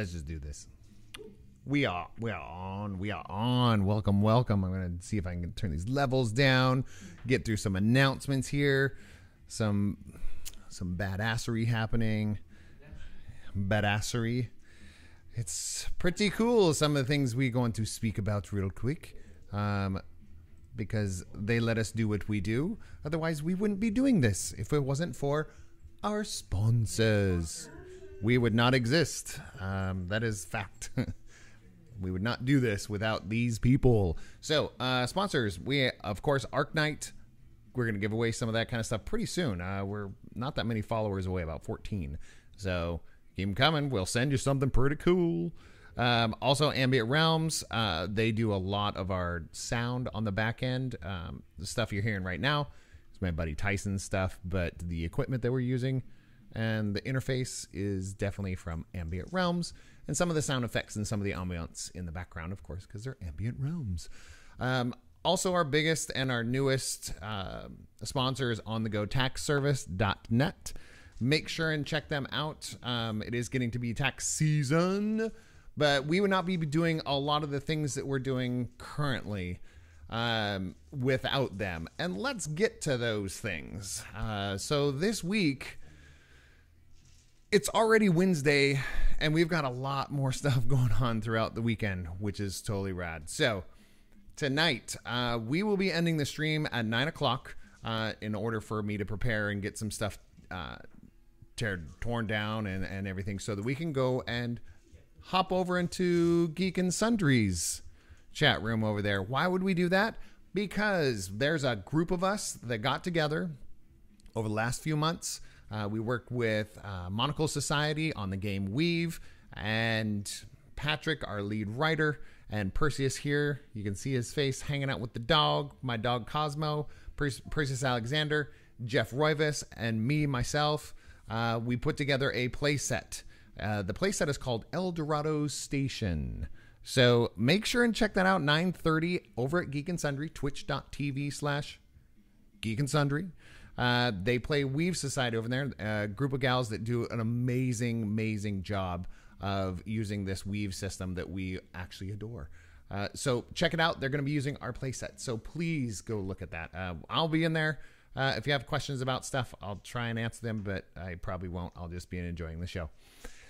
let's just do this. We are on. Welcome. I'm going to see if I can turn these levels down, get through some announcements here, some badassery happening. Badassery. It's pretty cool, some of the things we're going to speak about real quick, because they let us do what we do. Otherwise, we wouldn't be doing this if it wasn't for our sponsors. We would not exist. That is fact. We would not do this without these people. So, sponsors, we, of course, Arc Knight. We're going to give away some of that kind of stuff pretty soon. We're not that many followers away, about 14. So, keep them coming. We'll send you something pretty cool. Also, Ambient Realms. They do a lot of our sound on the back end. The stuff you're hearing right now is my buddy Tyson's stuff, but the equipment that we're using and the interface is definitely from Ambient Realms. And some of the sound effects and some of the ambiance in the background, of course, because they're Ambient Realms. Also, our biggest and our newest sponsor is OnTheGoTaxService.net. Make sure and check them out. It is getting to be tax season, but we would not be doing a lot of the things that we're doing currently without them. And let's get to those things. So this week, it's already Wednesday, and we've got a lot more stuff going on throughout the weekend, which is totally rad. So tonight, we will be ending the stream at 9 o'clock in order for me to prepare and get some stuff torn down and everything so that we can go and hop over into Geek and Sundry's chat room over there. Why would we do that? Because there's a group of us that got together over the last few months. We worked with Monocle Society on the game Weave, and Patrick, our lead writer, and Perseus here. You can see his face hanging out with the dog, my dog Cosmo, Perseus Alexander, Jeff Roivas, and me, myself. We put together a playset. The playset is called El Dorado Station. So make sure and check that out, 9:30 over at Geek and Sundry, twitch.tv/Geek and Sundry. They play Weave Society over there, a group of gals that do an amazing job of using this Weave system that we actually adore. So check it out. They're going to be using our playset. So please go look at that. I'll be in there. If you have questions about stuff, I'll try and answer them, but I probably won't. I'll just be enjoying the show.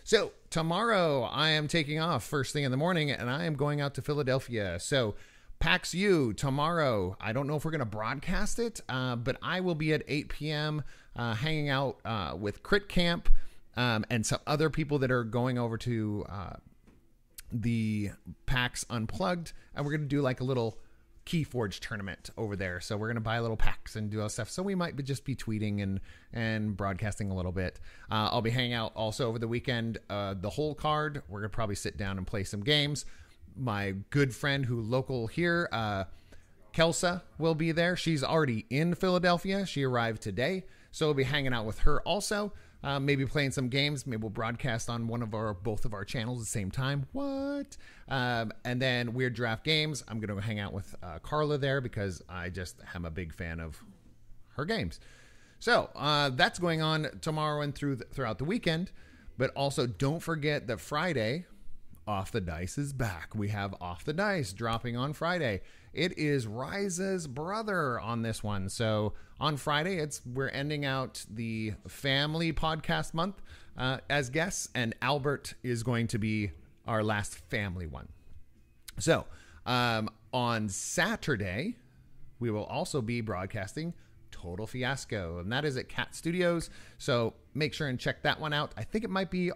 So tomorrow I am taking off first thing in the morning, and I am going out to Philadelphia. So PAX U tomorrow. I don't know if we're going to broadcast it, but I will be at 8 p.m. Hanging out with Crit Camp and some other people that are going over to the PAX Unplugged, and we're going to do like a little Keyforge tournament over there. So we're going to buy little packs and do all stuff. So we might just be tweeting and broadcasting a little bit. I'll be hanging out also over the weekend. The whole card, we're going to probably sit down and play some games. My good friend who local here, Kelsa, will be there. She's already in Philadelphia. She arrived today. So we'll be hanging out with her also. Maybe playing some games. Maybe we'll broadcast on both of our channels at the same time. What? And then Weird Draft Games. I'm going to hang out with Carla there because I just am a big fan of her games. So that's going on tomorrow and throughout the weekend. But also don't forget that Friday, Off the Dice is back. We have Off the Dice dropping on Friday. It is Rise's brother on this one. So on Friday, we're ending out the family podcast month as guests, and Albert is going to be our last family one. So on Saturday, we will also be broadcasting Total Fiasco, and that is at Cat Studios. So make sure and check that one out. I think it might be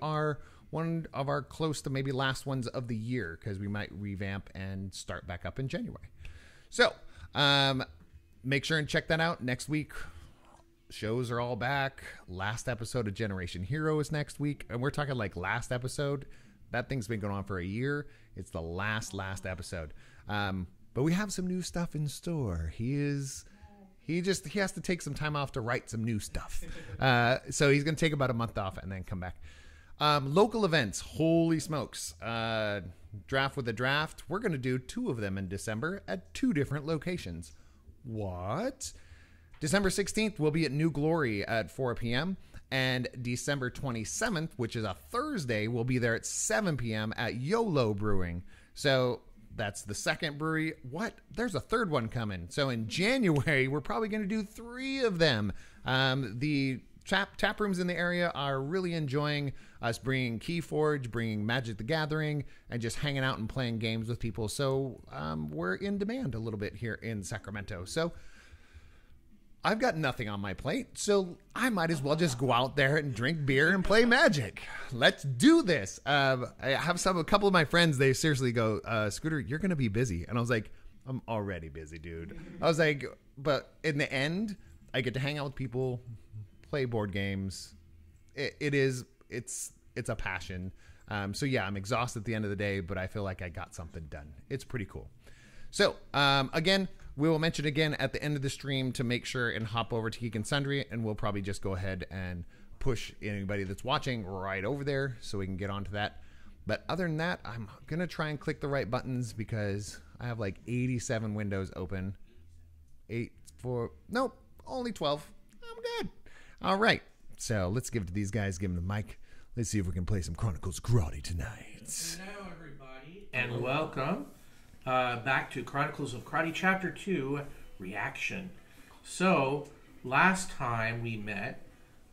one of our close to maybe last ones of the year, because we might revamp and start back up in January. So make sure and check that out. Next week, shows are all back. Last episode of Generation Hero is next week. And we're talking like last episode. That thing's been going on for a year. It's the last episode. But we have some new stuff in store. He has to take some time off to write some new stuff. So he's going to take about a month off and then come back. Local events. Holy smokes. Draft with a Draft. We're going to do 2 of them in December at 2 different locations. What? December 16th, we'll be at New Glory at 4 p.m. And December 27th, which is a Thursday, we'll be there at 7 p.m. at YOLO Brewing. So that's the second brewery. What? There's a third one coming. So in January, we're probably going to do 3 of them. The tap rooms in the area are really enjoying us bringing Keyforge, bringing Magic the Gathering, and just hanging out and playing games with people. So we're in demand a little bit here in Sacramento. So I've got nothing on my plate, so I might as well just go out there and drink beer and play Magic. Let's do this. I have a couple of my friends, they seriously go, Scooter, you're going to be busy. And I was like, I'm already busy, dude. I was like, but in the end, I get to hang out with people, play board games. It's a passion. So yeah, I'm exhausted at the end of the day, but I feel like I got something done. It's pretty cool. So again, we will mention again at the end of the stream to make sure and hop over to Geek and Sundry, and we'll probably just go ahead and push anybody that's watching right over there so we can get onto that. But other than that, I'm going to try and click the right buttons because I have like 87 windows open. Only 12. I'm good. All right. So let's give it to these guys, give them the mic. Let's see if we can play some Chronicles Crotty tonight. Hello, everybody, and welcome back to Chronicles of Crotty Chapter 2, Reaction. So, last time we met,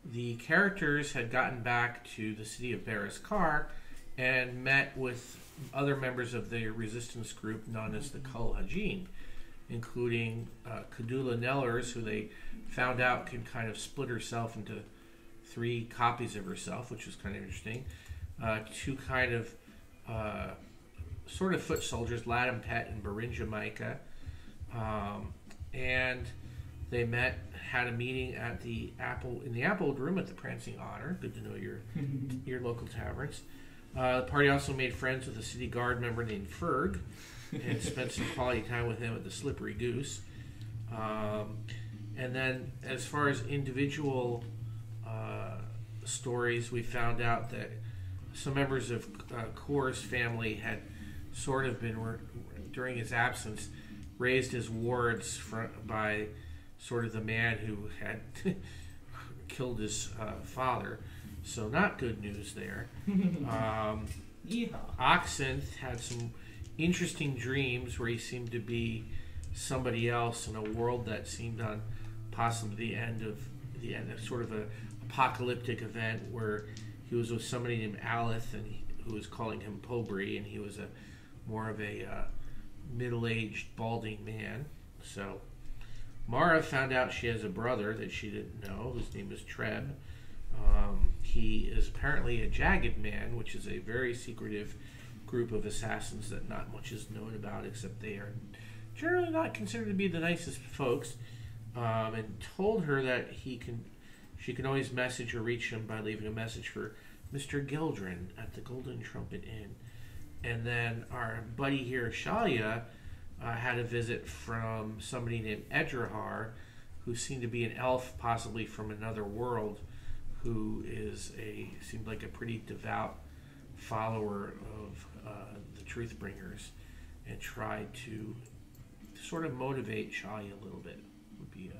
the characters had gotten back to the city of Barris-Kar and met with other members of the resistance group known as the Kul Hajin, including Kadula Nellers, who they found out can kind of split herself into 3 copies of herself, which was kind of interesting. 2 kind of sort of foot soldiers, Latin Pet and Berinja Micah. And they had a meeting at in the Apple Room at the Prancing Otter. Good to know your local taverns. The party also made friends with a city guard member named Ferg and spent some quality time with him at the Slippery Goose. And then as far as individual stories, we found out that some members of Kor's family had sort of been, during his absence, raised as wards by sort of the man who had killed his father. So not good news there. Oxenth had some interesting dreams where he seemed to be somebody else in a world that seemed on possibly the end of sort of a apocalyptic event where he was with somebody named Alith and who was calling him Pobri, and he was more of a middle-aged balding man. So Mara found out she has a brother that she didn't know, whose name is Treb. He is apparently a Jagged Man, which is a very secretive group of assassins that not much is known about, except they are generally not considered to be the nicest folks. And told her that she can always message or reach him by leaving a message for Mr. Gildren at the Golden Trumpet Inn. And then our buddy here, Shalia, had a visit from somebody named Edrahar, who seemed to be an elf, possibly from another world, who seemed like a pretty devout follower of the Truthbringers, and tried to sort of motivate Shalia a little bit, would be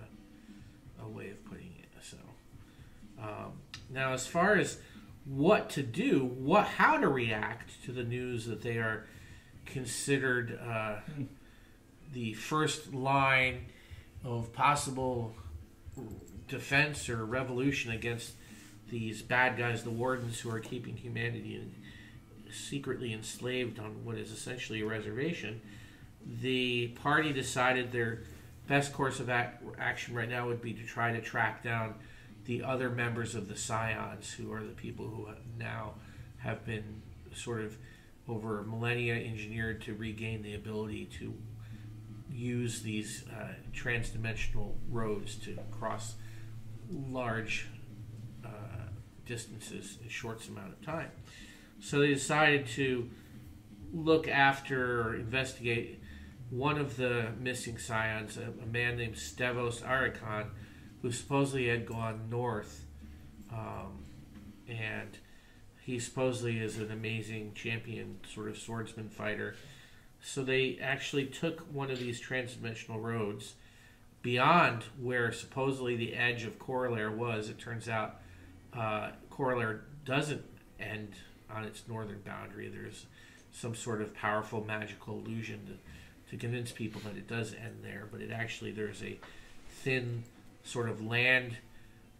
a way of putting it. So now, as far as what to do, how to react to the news that they are considered the first line of possible defense or revolution against these bad guys, the Wardens, who are keeping humanity secretly enslaved on what is essentially a reservation, the party decided their best course of action right now would be to try to track down the other members of the Scions, who are the people who now have been sort of over millennia engineered to regain the ability to use these transdimensional roads to cross large distances in a short amount of time. So they decided to look after or investigate one of the missing Scions, a man named Stevos Arikon, who supposedly had gone north, and he supposedly is an amazing champion sort of swordsman fighter. So they actually took one of these transdimensional roads beyond where supposedly the edge of Coralaire was. It turns out Coralaire doesn't end on its northern boundary. There's some sort of powerful magical illusion to convince people that it does end there, but there's a thin sort of land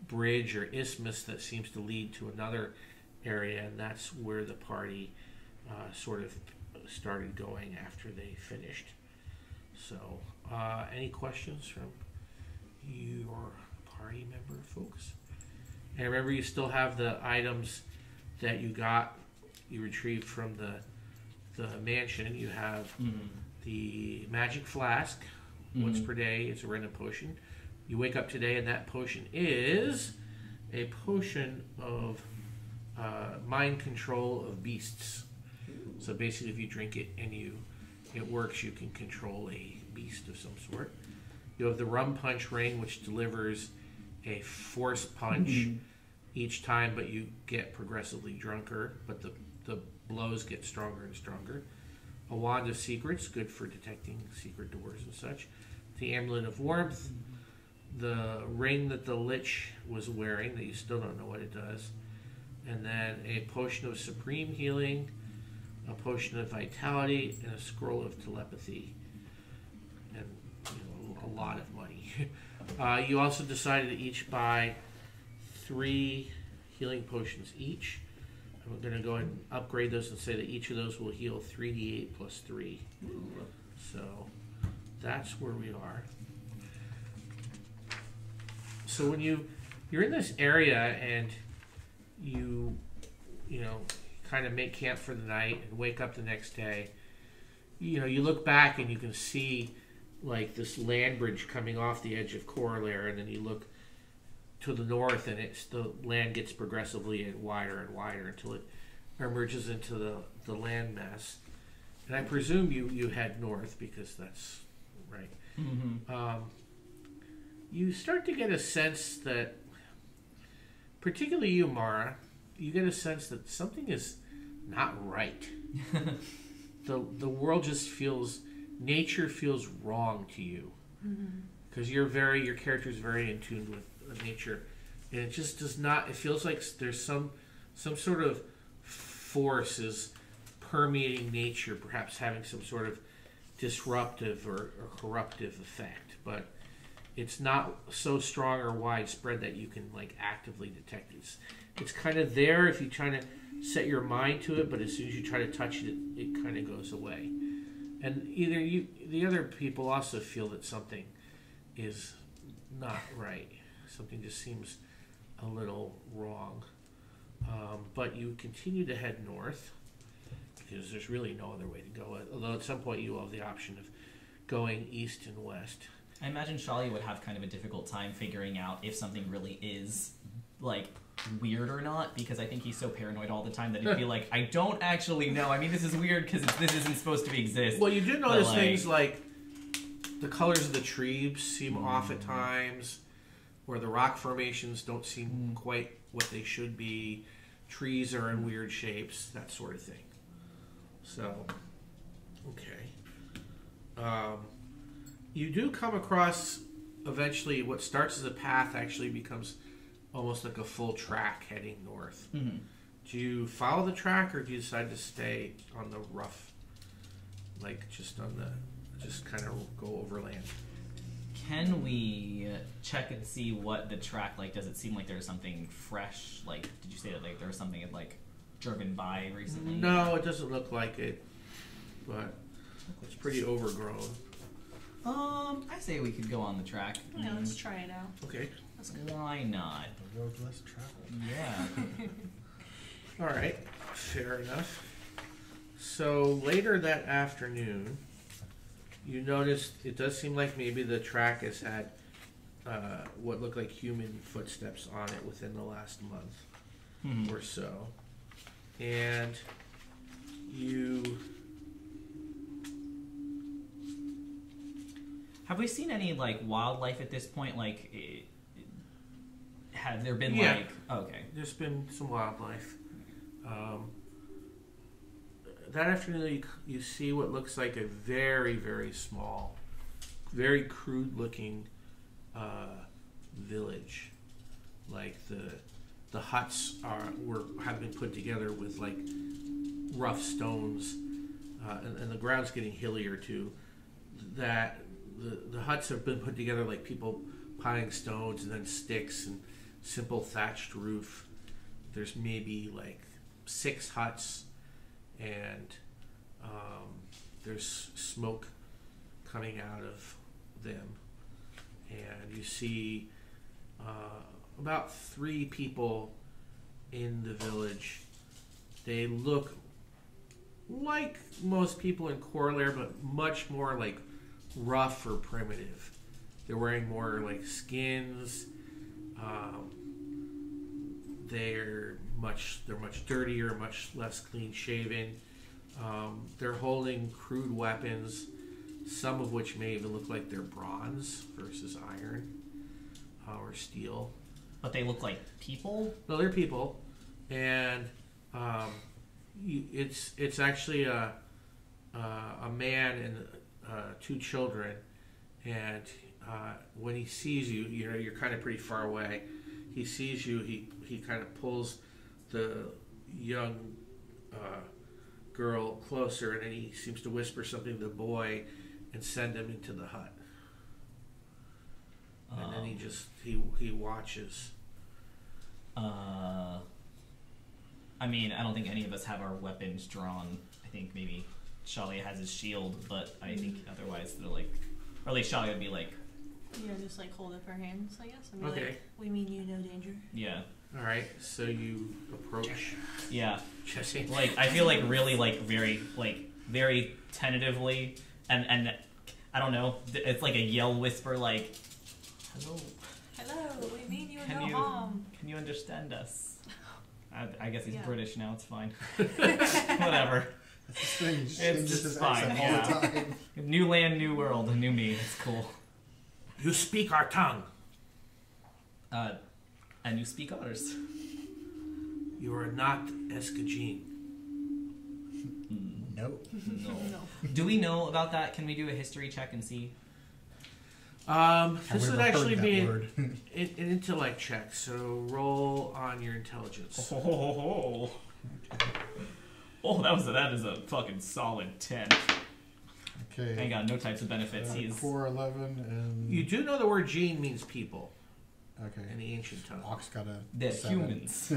bridge or isthmus that seems to lead to another area, and that's where the party sort of started going after they finished. So, any questions from your party member folks? And remember, you still have the items that you retrieved from the mansion. You have the magic flask, once per day. It's a random potion. You wake up today, and that potion is a potion of mind control of beasts. So basically, if you drink it and it works, you can control a beast of some sort. You have the rum punch ring, which delivers a force punch each time, but you get progressively drunker, but the blows get stronger and stronger. A wand of secrets, good for detecting secret doors and such. The amulet of warmth. The ring that the lich was wearing, that you still don't know what it does. And then a potion of supreme healing, a potion of vitality, and a scroll of telepathy. And a lot of money. You also decided to each buy 3 healing potions each. And we're going to go ahead and upgrade those and say that each of those will heal 3d8 plus 3. Ooh. So that's where we are. So when you're in this area and you kind of make camp for the night and wake up the next day, you look back and you can see like this land bridge coming off the edge of Coralaire, and then you look to the north and the land gets progressively wider and wider until it emerges into the land mass. And I presume you head north because that's right. Mm-hmm. You start to get a sense that, particularly you, Mara, you get a sense that something is not right. The world just nature feels wrong to you. Because your character is very in tune with nature. And it just does not, it feels like there's some sort of force is permeating nature, perhaps having some sort of disruptive or corruptive effect. But it's not so strong or widespread that you can actively detect it. It's kind of there if you try to set your mind to it, but as soon as you try to touch it, it kind of goes away. And the other people also feel that something is not right. Something just seems a little wrong. But you continue to head north because there's really no other way to go. Although at some point you will have the option of going east and west. I imagine Shali would have kind of a difficult time figuring out if something really is weird or not, because I think he's so paranoid all the time that he'd be like, I don't actually know. I mean, this is weird because this isn't supposed to exist. Well, you do notice things like the colors of the trees seem off at times, or the rock formations don't seem quite what they should be. Trees are in weird shapes, that sort of thing. So, okay. You do come across, eventually, what starts as a path actually becomes almost like a full track heading north. Mm-hmm. Do you follow the track, or do you decide to stay on the rough, just kind of go overland? Can we check and see what the track does it seem like there's something fresh? Did you say that there was something driven by recently? No, it doesn't look like it, but it's pretty overgrown. I say we could go on the track. Yeah, let's try it out. Okay. Why not? The road less traveled. Yeah. All right. Fair enough. So later that afternoon, you notice it does seem like maybe the track has had what look like human footsteps on it within the last month or so. And you... Have we seen any wildlife at this point? Have there been okay? There's been some wildlife. That afternoon, you see what looks like a very, very small, very crude-looking village. the huts have been put together with like rough stones, and the ground's getting hillier too. That the huts have been put together like people piling stones and then sticks and simple thatched roof. There's maybe like 6 huts, and there's smoke coming out of them, and you see about 3 people in the village. They look like most people in Coralaire, but much more like rough or primitive. They're wearing more like skins. They're much dirtier, much less clean shaven. They're holding crude weapons, some of which may even look like they're bronze versus iron or steel. But they look like people? No, they're people, and it's actually a man and 2 children, and when he sees you, you're kind of pretty far away. He sees you. He kind of pulls the young girl closer, and then he seems to whisper something to the boy and send him into the hut. And then he watches. I mean, I don't think any of us have our weapons drawn. I think maybe Shalia has his shield, but I think otherwise they're like, or at least Shalia would be like, yeah, just like hold up our hands, I guess. And be Okay. like, we mean you no danger. yeah, All right, so you approach yeah. Jesse. Like I feel like really very tentatively, and I don't know. It's like a yell whisper, like, "Hello, Hello, we mean you Can no you- harm. can you understand us?" I guess he's Yeah. British now. It's fine. Whatever. That's the thing. He just It's changes his fine, accent all the time. New land, new world, new me. It's cool. You speak our tongue. And you speak ours. You are not Escagine. No. No. No. Do we know about that? Can we do a history check and see? Have This we would ever actually heard be that an word? intellect check. So roll on your intelligence. Oh, that is a fucking solid 10. Okay. Hang on, no types of benefits. He's 4, 11, and... You do know the word gene means people Okay. in the ancient tongue. Ox got a they're 7. humans.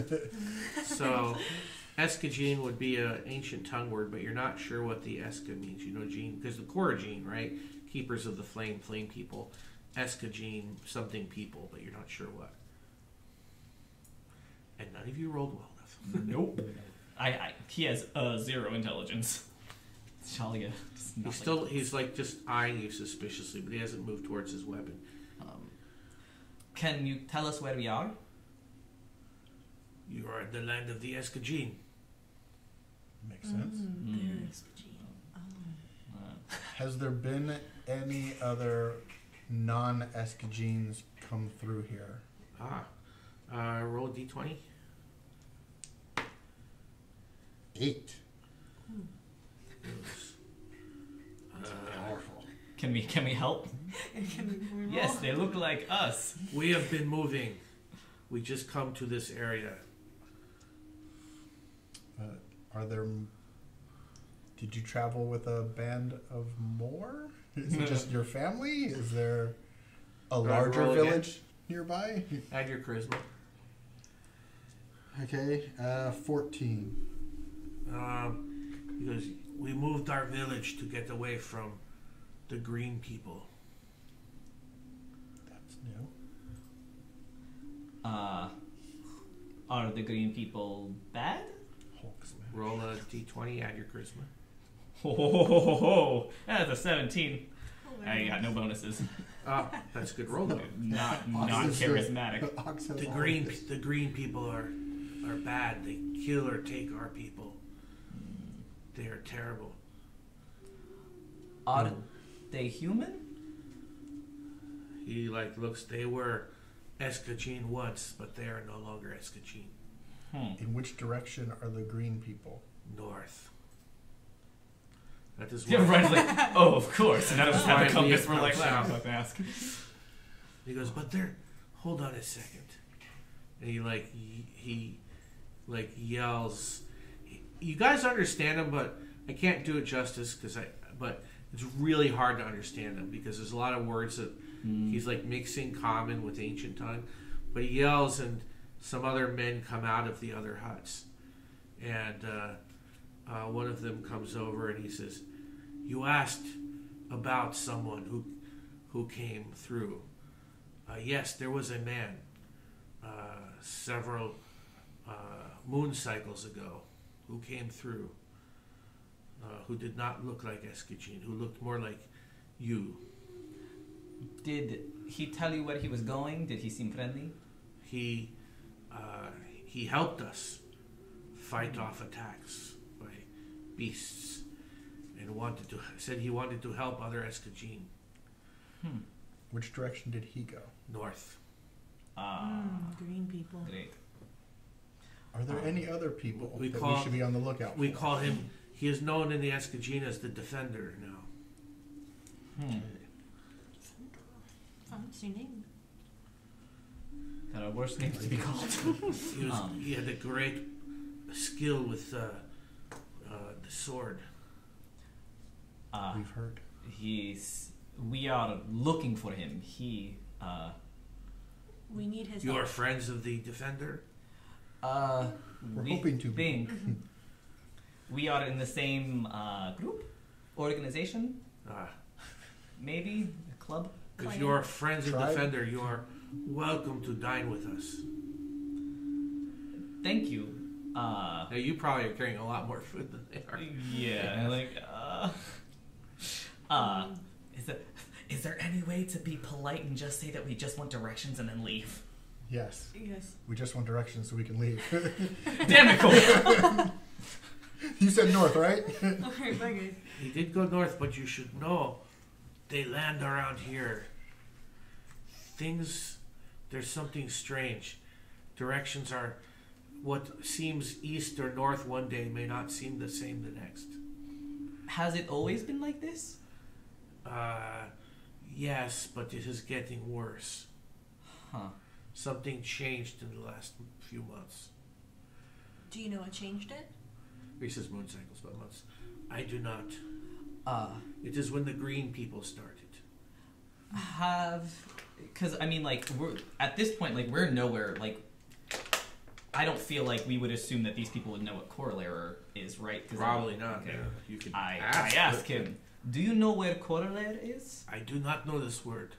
So Escagine would be an ancient tongue word, but you're not sure what the Esca means. You know gene, because the Cora gene, right? Keepers of the flame people. Escagine, something people, but you're not sure what. And none of you rolled well enough. Nope. He has 0 intelligence. Shalia. He's like just eyeing you suspiciously, but he hasn't moved towards his weapon. Can you tell us where we are? You are in the land of the Escagine. Makes sense. There's Gene. Has there been any other non-Escagines come through here? Roll a d20. 8. Powerful. Can we help? Can we roll? Yes, they look like us. We have been moving. We just come to this area. Are there... Did you travel with a band of more? Is it just your family? Is there a larger roll again? village nearby? Add your charisma. Okay, 14. Because we moved our village to get away from the green people. That's new. Are the green people bad? Hulk smash. Roll a d20, add your charisma. Oh, that's a 17. Oh, I got no bonuses. That's a good roll though. Not Ox is charismatic. Ox has The all green of this. the green people are bad. They kill or take our people. They are terrible. Are they human? He looks. They were Escagine once, but they are no longer Escagine. In which direction are the green people? North. That is Yeah, why. everybody's like, oh, of course. And none of us have a That's why we compass. have We're like, come well, south. fuck ask. He goes, but they're. Hold on a second. and he yells. You guys understand him, but I can't do it justice but it's really hard to understand him because there's a lot of words that he's like mixing common with ancient tongue. But he yells, and some other men come out of the other huts, and one of them comes over and he says, "You asked about someone who came through. Yes, there was a man several moon cycles ago who came through, who did not look like Eskagine, who looked more like you. Did he tell you where he was going? Did he seem friendly? He helped us fight off attacks by beasts, and said he wanted to help other Eskagine. Which direction did he go? North. Green people. Great. Are there any other people we that call- we should be on the lookout for? We call him. He is known in the Eskagine as the Defender now. Fancy name. Kind of worst name to be called. He had a great skill with the sword. We've heard. We are looking for him. We need his You are help. friends of the Defender? We're hoping to be. think we are in the same group, organization, maybe a club. If Clan. you are friends of Tribe? Defender, you are welcome to dine with us. Thank you. Now, you probably are carrying a lot more food than they are. Yeah, is there any way to be polite and just say that we just want directions and then leave? Yes. Yes. We just want directions so we can leave. Damn it, Cole. You said north, right? Alright, bye guys. He did go north, but you should know they land around here. There's something strange. Directions are what seems east or north one day may not seem the same the next. Has it always been like this? Yes, but it is getting worse. Huh. Something changed in the last few months. Do you know what changed it? He says moon cycles, but months. I do not. It It is when the green people started. because I mean, like, we're at this point, like, we're nowhere. Like, I don't feel like we would assume that these people would know what Coralaire is, right? 'Cause Probably not. Okay. Yeah. You could I ask. ask him. Do you know where Coralaire is? I do not know this word.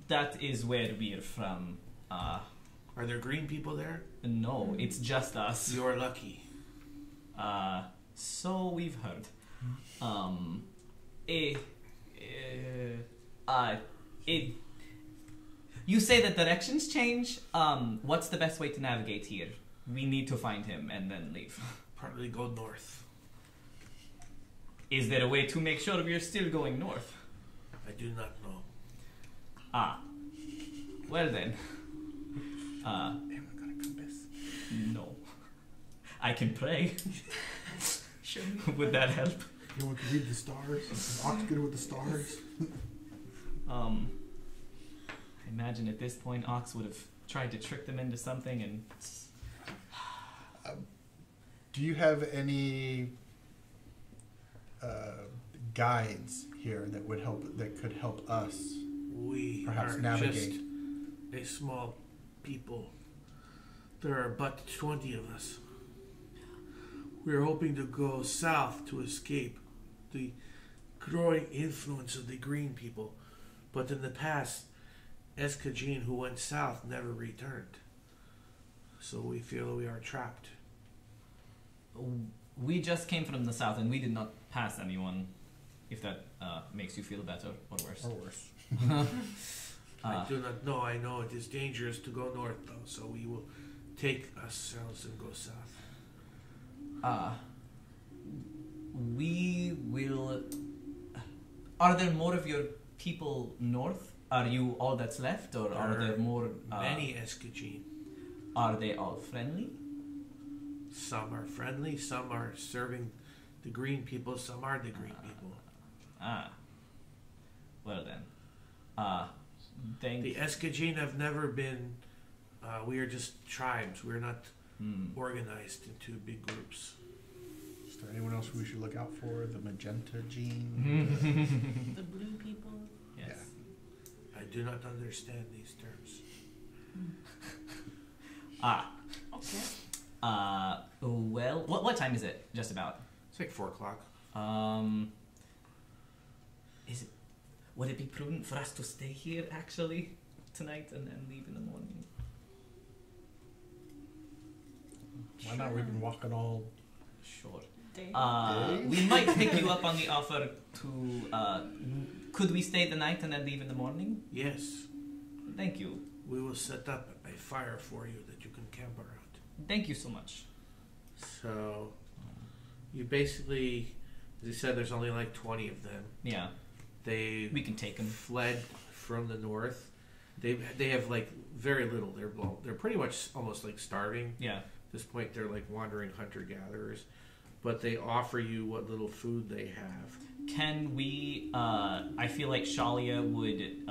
That is where we're from. Are there green people there? No, it's just us. You're lucky. So we've heard. You say that directions change. What's the best way to navigate here? We need to find him and then leave. Probably go north. Is there a way to make sure we're still going north? I do not know. Well then. Am I gonna compass? No. I can pray. Sure. Would that help? You want to read the stars? Is Ox good with the stars? I imagine at this point Ox would have tried to trick them into something and... Do you have any guides here that would help? That could help us? We Perhaps are navigate. just a small people. There are but 20 of us. We are hoping to go south to escape the growing influence of the green people. But in the past, Eskagine, who went south, never returned. So we feel we are trapped. We just came from the south and we did not pass anyone, if that makes you feel better or worse. Or worse. I do not know. I know it is dangerous to go north, though, so we will take ourselves and go south. We will... Are there more of your people north? Are you all that's left, or are there more... Many Eskagine. Are they all friendly? Some are friendly, some are serving the green people, some are the green people. Well then. The Eskagine have never been. We are just tribes. We're not organized into big groups. Is there anyone else we should look out for? The magenta gene? The blue people. Yes. I do not understand these terms. Okay. Well, what time is it? Just about. It's like 4 o'clock. Would it be prudent for us to stay here actually tonight and then leave in the morning? Why not? We've been walking all. Sure. Day. We might pick you up on the offer to. Could we stay the night and then leave in the morning? Yes. Thank you. We will set up a fire for you that you can camp around. Thank you so much. So, you basically, as you said, there's only like 20 of them. Yeah. We can take them. Fled from the north. They have like very little. They're pretty much almost like starving. Yeah. At this point, they're like wandering hunter-gatherers. But they offer you what little food they have. Can we, I feel like Shalia would,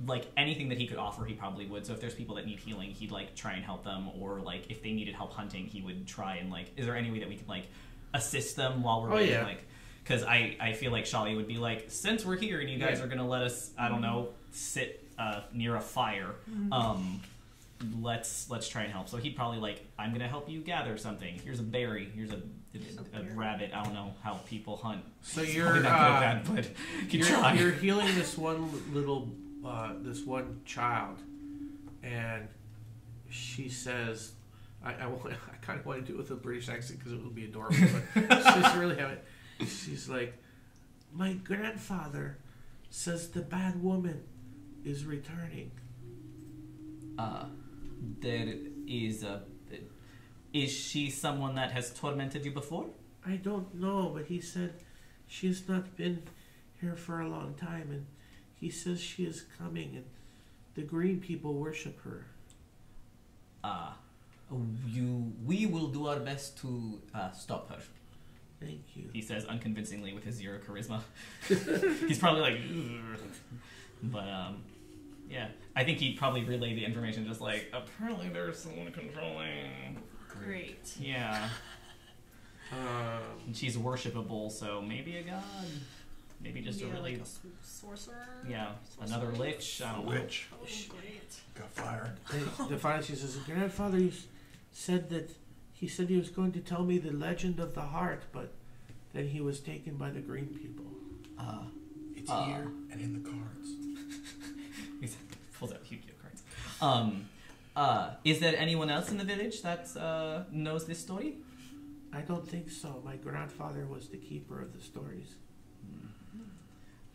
like anything that he could offer, he probably would. So if there's people that need healing, he'd like try and help them, or like if they needed help hunting, he would try and like. Is there any way that we could like assist them while we're waiting? Yeah. Like, because I feel like Shalia would be like, since we're here and you guys are gonna let us, I don't know, sit near a fire, let's try and help. So he'd probably like, I'm gonna help you gather something. Here's a berry. Here's a rabbit. I don't know how people hunt. So He's you're probably not good at that, but you're healing this one little this one child, and she says, I kind of want to do it with a British accent because it would be adorable, but she's really having. She's like, my grandfather says the bad woman is returning. There is a. Is she someone that has tormented you before? I don't know, but he said she's not been here for a long time, and he says she is coming, and the green people worship her. We will do our best to stop her. Thank you. He says unconvincingly with his 0 charisma. He's probably like, ugh. But yeah, I think he'd probably relay the information just like, apparently there's someone controlling. Great. Yeah. And she's worshipable, so maybe a god. Maybe just a really... like a sorcerer? Yeah, another lich. I don't know. Witch. Oh, great. Got fired. And finally she says, grandfather said that he said he was going to tell me the legend of the heart, but then he was taken by the green people. It's here and in the cards. He pulls out Yu-Gi-Oh cards. Is there anyone else in the village that knows this story? I don't think so. My grandfather was the keeper of the stories.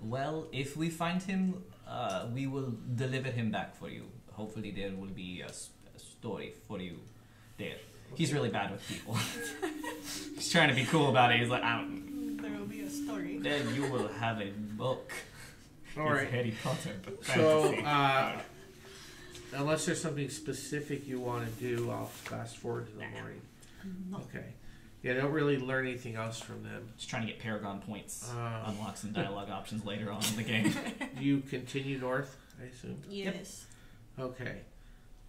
Well, if we find him, we will deliver him back for you. Hopefully there will be a story for you there. He's really bad with people. He's trying to be cool about it. He's like, There will be a story. then you will have a book. All It's right. Harry Potter, but So, fantasy. unless there's something specific you want to do, I'll fast forward to the morning. No. Okay. Yeah, don't really learn anything else from them. Just trying to get Paragon points. Unlock some dialogue options later on in the game. Do you continue north, I assume? Yes. Okay.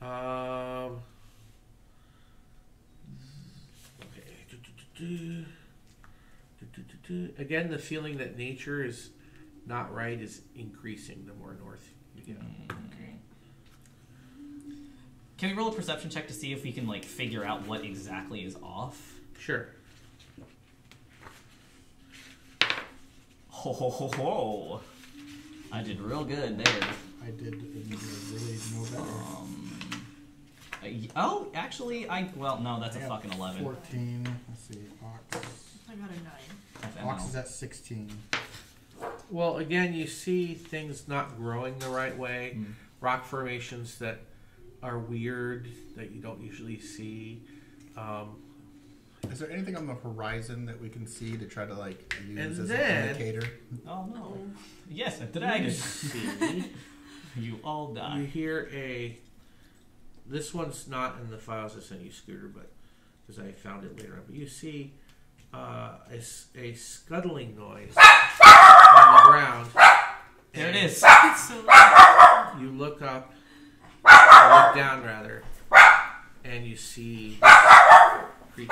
Okay. Again, the feeling that nature is not right is increasing the more north you get. Okay. Can we roll a perception check to see if we can like figure out what exactly is off? Sure. Ho ho ho ho! I did real good there. I did really no better. Oh, actually, well, no, that's a I got fucking 11. 14. Let's see. Ox. I got a 9. Ox is at 16. Well, again, you see things not growing the right way, rock formations that are weird that you don't usually see. Is there anything on the horizon that we can see to try to like use And as then- an indicator? Oh no! Oh. Yes, a You dragon. see, You all you die. hear a. This one's not in the files I sent you, Scooter, but because I found it later on. But you see a scuttling noise on the ground, There it is. It's so loud. You look up, or look down rather, and you see this creature.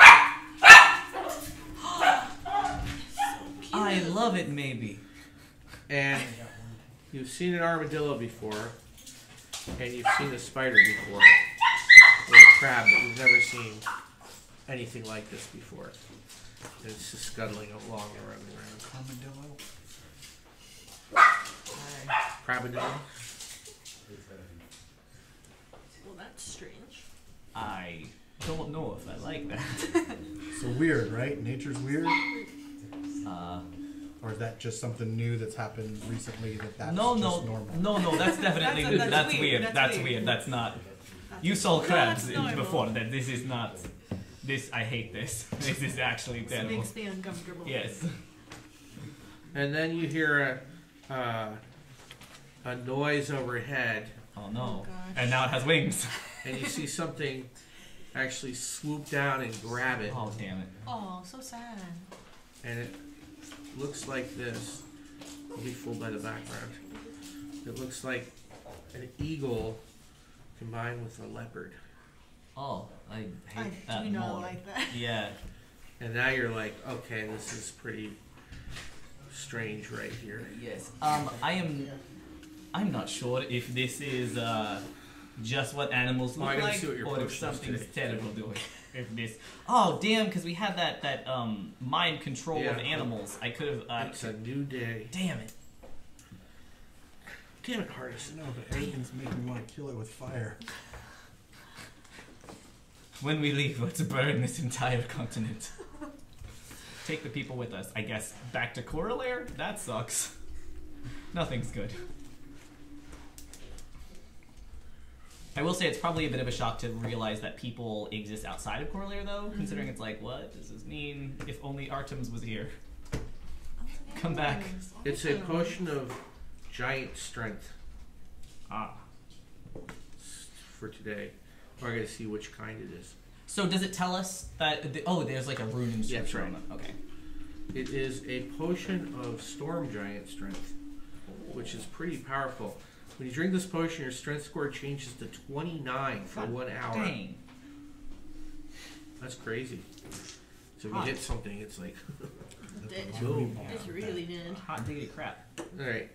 I love it, maybe. And you've seen an armadillo before, and you've seen a spider before, or a crab, but you've never seen anything like this before. And it's just scuttling along around the ground. Armadillo. Crabadillo. Well, that's strange. I don't know if I like that. So weird, right? Nature's weird. Uh, Or is that just something new that's happened recently that's no, just no, normal? no, that's definitely That's weird. weird. That's That's weird. weird. That's not. That's You saw no, crabs that's normal. before. That this is not. This I hate this. This is actually It terrible. makes me uncomfortable. Yes. And then you hear a noise overhead, Oh no. Oh, gosh. And now it has wings. and you see something actually swoop down and grab it. Oh damn it. Oh, so sad. And it looks like this. I'll be fooled by the background. It looks like an eagle combined with a leopard. Oh, I hate I that do not more. like that. Yeah. And now you're like, okay, this is pretty strange right here. Yes. I'm not sure if this is just what animals Oh, look I gotta like, see what your or if potion is something's today. terrible doing. If this. Oh damn! Because we had that mind control of Yeah. animals. I could have. It's a new day. Damn it! Damn it, Hardison. No, but arrogance makes me want to kill it with fire. When we leave, let's burn this entire continent. Take the people with us. I guess back to Coralaire? That sucks. Nothing's good. I will say it's probably a bit of a shock to realize that people exist outside of Coralaire, though, considering it's like, what does this mean? If only Artemis was here. Come back. It's a potion of giant strength Ah. for today. Or I gotta see which kind it is. So does it tell us that... there's like a rune inscription right. on it. Okay. It is a potion of storm giant strength, which is pretty powerful. When you drink this potion, your strength score changes to 29 for 1 hour. Dang. That's crazy. So if you Hot. hit something, it's like... Boom. It really did. Hot diggity crap. Alright.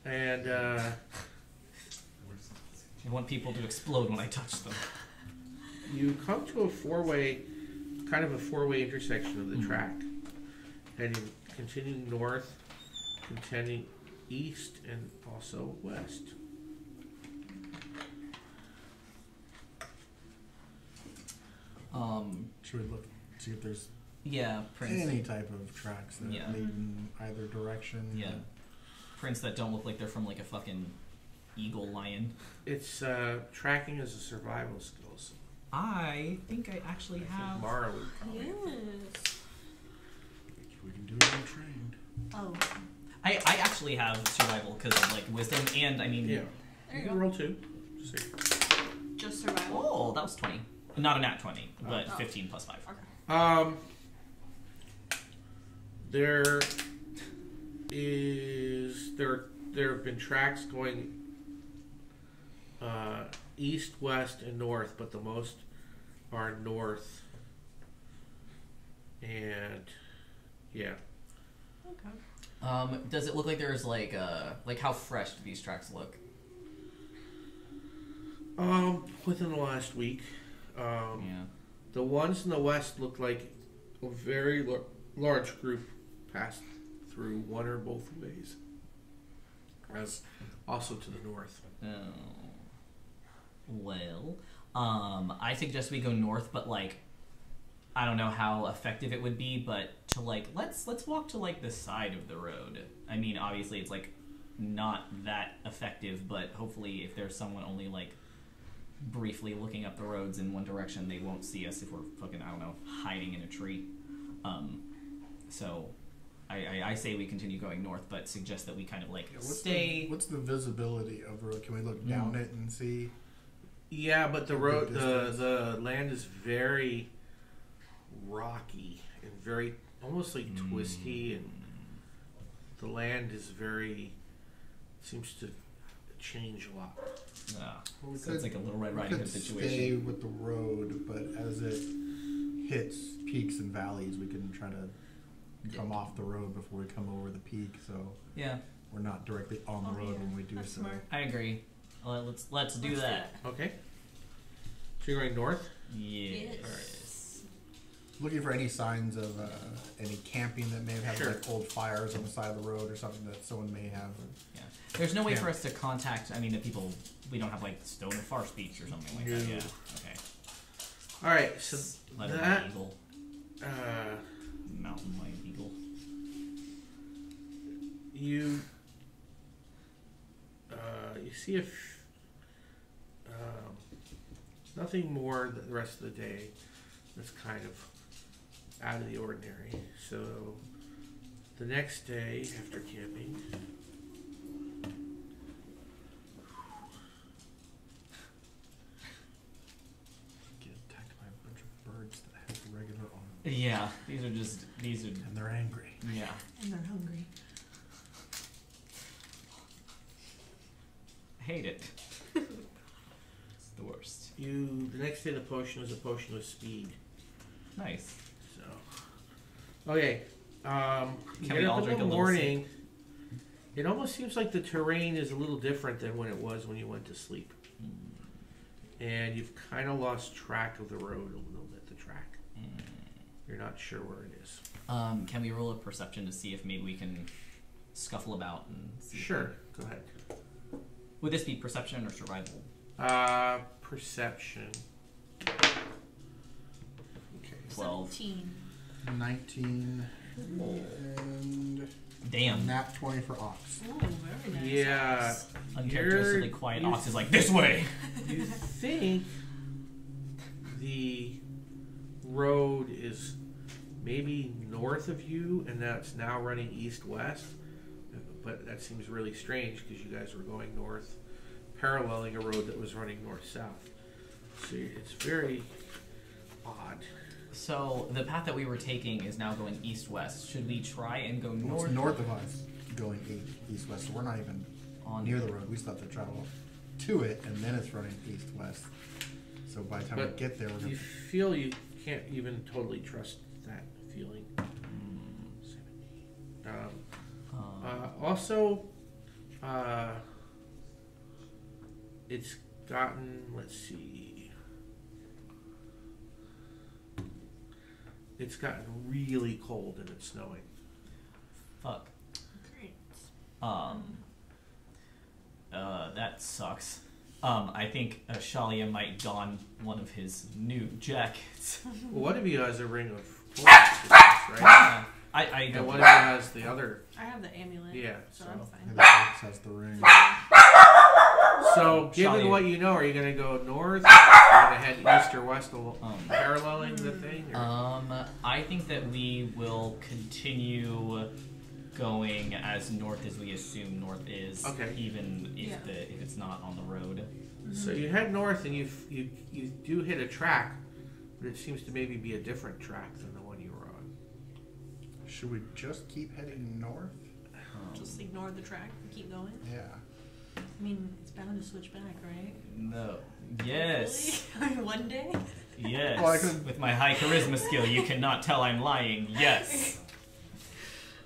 And, I want people to explode when I touch them. you come to a four-way intersection of the track. And you continue north, continuing east, and also west. Should we look, see if there's Yeah, Prince. any type of tracks that Yeah. lead in either direction? Yeah. Prints that don't look like they're from like a fucking eagle lion. It's tracking as a survival skill. So I think I actually I think have. Mara would probably. Yes. We can do it untrained. Oh, I actually have survival because of like wisdom and I mean. Yeah. there You you can go. roll 2. Just say. Just survival. Oh, that was 20. Not a nat 20, but Oh. 15 plus 5. Okay. There have been tracks going east, west, and north, but the most are north. And yeah, Okay. Does it look like there's like how fresh do these tracks look? within the last week, Yeah. the ones in the west look like a very large group passed through one or both ways. As also to the north. Oh. Well, I suggest we go north, but like, I don't know how effective it would be, but to like, let's walk to like the side of the road. I mean, obviously it's like not that effective, but hopefully if there's someone only like briefly looking up the roads in one direction, they won't see us if we're fucking, I don't know, hiding in a tree. So I say we continue going north, but suggest that we kind of like stay. What's the visibility of the road? Can we look down it and see? Yeah, but the Good road, distance. the land is very rocky and very almost like twisty, and the land is very seems to change a lot. Well, we So it's like a little Red we Riding could Hood stay situation. with the road, but as it hits peaks and valleys, we can try to come off the road before we come over the peak, so Yeah, we're not directly on the road when we do That's so. smart. I agree. Let's do that. Okay. So you're going north? Yes. Yes. Looking for any signs of any camping that may have had Sure. like old fires on the side of the road or something that someone may have. Yeah. There's no way Yeah. for us to contact. I mean, the people. We don't have like Stone of Far speech or something like that. No. Yeah. Okay. All right. So Letter that Eagle. Mountain White Eagle. you see if nothing more the rest of the day that's kind of out of the ordinary. So the next day after camping, Get attacked by a bunch of birds that have regular armor. Yeah. These are. And they're angry. Yeah. And they're hungry. Hate it. It's the worst. the next day the potion is a potion of speed. Nice. So okay. You Can get we up all in drink the a little morning. It almost seems like the terrain is a little different than when it was when you went to sleep. And you've kind of lost track of the road a little bit, the track. You're not sure where it is. Can we roll a perception to see if maybe we can scuffle about and see? Sure, go ahead. Would this be perception or survival? Perception. Okay. 12. 17. 19 and Damn. nat 20 for ox. Ooh, very nice. Yeah. Ox. Uncharacteristically quiet ox is like, this way! You think the road is maybe north of you and that's now running east-west, but that seems really strange because you guys were going north, paralleling a road that was running north-south. So it's very odd. So, the path that we were taking is now going east-west. Should we try and go Well, north? it's north of us going east-west, so we're not even On near the road. We still have to travel to it, and then it's running east-west. So by the time But we get there, we're You going feel you can't even totally trust that feeling. Also, it's gotten, let's see, it's gotten really cold and it's snowing. Fuck. Great. That sucks. I think Shalia might don one of his new jackets. Well, one of you has a ring of force, right? I And don't one of you has the other. I have the amulet. Yeah, So so- I'm to... fine. And the ox has the ring. So, given Shalia. what you know, are you going to go north? Are you going to head east or west, paralleling the thing? Or? I think that we will continue going as north as we assume north is. Okay. Even if Yeah. if it's not on the road. So you head north and you do hit a track, but it seems to maybe be a different track than the one you were on. Should we just keep heading north? Just ignore the track and keep going. Yeah. I mean, it's bound to switch back, right? No. Yes. Hopefully. I mean, one day. Yes. Well, I could- With my high charisma skill, you cannot tell I'm lying. Yes.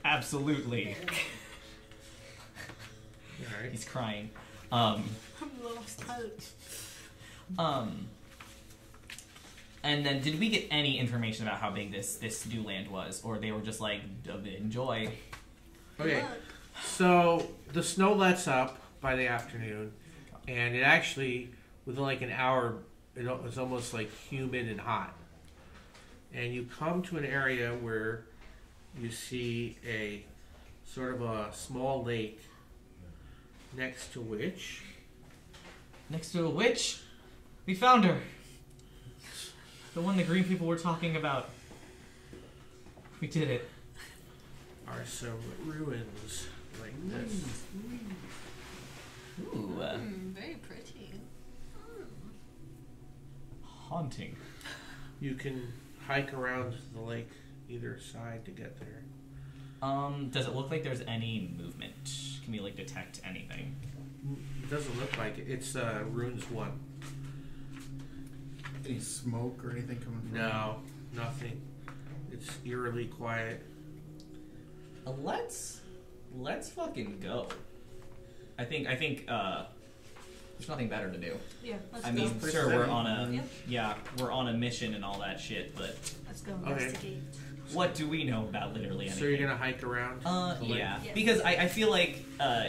Absolutely. All right. He's crying. I'm lost touch. And then did we get any information about how big this new land was, or they were just like, enjoy? Okay. Look. So the snow lets up by the afternoon, and it actually, within like an hour, it was almost like humid and hot. And you come to an area where you see a sort of a small lake next to which Next to a witch? We found her. The one the green people were talking about. We did it. are some ruins like this. Ooh, Very pretty. haunting. You can hike around the lake either side to get there. Does it look like there's any movement? Can we like detect anything? It doesn't look like it. It's runes 1. Any smoke or anything coming from No, nothing. It's eerily quiet. Let's fucking go. I think there's nothing better to do. Yeah, let's I go. mean, sure, we're on a Yep. we're on a mission and all that shit, but Let's go Okay. investigate. what do we know about literally anything? So you're gonna hike around? the lake? Yeah, Yes. because I feel like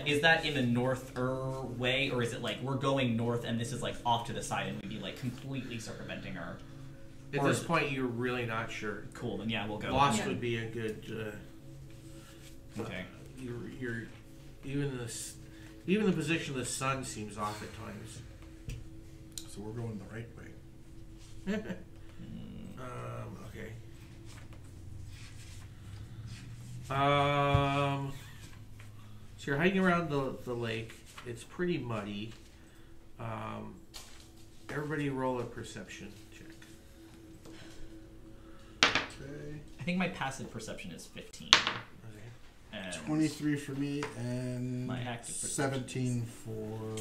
is that in a north-er way, or is it like we're going north and this is like off to the side and we'd be like completely circumventing our? At or this is it- point, you're really not sure. Cool, then yeah, we'll go. Lost Yeah. would be a good. Okay. You're even the position of the sun seems off at times. So we're going the right way. Okay. So you're hiking around the lake. It's pretty muddy. Everybody roll a perception check. Okay. I think my passive perception is 15. Okay. And 23 for me and My active perception 17 for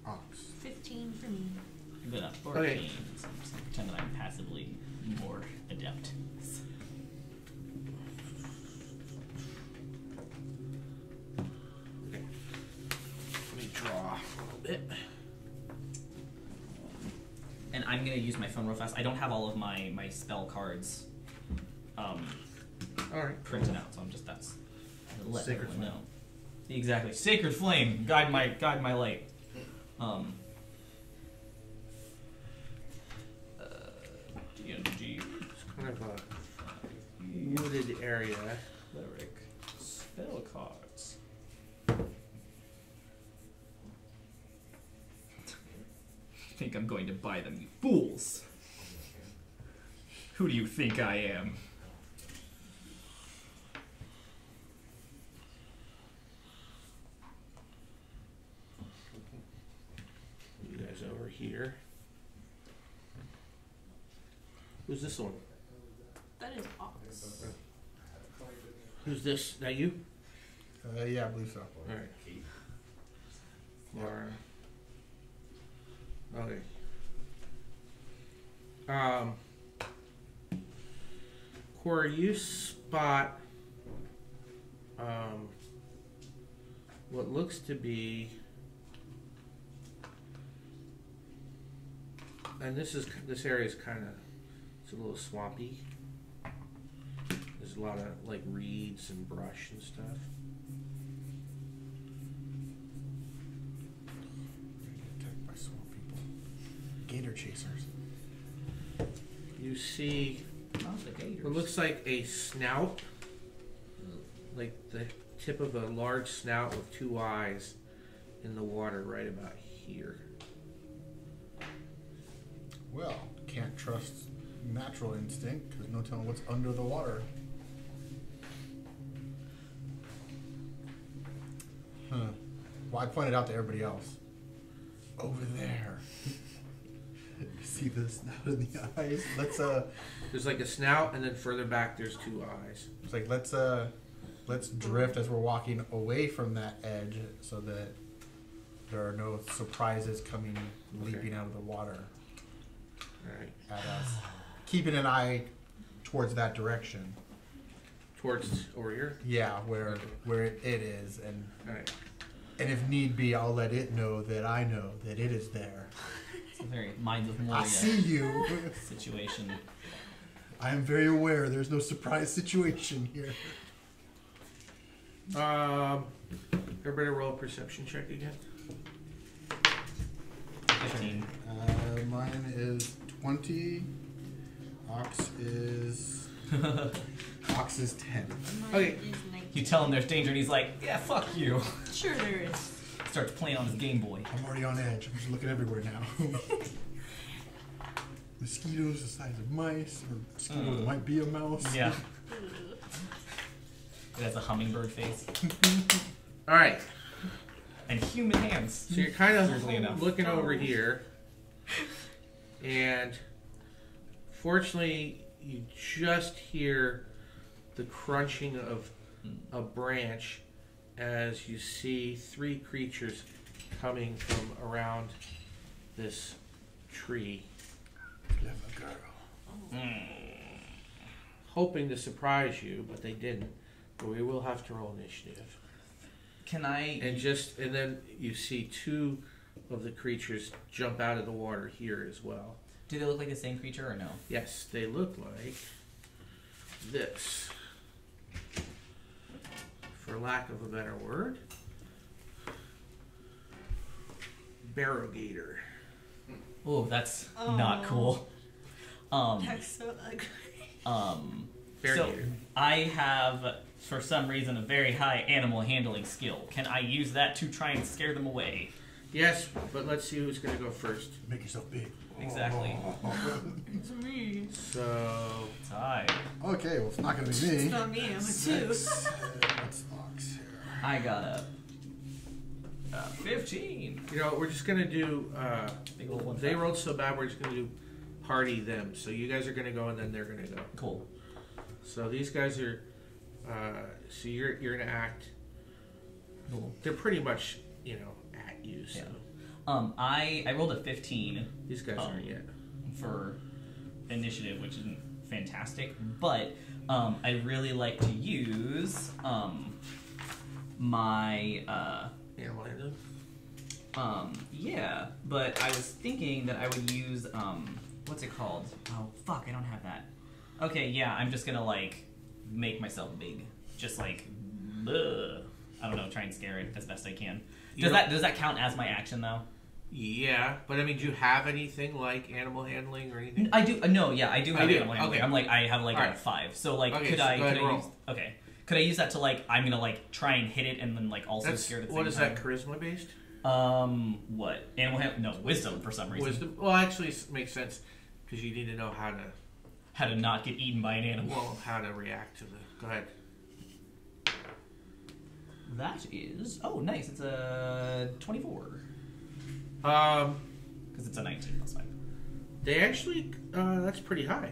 Ox. 15 for me. I'm gonna 14. Okay. So I'm just gonna pretend that I'm passively more adept. Let me draw a little bit. And I'm gonna use my phone real fast. I don't have all of my spell cards All right. printed out, so I'm just that's to let Sacred everyone flame. know. Exactly. Sacred flame, guide my light. D&D It's kind of a wooded area. cleric spell cards. Think I'm going to buy them, you fools! Who do you think I am? You guys over here. Who's this one? That is Ox. Who's this? That you? Yeah, I believe so. All right. Laura. Okay. Cora, you spot what looks to be, and this area is kind of, it's a little swampy. There's a lot of like reeds and brush and stuff. Attacked by swamp people. Gator chasers. You see Not the gators. what looks like a snout, like the tip of a large snout with 2 eyes in the water right about here. Well, can't trust natural instinct because no telling what's under the water. Huh. Well, I pointed out to everybody else. Over there. You see the snout in the eyes? There's like a snout, and then further back there's 2 eyes. It's like let's drift as we're walking away from that edge so that there are no surprises coming leaping out of the water All right, at us. Keeping an eye towards that direction. towards over here. Yeah, where it is, and All right. if need be, I'll let it know that I know that it is there. It's a very Minds of I Moria see you. situation. I am very aware. There's no surprise situation here. Everybody roll a perception check again. 15. Mine is 20. Ox is 10. Mine Okay. is 19. You tell him there's danger, and he's like, "Yeah, fuck you." Sure there is. Starts playing on his Game Boy. I'm already on edge. I'm just looking everywhere now. Mosquitoes the size of mice, or mosquito that might be a mouse. Yeah. It has a hummingbird face All right. and human hands. So you're kind Weirdly enough. of looking over here, and fortunately, you just hear the crunching of a branch as you see 3 creatures coming from around this tree, Clever girl. hoping to surprise you, but they didn't. But we will have to roll initiative. Can I? And then you see 2 of the creatures jump out of the water here as well. Do they look like the same creature or no? Yes, they look like this. For lack of a better word, Barrogator. Oh, that's Oh. not cool. That's so ugly. So Barrogator. I have, for some reason, a very high animal handling skill. Can I use that to try and scare them away? Yes, but let's see who's going to go first. Make yourself big. Exactly. It's me. So, Ty. Okay, well, it's not going to be It's me. not me. I'm a 2. What's Ox here? I got a 15. you know, we're just going to do, Big old one. they rolled so bad, we're just going to do party them. So you guys are going to go and then they're going to go. Cool. So these guys are, so you're going to act, Cool. they're pretty much, you know, at you. So Yeah. I rolled a 15 these guys aren't yet. for initiative, which isn't fantastic, but I'd really like to use my Animal handling. yeah, but I was thinking that I would use what's it called? Oh fuck, I don't have that. Okay, yeah, I'm just gonna like make myself big, just like ugh. I don't know, try and scare it as best I can. Does that count as my action though? Yeah, but I mean, do you have anything like animal handling or anything? I do. No, yeah, I do have do? animal handling. Okay. I'm like, I have like All a right. 5. So like, Okay, could so I? go ahead Could and I roll. use? Okay. Could I use that to like? I'm gonna like try and hit it and then like also That's, scare it at the what same is time. that, charisma based? What? Animal hand? No, wisdom for some reason. Wisdom? Well, actually, it makes sense because you need to know How to not get eaten by an animal. how to react to the. Go ahead. That is. Oh, nice. It's a 24 Um, because it's a 19 plus 5. they actually, that's pretty high.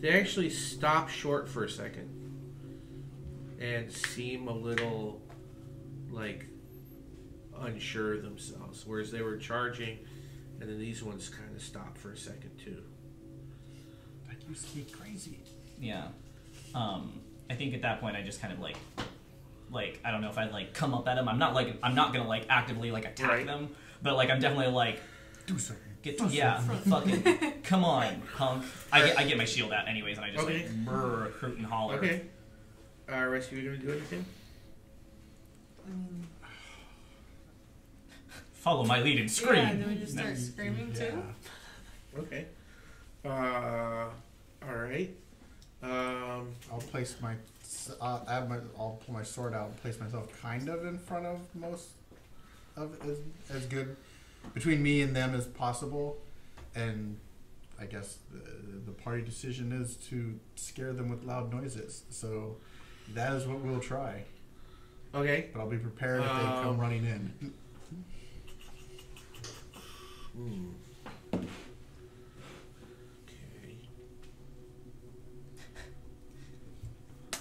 They actually stop short for a second and seem a little like unsure of themselves, whereas they were charging, and then these ones kind of stopped for a second too. Like you speak crazy. Yeah. I think at that point I just kind of like I don't know if I'd like come up at them. I'm not gonna like actively like attack Right. them, but like I'm definitely like Do something. fucking come on, punk. I get my shield out anyways, and I just Okay. like brr, hoot and holler. Okay. Rest of you gonna do anything? Follow my lead and scream. Yeah, then we just start screaming too. Okay. All right. I'll place my. I'll pull my sword out and place myself kind of in front of most of as good between me and them as possible, and I guess the party decision is to scare them with loud noises. So that is what we'll try. Okay. But I'll be prepared if they come running in. Okay.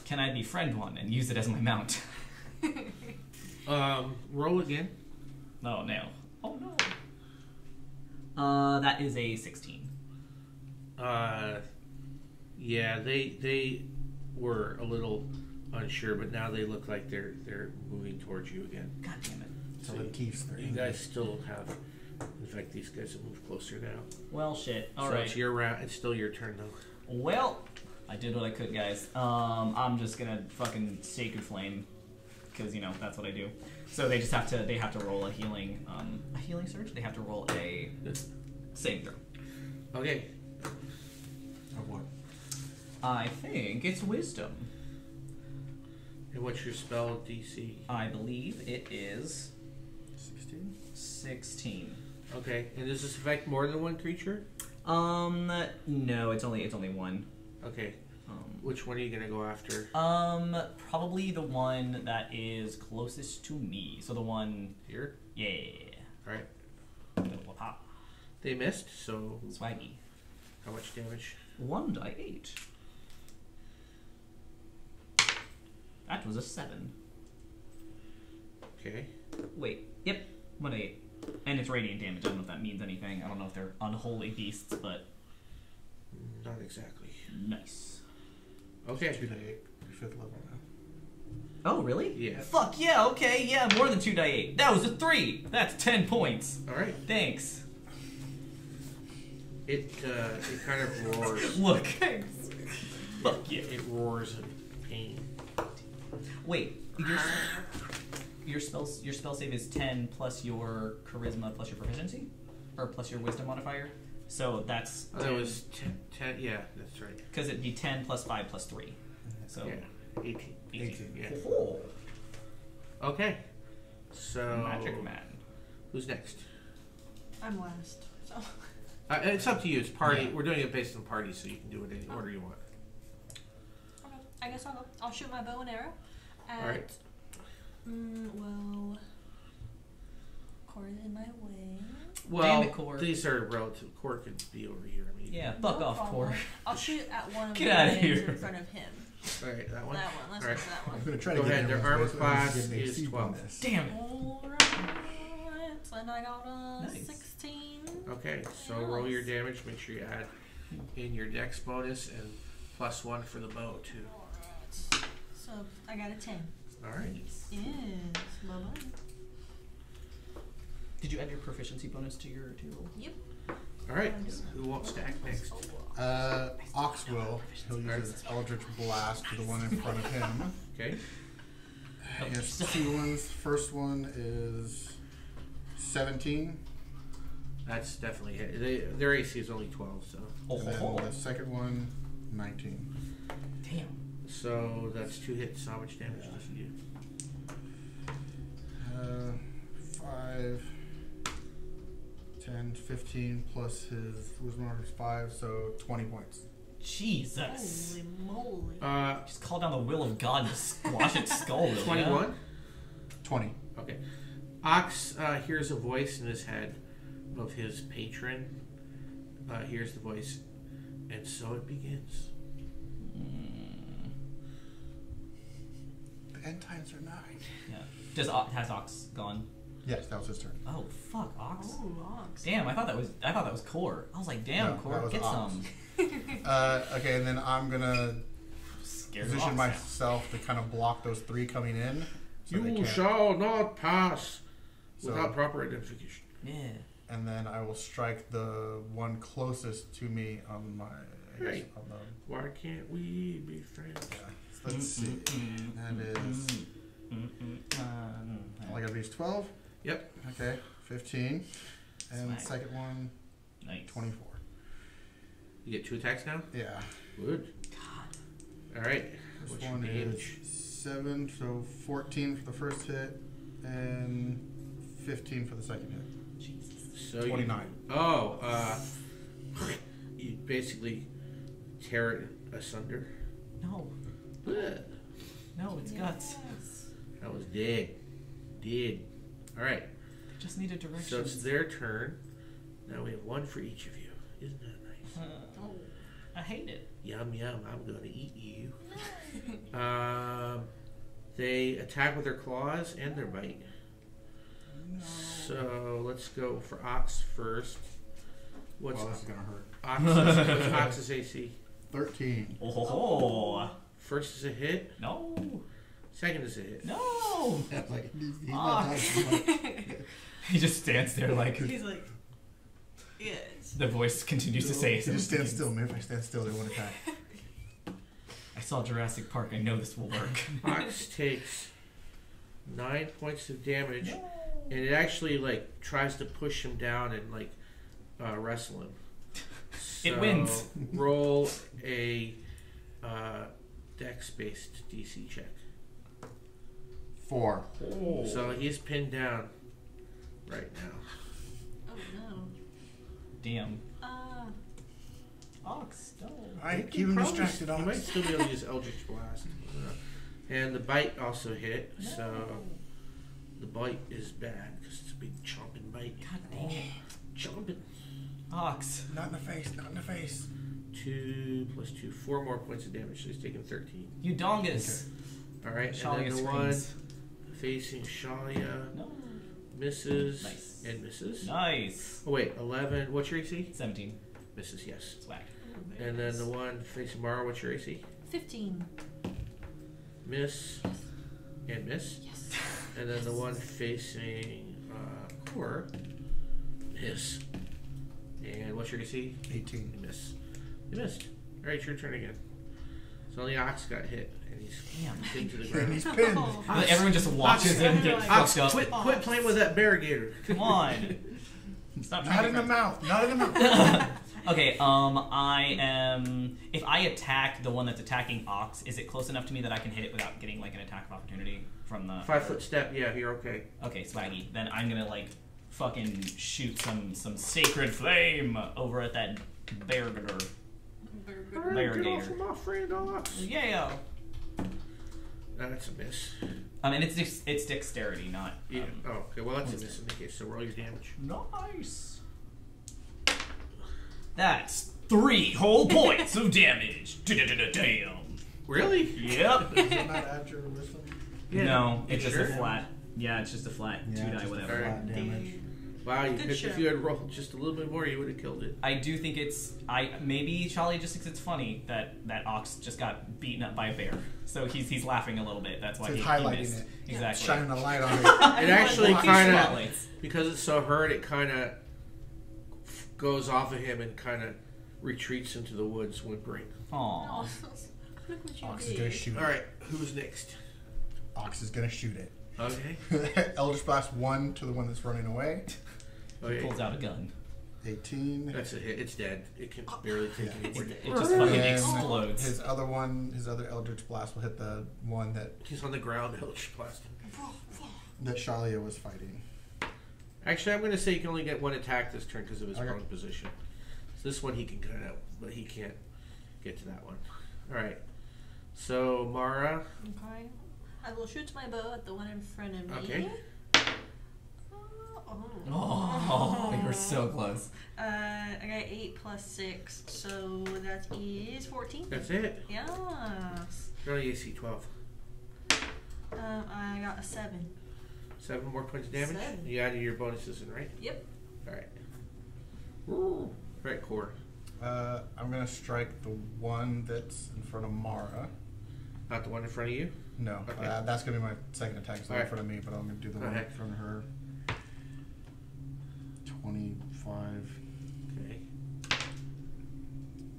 Can I befriend one and use it as my mount? Roll again. Oh no. Oh no. That is a 16. Yeah, they were a little unsure, but now they look like they're moving towards you again. God damn it. So the teeth. You guys still have. In fact, these guys have moved closer now. Well, shit. All so right. it's your round. It's still your turn though. Well, I did what I could, guys. I'm just gonna fucking Sacred Flame, because you know that's what I do. So they just have to roll a healing surge. They have to roll a saving throw. Okay. Of what? I think it's Wisdom. And what's your spell DC? I believe it is 16. 16. Okay. And does this affect more than one creature? No, it's only one. Okay. Which one are you gonna go after? Probably the one that is closest to me. So the one, Here. yeah. All right. Pop. They missed. So Swaggy. how much damage? 1d8. That was a 7. Okay. Wait. Yep. 1d8. And it's radiant damage. I don't know if that means anything. I don't know if they're unholy beasts, but Not exactly. nice. Okay. 2 to 8. You're 5th level now. Oh, really? Yeah. Fuck yeah, okay, yeah, more than 2d8. That was a 3. That's 10 points. All right. Thanks. It kind of roars. Look. Fuck yeah. It roars in pain. Wait, your spell save is 10 plus your charisma plus your proficiency? Or plus your wisdom modifier? So that's... That was 10. Yeah, that's right. Because it'd be 10 plus 5 plus 3. So... Yeah. 18. Yeah. Oh. Okay. So Magic Man. who's next? I'm last. So. It's up to you. It's party. Yeah. We're doing it based on party, so you can do it in any order you want. Okay. I guess I'll go. I'll shoot my bow and arrow at. All right. Well, Cora's in my way. Well, Damn it, Core. these are relative. Core could be over here. I mean, Yeah, fuck No off, problem. Core. I'll shoot at one of Get the outta ones here. in front of him. All right, that one. That one. Let's All go right. for that I'm one. going to try Go to get ahead, their everyone's armor base, but I'm class just getting is AC 12. bonus. Damn it. Alright. And I got a Nice. 16. Okay, so roll your damage. Make sure you add in your dex bonus and +1 for the bow too. Alright. So I got a 10. All right. Yes. Bye-bye. Did you add your proficiency bonus to your roll? Yep. All right. Who won't stack next? Ox will. He'll use his Eldritch Blast to the one in front of him. Okay. He has 2 ones. First one is 17. That's definitely it. Their AC is only 12, so And then the second one, 19. Damn. so that's 2 hits. How much damage does he do? 5, 10, 15 plus his wisdom is 5, so 20 points. Jesus. Holy moly. Just call down the will of God to squash its skull. will ya? 21. 20. Okay. Ox hears a voice in his head of his patron. Hears the voice, and so it begins. The end times are nigh. Yeah. Has Ox gone? Yes, that was his turn. Oh fuck, Ox. Oh, Ox. Damn, I thought that was Core. I was like, damn, No, Core, that was get Ox. some. Okay, and then I'm gonna Scared of position Ox. myself to kind of block those 3 coming in. So they You can't. shall not pass So- without proper identification. Yeah. And then I will strike the one closest to me on my. Right. On the, Why can't we be friends? yeah. So let's see. That is. All I gotta be is 12. Yep. Okay, 15. And Swag. second one, Nice. 24. You get 2 attacks now? Yeah. Good. God. Alright. This What's your one damage? is 7, so 14 for the first hit, and 15 for the second hit. So 29. You basically tear it asunder. No. Ugh. No, it's guts. Yes. That was dead. Dead. Alright. They just need a direction. So it's their turn. Now we have 1 for each of you. Isn't that nice? I hate it. Yum yum, I'm gonna eat you. They attack with their claws and their bite. So let's go for Ox first. What's Well, this is gonna hurt. Ox's, what's Ox's AC? 13. Oh ho ho. First is a hit. No. Second is a hit. No. That's like, he's not He just stands there like He's like, yes. the voice continues to say. He just stands still. Maybe if I stand still, they won't attack. I saw Jurassic Park. I know this will work. Ox takes 9 points of damage, and it actually like tries to push him down and like wrestle him. It wins. Roll a dex-based DC check. 4. So he's pinned down right now. Oh no. Damn. Ox, no. I He keep him probably distracted, You might Ox. still be able to use Eldritch Blast. And the bite also hit, so the bite is bad because it's a big chomping bite. God dang it. Chomping. Ox. Not in the face, not in the face. 2 plus 2, 4 more points of damage, so he's taking 13. You dongus. All right, Shalia and then the screams. one facing Shalia No. misses Nice. and misses. Nice. Oh wait, 11. What's your AC? 17. Misses, yes. Swag. And then the one facing Mara, what's your AC? 15. Miss and miss. Yes. And then the one facing Core, miss. And what's your AC? 18. You miss. You missed. All right, your turn again. So the ox got hit, and he's Damn. pinned to the And ground. he's pinned. Everyone just watches him get Ox, fucked up. quit playing with that variegator. Come on. Stop trying Not to in the be mouth. Not in the mouth. Okay, I am... If I attack the one that's attacking Ox, is it close enough to me that I can hit it without getting, like, an attack of opportunity from the... 5 foot step, yeah, you're okay. Okay, swaggy. Then I'm gonna, like, fucking shoot some sacred flame over at that bear-gator. Alright, get off of my friend ox. Yeah! That's a miss. And it's dexterity, not... Yeah. Oh, okay, well that's a wisdom. miss in the case, so roll your damage. Nice. That's 3 whole points of damage. Damn. Really? Yep. Does it not add your wisdom? No, You it's just sure? a flat. Yeah, it's just a flat Yeah, 2 die, just a whatever. flat damage. Wow, Good if show. you had rolled just a little bit more, you would have killed it. I do think it's maybe Charlie just thinks it's funny that Ox just got beaten up by a bear, so he's laughing a little bit. That's why So he he's highlighting missed. it. Exactly. Shining a light on it. It actually These kind of, spotlights. because it's so hurt, it kind of goes off of him and kind of retreats into the woods, whimpering. Aw. Oh, look what you Ox is did. gonna shoot All it. right, who's next? Ox is gonna shoot it. Okay. Eldritch Blast 1 to the one that's running away. He Okay. pulls out a gun. 18. That's a hit. It's dead. It can barely take Yeah. any more It damage. just fucking And explodes. His other Eldritch Blast will hit the one that He's on the ground, Eldritch Blast. Shalia was fighting. Actually, I'm going to say you can only get one attack this turn because of his Okay. prone position. So this one he can cut out, but he can't get to that one. All right. So Mara. Okay. I will shoot my bow at the one in front of me. Okay. Oh, you were so close. I got 8 plus 6, so that is 14. That's it. Yes. You're only AC 12. I got a 7. 7 more points of damage. 7. You added your bonuses in, right? Yep. All right. All right, Core. I'm gonna strike the one that's in front of Mara. Not the one in front of you. No, Okay. that's gonna be my second attack. It's not in Alright. front of me, but I'm gonna do the Go one ahead. in front of her. 25, Okay.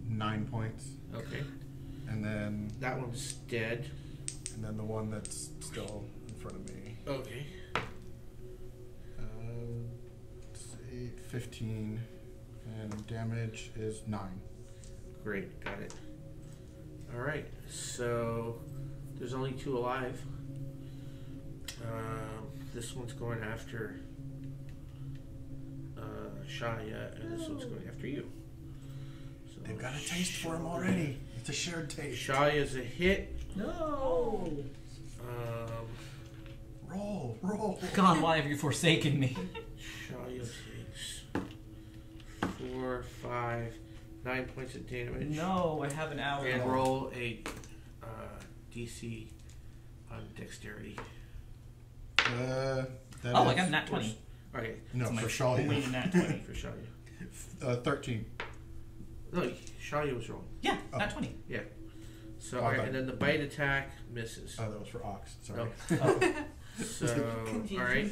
9 points, Okay. and then That one's dead. the one that's still in front of me. Okay. Let's see, 15, and damage is 9. Great. Got it. All right. So there's only 2 alive. This one's going after Shaya, and this one's going after you. So They've got a taste for him already. It's a shared taste. Shaya's a hit. No. Roll. God, why have you forsaken me? Shaya takes 4, 5, 9 points of damage. No, I have an hour. And roll a DC on dexterity. That Oh, I is- got a nat 20. Okay, No, So my for Shalia. only nat 20. for Shaya. 13. No, Shaya was rolling. Yeah, Oh. nat 20. Yeah. So, Oh, alright, okay. and then the bite attack misses. Oh, that was for Ox. Sorry. Oh. So, Confusing. alright.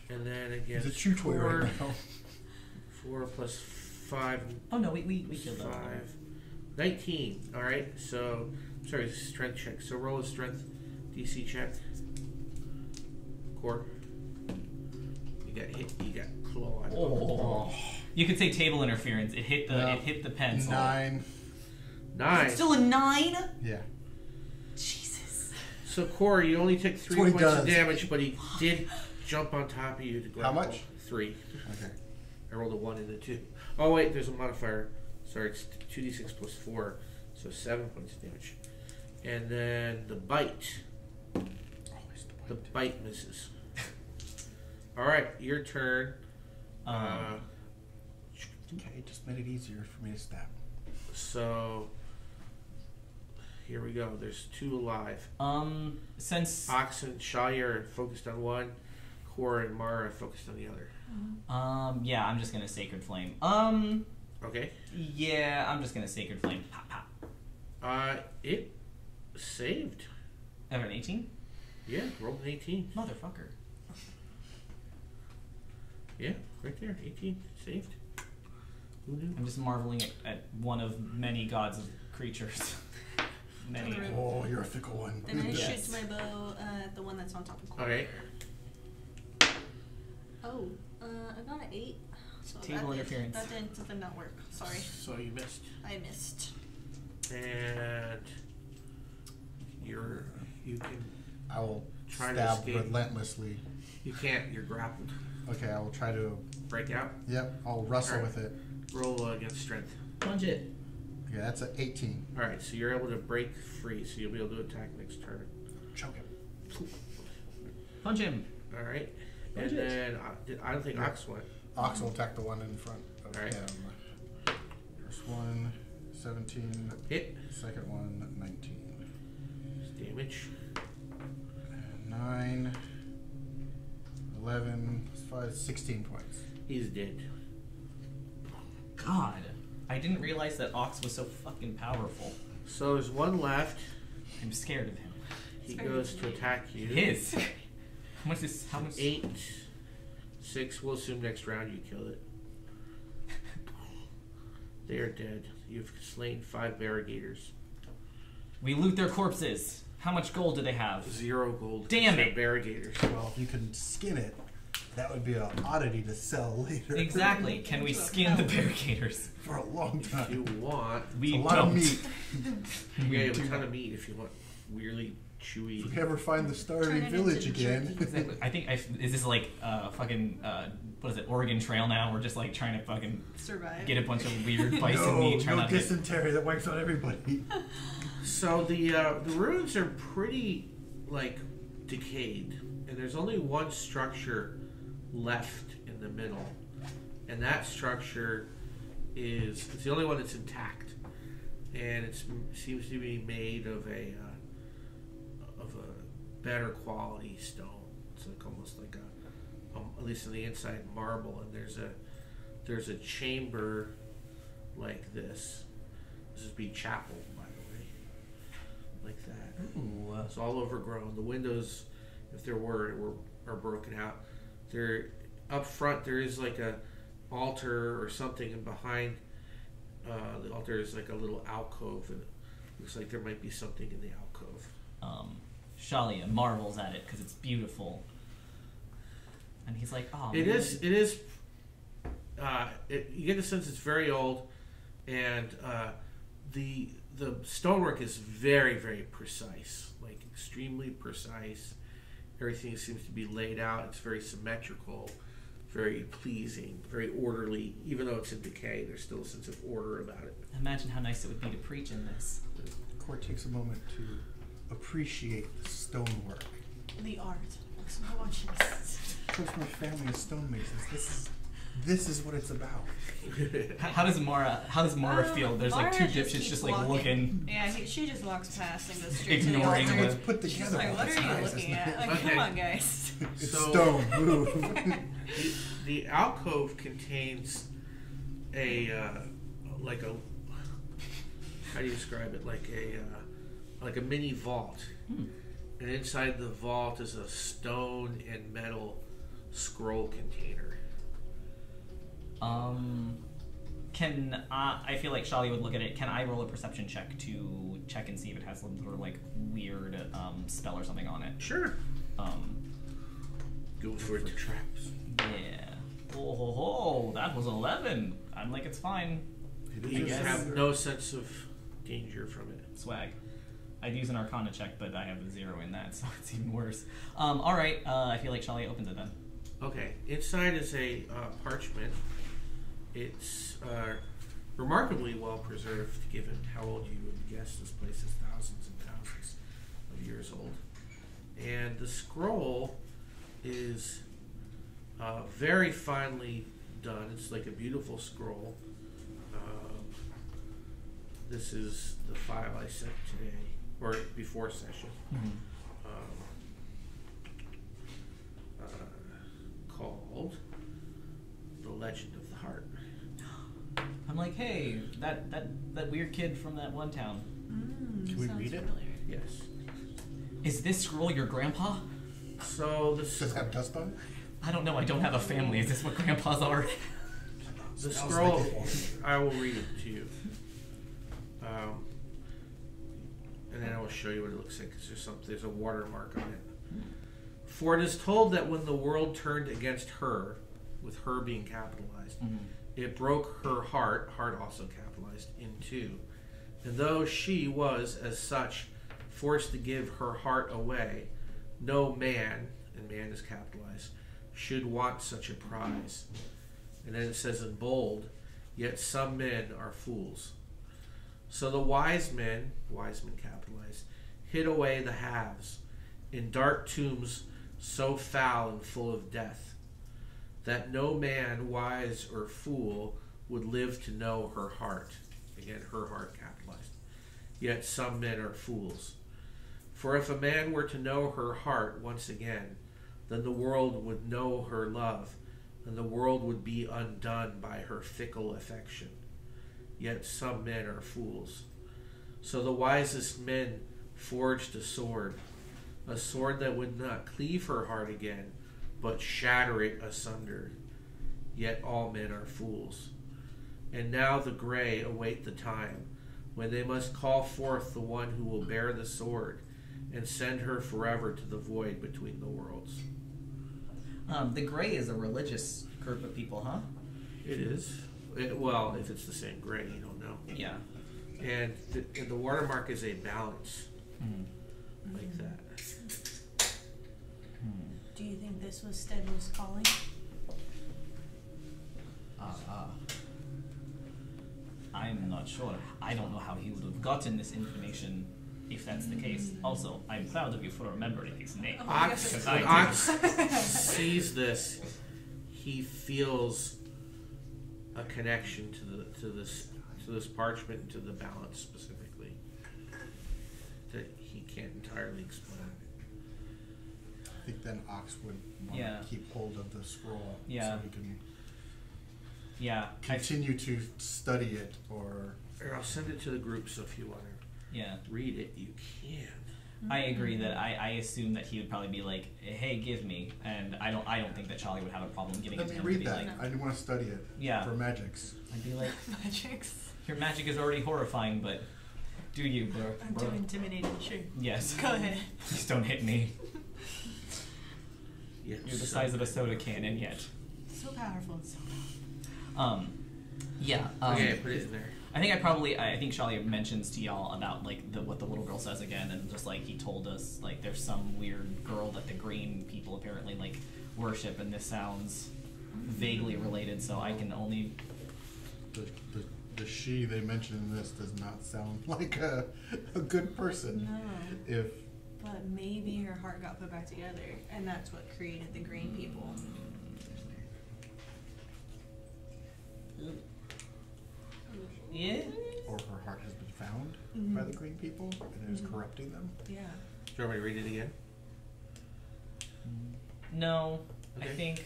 And then He's against a chew toy right now. 4 plus 5, Oh no, we killed that. 5, 19. Alright, so, sorry, strength check. So roll a strength DC check. Core. You got hit, you got clawed. Oh. You could say table interference. It hit the pencil. 9. 9. It's still a 9? Yeah. Jesus. So Core, you only took 3 what he points of does. damage, but he did jump on top of you to grapple. much? 3. Okay. I rolled a 1 and a 2. Oh wait, there's a modifier. Sorry, it's 2d6 plus 4, so 7 points of damage. And then the bite. Always The bite misses. All right, your turn. Okay, just made it easier for me to stab. So here we go. There's 2 alive. Since Ox and Shire are focused on one. Cora and Mara are focused on the other. yeah, I'm just gonna Sacred Flame. Okay. Yeah, I'm just gonna Sacred Flame. Pop, pop. It saved. Ever an 18? Yeah, rolled an 18. Motherfucker. Yeah, right there. 18. Saved. Who knew? I'm just marveling at one of many gods of creatures. Many. Oh, you're a fickle one. Then I Yes. shoot my bow at the one that's on top of Coralaire. Okay. Oh, I got an 8. So Table interference. That did not work. Sorry, So you missed. I missed. And you can I will try to stab escape. relentlessly. You can't. You're grappled. Okay, I will try to. Break out. Yep, I'll wrestle Alright. with it. Roll against strength. Punch it. Yeah, that's an 18. All right. So you're able to break free. So you'll be able to attack next turn. Choke him. Punch him. All right. Punch And it. then I don't think Ox went. Ox will attack the one in front of Alright. him. First one, 17. Hit. Second one, 19. Damage. 9, 11, 5, 16 points. He's dead. God. I didn't realize that Ox was so fucking powerful. So there's one left. I'm scared of him. He Very goes to intimidating. attack you. His. How much is... How much... 8, 6. We'll assume next round you kill it. They are dead. You've slain 5 variegators. We loot their corpses. How much gold do they have? 0 gold. Damn for it. Variegators. Well, if you can skin it, that would be an oddity to sell later. Exactly. Can we skin the barricaders? For a long If time. you want. We a lot don't. of meat. Yeah, you have a ton of meat if you want weirdly chewy. If you ever find the Turn starving it village into again. jerky. Exactly. I think is this like fucking what is it, Oregon Trail now? We're just like trying to fucking Survive. get a bunch of weird bison no, meat. Try no not to. dysentery that wipes out everybody. So the ruins are pretty like decayed, and there's only one structure left in the middle, and that structure it's the only one that's intact, and it seems to be made of a better quality stone. It's like almost like at least on the inside, marble, and there's a chamber like this. This would be chapel, by the way, like that. Ooh. It's all overgrown. The windows, if there are broken out. There, up front, there is like a altar or something, and behind the altar is like a little alcove, and it looks like there might be something in the alcove. Shalia marvels at it because it's beautiful, and he's like, "Oh, It man. is. You get the sense it's very old, and the stonework is very, very precise, like extremely precise. Everything seems to be laid out. It's very symmetrical, very pleasing, very orderly. Even though it's in decay, there's still a sense of order about it. Imagine how nice it would be to preach in this." Court takes a moment to appreciate the stonework. The art of squashes. Of course, my family is stonemasons. This is what it's about. How does Mara feel? There's like two Mara dipshits keeps just like walking. looking. Yeah, she just walks past and goes straight Ignoring to the the- altar. It's put She's together. like, all what the are you time, looking isn't at? it? Like, Okay. come on, guys. It's So- stone. Move. The alcove contains a how do you describe it? Like a mini vault, and inside the vault is a stone and metal scroll container. Can I feel like Shalia would look at it. Can I roll a perception check to check and see if it has some sort of like weird spell or something on it? Sure. Go for it. Traps. Yeah. Oh ho ho! That was 11. I'm like, it's fine. You guess. have no sense of danger from it. Swag. I'd use an Arcana check, but I have a 0 in that, so it's even worse. All right. I feel like Shalia opens it then. Okay. Inside is a parchment. It's remarkably well preserved, given how old you would guess this place is thousands and thousands of years old. And the scroll is very finely done. It's like a beautiful scroll. This is the file I sent today. or before session, called The Legend of the Heart. I'm like, hey, that weird kid from that one town. Can we read it? Yes. Is this scroll your grandpa? So Does it have dust on it? I don't know. I don't have a family. Is this what grandpas are? the Smells scroll, like it. I will read it to you. And then I will show you what it looks like, because there's a watermark on it. For it is told that when the world turned against her, with her being capitalized, it broke her heart also capitalized, in two. And though she was, as such, forced to give her heart away, no man, and man is capitalized, should want such a prize. And then it says in bold, yet some men are fools. So the wise men capitalized, hid away the halves in dark tombs so foul and full of death, that no man, wise or fool, would live to know her heart. Again, her heart capitalized. Yet some men are fools. For if a man were to know her heart once again, then the world would know her love, and the world would be undone by her fickle affection. Yet some men are fools. So the wisest men forged a sword that would not cleave her heart again, but shatter it asunder. Yet all men are fools. And now the gray await the time when they must call forth the one who will bear the sword and send her forever to the void between the worlds. The Grey is a religious group of people, huh? It is. Well, if it's the same gray, you don't know. Yeah. And the watermark is a balance, like that. Do you think this was Stedman's calling? I'm not sure. I don't know how he would have gotten this information if that's the case. Also, I'm proud of you for remembering his name. Ox, I when do. Ox sees this, he feels a connection to this parchment and to the balance specifically that he can't entirely explain. I think then Ox would want to keep hold of the scroll so he can continue to study it, or I'll send it to the group, so if you want to read it, you can. I agree that I assume that he would probably be like, hey, give me, and I don't think that Charlie would have a problem giving it to him. Let me to read be that. like, I want to study it for magics. I'd be like, Magics. your magic is already horrifying, but do you, bro? I'm too intimidated, sure. Yes. Go ahead. Please don't hit me. Yes. You're the size of a soda can, and yet. So powerful. So okay, put it in there. I think Charlie mentions to y'all about like what the little girl says again, and just like he told us like there's some weird girl that the green people apparently like worship, and this sounds vaguely related. So I can only the she they mentioned in this does not sound like a good person. No. But maybe her heart got put back together, and that's what created the green people. Yeah. Or her heart has been found by the green people and is corrupting them. Yeah. Do you want me to read it again? No, Okay. I think.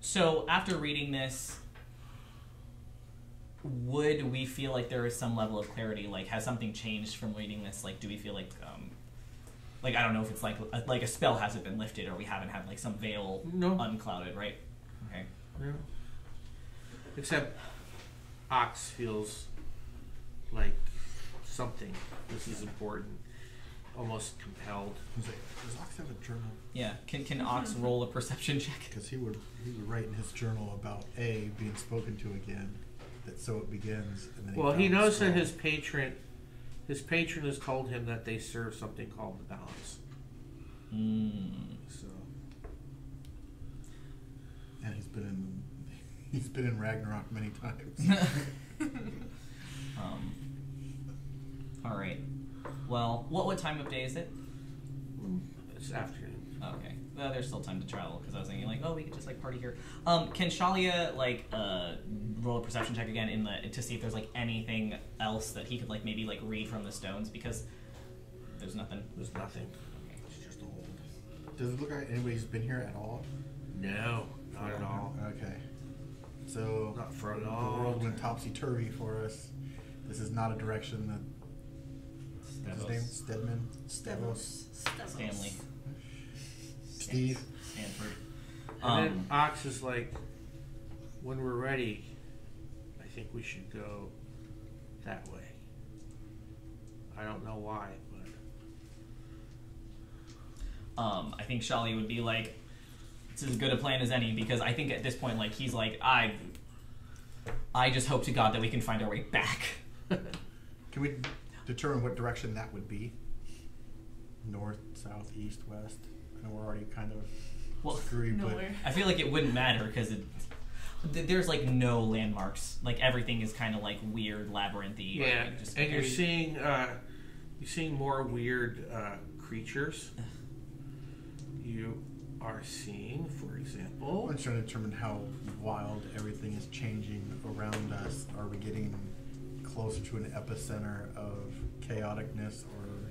So after reading this, would we feel like there is some level of clarity? Like, has something changed from reading this? Like, do we feel like I don't know if it's like a spell hasn't been lifted, or we haven't had like some veil unclouded, right? Okay. No. Except Ox feels like something. This is important. Almost compelled. Does Ox have a journal? Yeah. Can Ox roll a perception check? Because he would write in his journal about A being spoken to again. That so it begins. And then He knows that his patron has told him that they serve something called the balance. So. And he's been in Ragnarok many times. All right. Well, what time of day is it? It's afternoon. Okay. there's still time to travel because I was thinking like, oh, we could just like party here. Can Shalia like roll a perception check again to see if there's like anything else that he could like maybe like read from the stones because there's nothing. There's nothing. It's just old. Does it look like anybody's been here at all? No, not at all. Okay. So Not for a the long world went time. topsy-turvy for us. This is not a direction that... What's his name? Stedman? Stavros? Stanley. Steve? Stanford. And then Ox is like, when we're ready, I think we should go that way. I don't know why, but I think Shalia would be like, it's as good a plan as any because I think at this point like he's like I just hope to God that we can find our way back. Can we determine what direction that would be? North, south, east, west? I know we're already kind of screwed, but... Nowhere. I feel like it wouldn't matter because there's like no landmarks. Like everything is kind of like weird labyrinthy. yeah. Like, just And you're seeing more weird creatures. You are seeing, for example, I'm trying to determine how wild everything is changing around us. Are we getting closer to an epicenter of chaoticness, or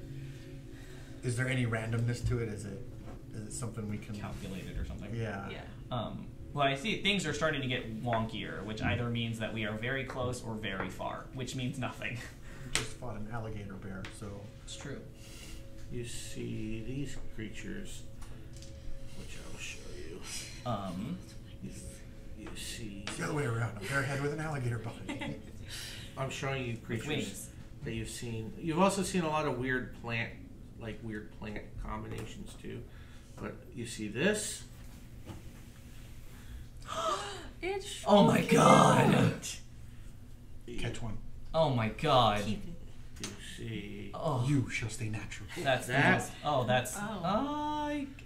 is there any randomness to it? Is it something we can calculated or something. Yeah. Well, I see things are starting to get wonkier, which either means that we are very close or very far, which means nothing. We just fought an alligator bear, so It's true. you see these creatures, which I will show you. You see. it's the other way around. A bear head with an alligator body. I'm showing you With creatures wings. that you've seen. You've also seen a lot of weird plant combinations too. But you see this. It's Oh my god! Catch one. Oh my god! Keep it. You see. Oh, You shall stay natural. that's That- nice. Oh, that's. Oh.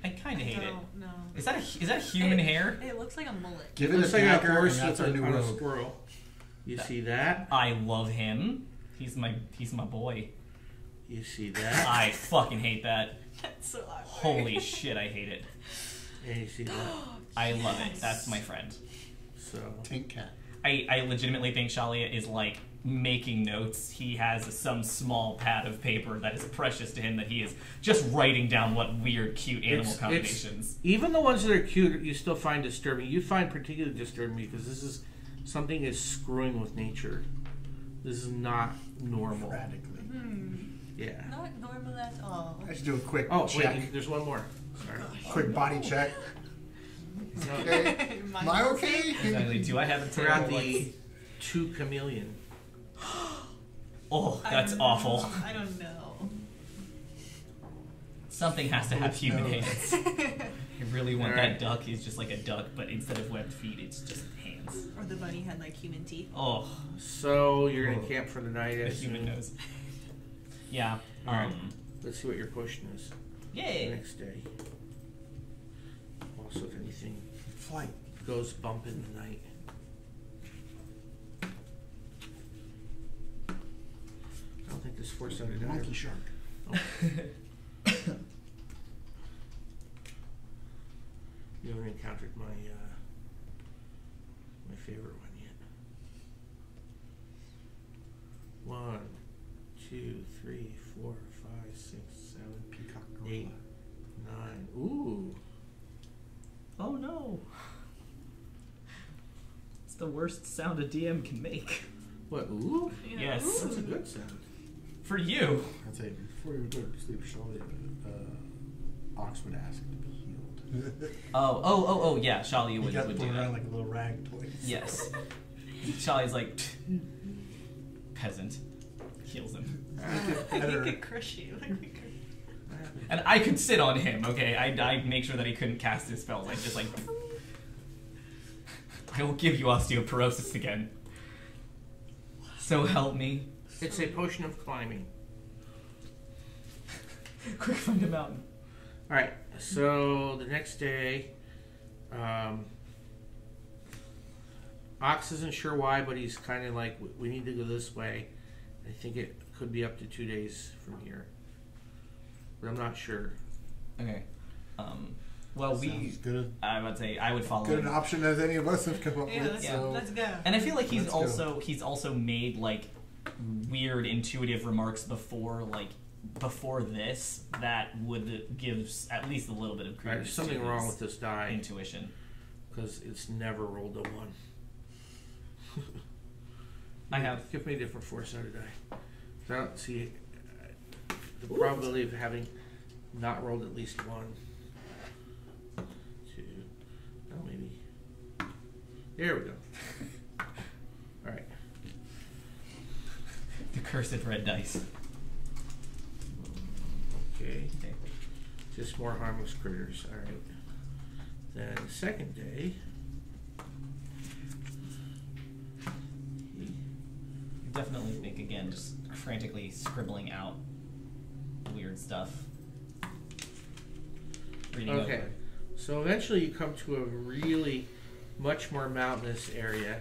I kind of hate it. No. Is that human hair? It looks like a mullet. Give it Looks a like a dagger, and horse that's with our new on a robe. squirrel. You see that? I love him. He's my boy. You see that? I fucking hate that. That's so awkward. Holy shit, I hate it. And you see that? I love it. That's my friend. So Tank cat. I legitimately think Shalia is like making notes. He has some small pad of paper that is precious to him that he is just writing down what weird, cute animal It's- combinations. even the ones that are cute, you still find disturbing. You find particularly disturbing because this is something is screwing with nature. This is not normal. Radically. Yeah. Not normal at all. I should do a quick Oh check. wait, there's one more. Sorry. Quick body check. Okay. Am I okay? Exactly. Do I have a Forgot tail? the two chameleon. Oh, that's I don't awful. know. I don't know. Something has to have human No. hands. I really want Alright. that duck. He's just like a duck, but instead of webbed feet, it's just hands. Or the bunny had like human teeth. Oh, So you're gonna camp for the night. the as human soon- nose. Yeah. Alright. Let's see what your potion is the Yay. next day. Also, if anything Flight. goes bump in the night. I don't think this four-sided die. Monkey shark. You haven't encountered my my favorite one yet. 1, 2, 3, 4, 5, 6, 7, Peacock 8, gorilla. 9. Ooh. Oh no. It's the worst sound a DM can make. What? Ooh? Yes. That's a good sound. For you. I'd say before you go to sleep, surely Ox would ask to be healed. Oh, yeah. Shalia You would got do put that. around like a little rag toy. Yes. Shalia's like, peasant. Heals him. We Better. could crush you. And I could sit on him, okay? I'd make sure that he couldn't cast his spells. I'd just like... I will give you osteoporosis again. So help me. It's a potion of climbing. Quick, find a mountain. Alright, so the next day, Ox isn't sure why, but he's kind of like, we need to go this way. I think it could be up to 2 days from here. But I'm not sure. Okay. Well, Sounds good. I would say I would follow. Good an option as any of us have come up Yeah, with. let's, So. let's go. And I feel like he's Let's go. also made like weird intuitive remarks before this that would give at least a little bit of Right, credence. there's something to wrong his with this die intuition. because it's never rolled a 1. Give me a different 4-sided die. So I don't see the probability of having not rolled at least 1. 2. No, maybe. There we go. All right. The cursed red dice. Okay. Okay. Just more harmless critters. All right. Then the second day. You definitely think again, just frantically scribbling out weird stuff. Reading Okay. over. So eventually you come to a really much more mountainous area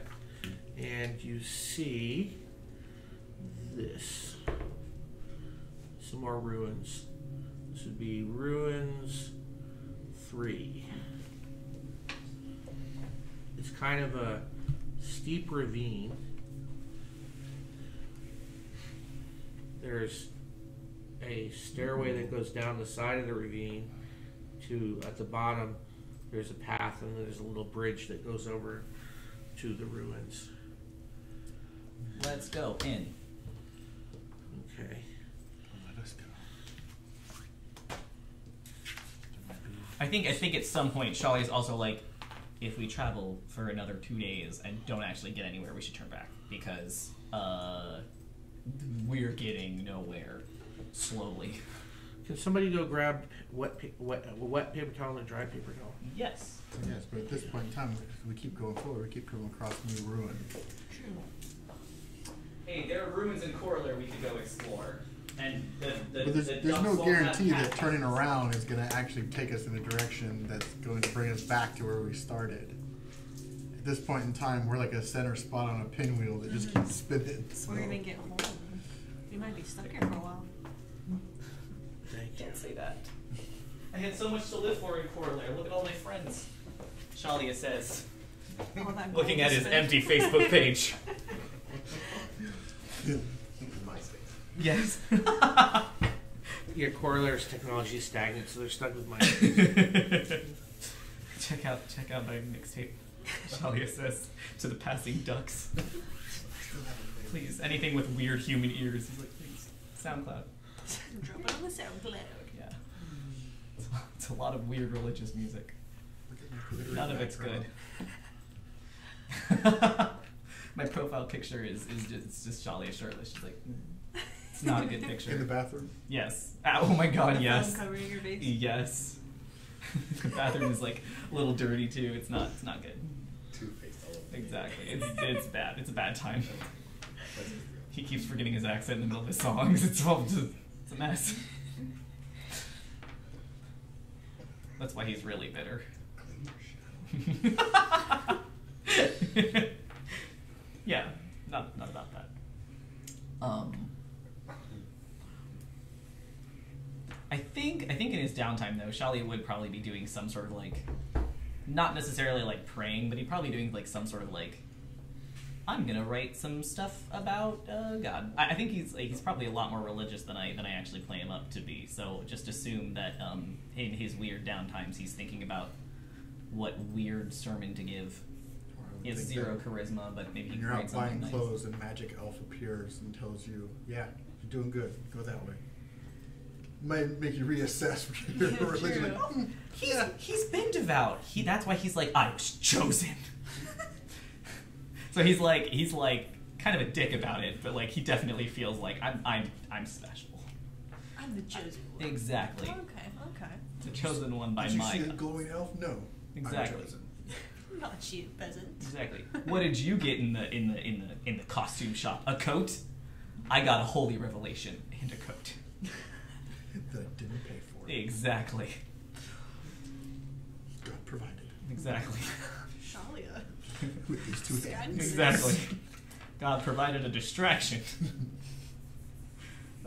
and you see this. Some more ruins. This would be ruins 3. It's kind of a steep ravine. There's a stairway that goes down the side of the ravine to, at the bottom, there's a path and there's a little bridge that goes over to the ruins. Let's go in. Okay. Let us go. I think at some point Shali is also like, if we travel for another 2 days and don't actually get anywhere, we should turn back because we're getting nowhere slowly. Can somebody go grab wet paper towel and dry paper towel? Yes. Yes, but at this point in time, if we keep going forward, we keep coming across new ruin. True. Hey, there are ruins in Coralaire we could go explore. And But there's no guarantee that turning around is going to actually take us in a direction that's going to bring us back to where we started. At this point in time, we're like a center spot on a pinwheel that just keeps spinning. So. We're gonna get home. We might be stuck here for a while. Thank you. Don't say that. I had so much to live for in Coralaire. Look at all my friends. Shalia says, All that looking at gold his spent. empty Facebook page. Yes. Yeah, Coralaire's technology is stagnant, so they're stuck with mine. check out my mixtape. Shalia says to the passing ducks. Please, anything with weird human ears. He's like, please, SoundCloud. Drop it on the SoundCloud. Yeah. It's a lot of weird religious music. None of it's good. My profile picture is just Shalia shirtless. She's like, it's not a good picture. In the bathroom? Yes. Oh my god, yes. Phone covering your face. Yes. The bathroom is like a little dirty too. It's not good. Two-faced all over. Exactly. It's bad. It's a bad time. He keeps forgetting his accent in the middle of his songs. It's a mess. That's why he's really bitter. Yeah, not about that. I think in his downtime though, Shalia would probably be doing some sort of like, not necessarily like praying, but he'd probably be doing like some sort of like, I'm gonna write some stuff about God. I think he's probably a lot more religious than I actually play him up to be. So just assume that in his weird downtimes, he's thinking about what weird sermon to give. He has 0 charisma, but maybe he And can you're write out something buying nice. clothes and magic elf appears and tells you, yeah, you're doing good. Go that way. Might make you reassess your Yeah, religion. true. Like, He's been devout. That's why he's like, I was chosen. So he's like kind of a dick about it, but like he definitely feels like I'm special. I'm the chosen one. Exactly. Okay. The chosen one by Did you my see a God. glowing elf? No. Exactly. I'm chosen. Not you, peasant. Exactly. What did you get in the costume shop? A coat? I got a holy revelation and a coat. That I didn't pay for. Exactly. God provided. Exactly. Shalia. With these two hands. Exactly. God provided a distraction.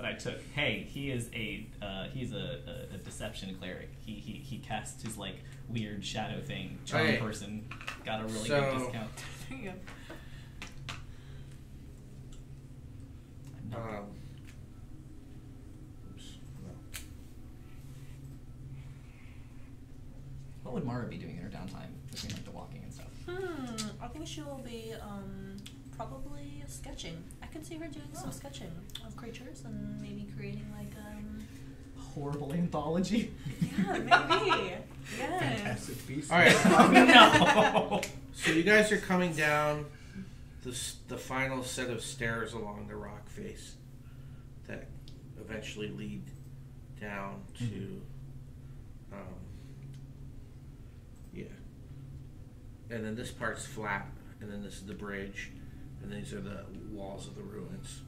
that I took. Hey, he's a deception cleric. He casts his like weird shadow thing. Charm Okay. person got a really So- good discount. There you go. Oops, no. What would Mara be doing in her downtime between like the walking and stuff? I think she will be probably sketching. I can see her doing some sketching of creatures and maybe creating like Horrible anthology. yeah, maybe. Yeah. Fantastic Beasts. All right. No. So you guys are coming down the final set of stairs along the rock face that eventually lead down to, yeah. And then this part's flat, and then this is the bridge, and these are the walls of the ruins.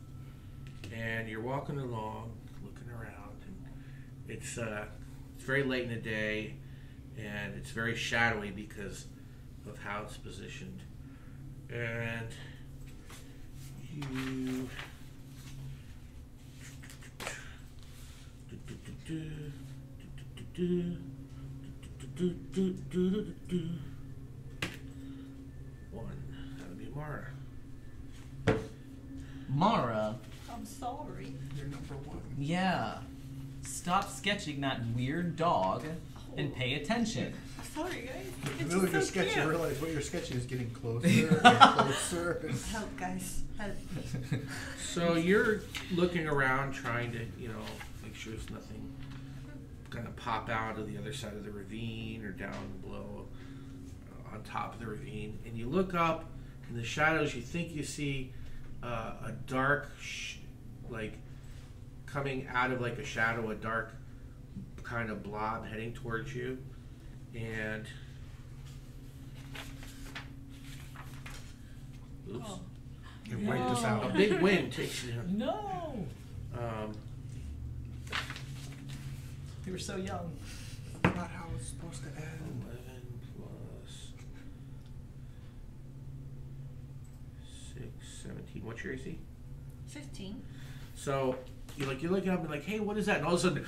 And you're walking along, looking around, and it's very late in the day, and it's very shadowy because of how it's positioned. And you one. That would be Mara. Mara. I'm sorry. You're number one. Yeah. Stop sketching that weird dog and pay attention. Sorry, guys. In It's the middle of your just so sketch, you cute. realize what you're sketching is getting closer and closer. Help, guys. Help. So you're looking around, trying to, make sure there's nothing gonna pop out of the other side of the ravine or down below, on top of the ravine. And you look up in the shadows. You think you see a dark, coming out of like a shadow, a dark kind of blob heading towards you, and oops. Oh. You wiped us A out. big wind takes you. No. We were so young. Not how it's supposed to end. 11 plus 6, 17. What's your AC? 15. So you're looking up and like, hey, what is that? And all of a sudden,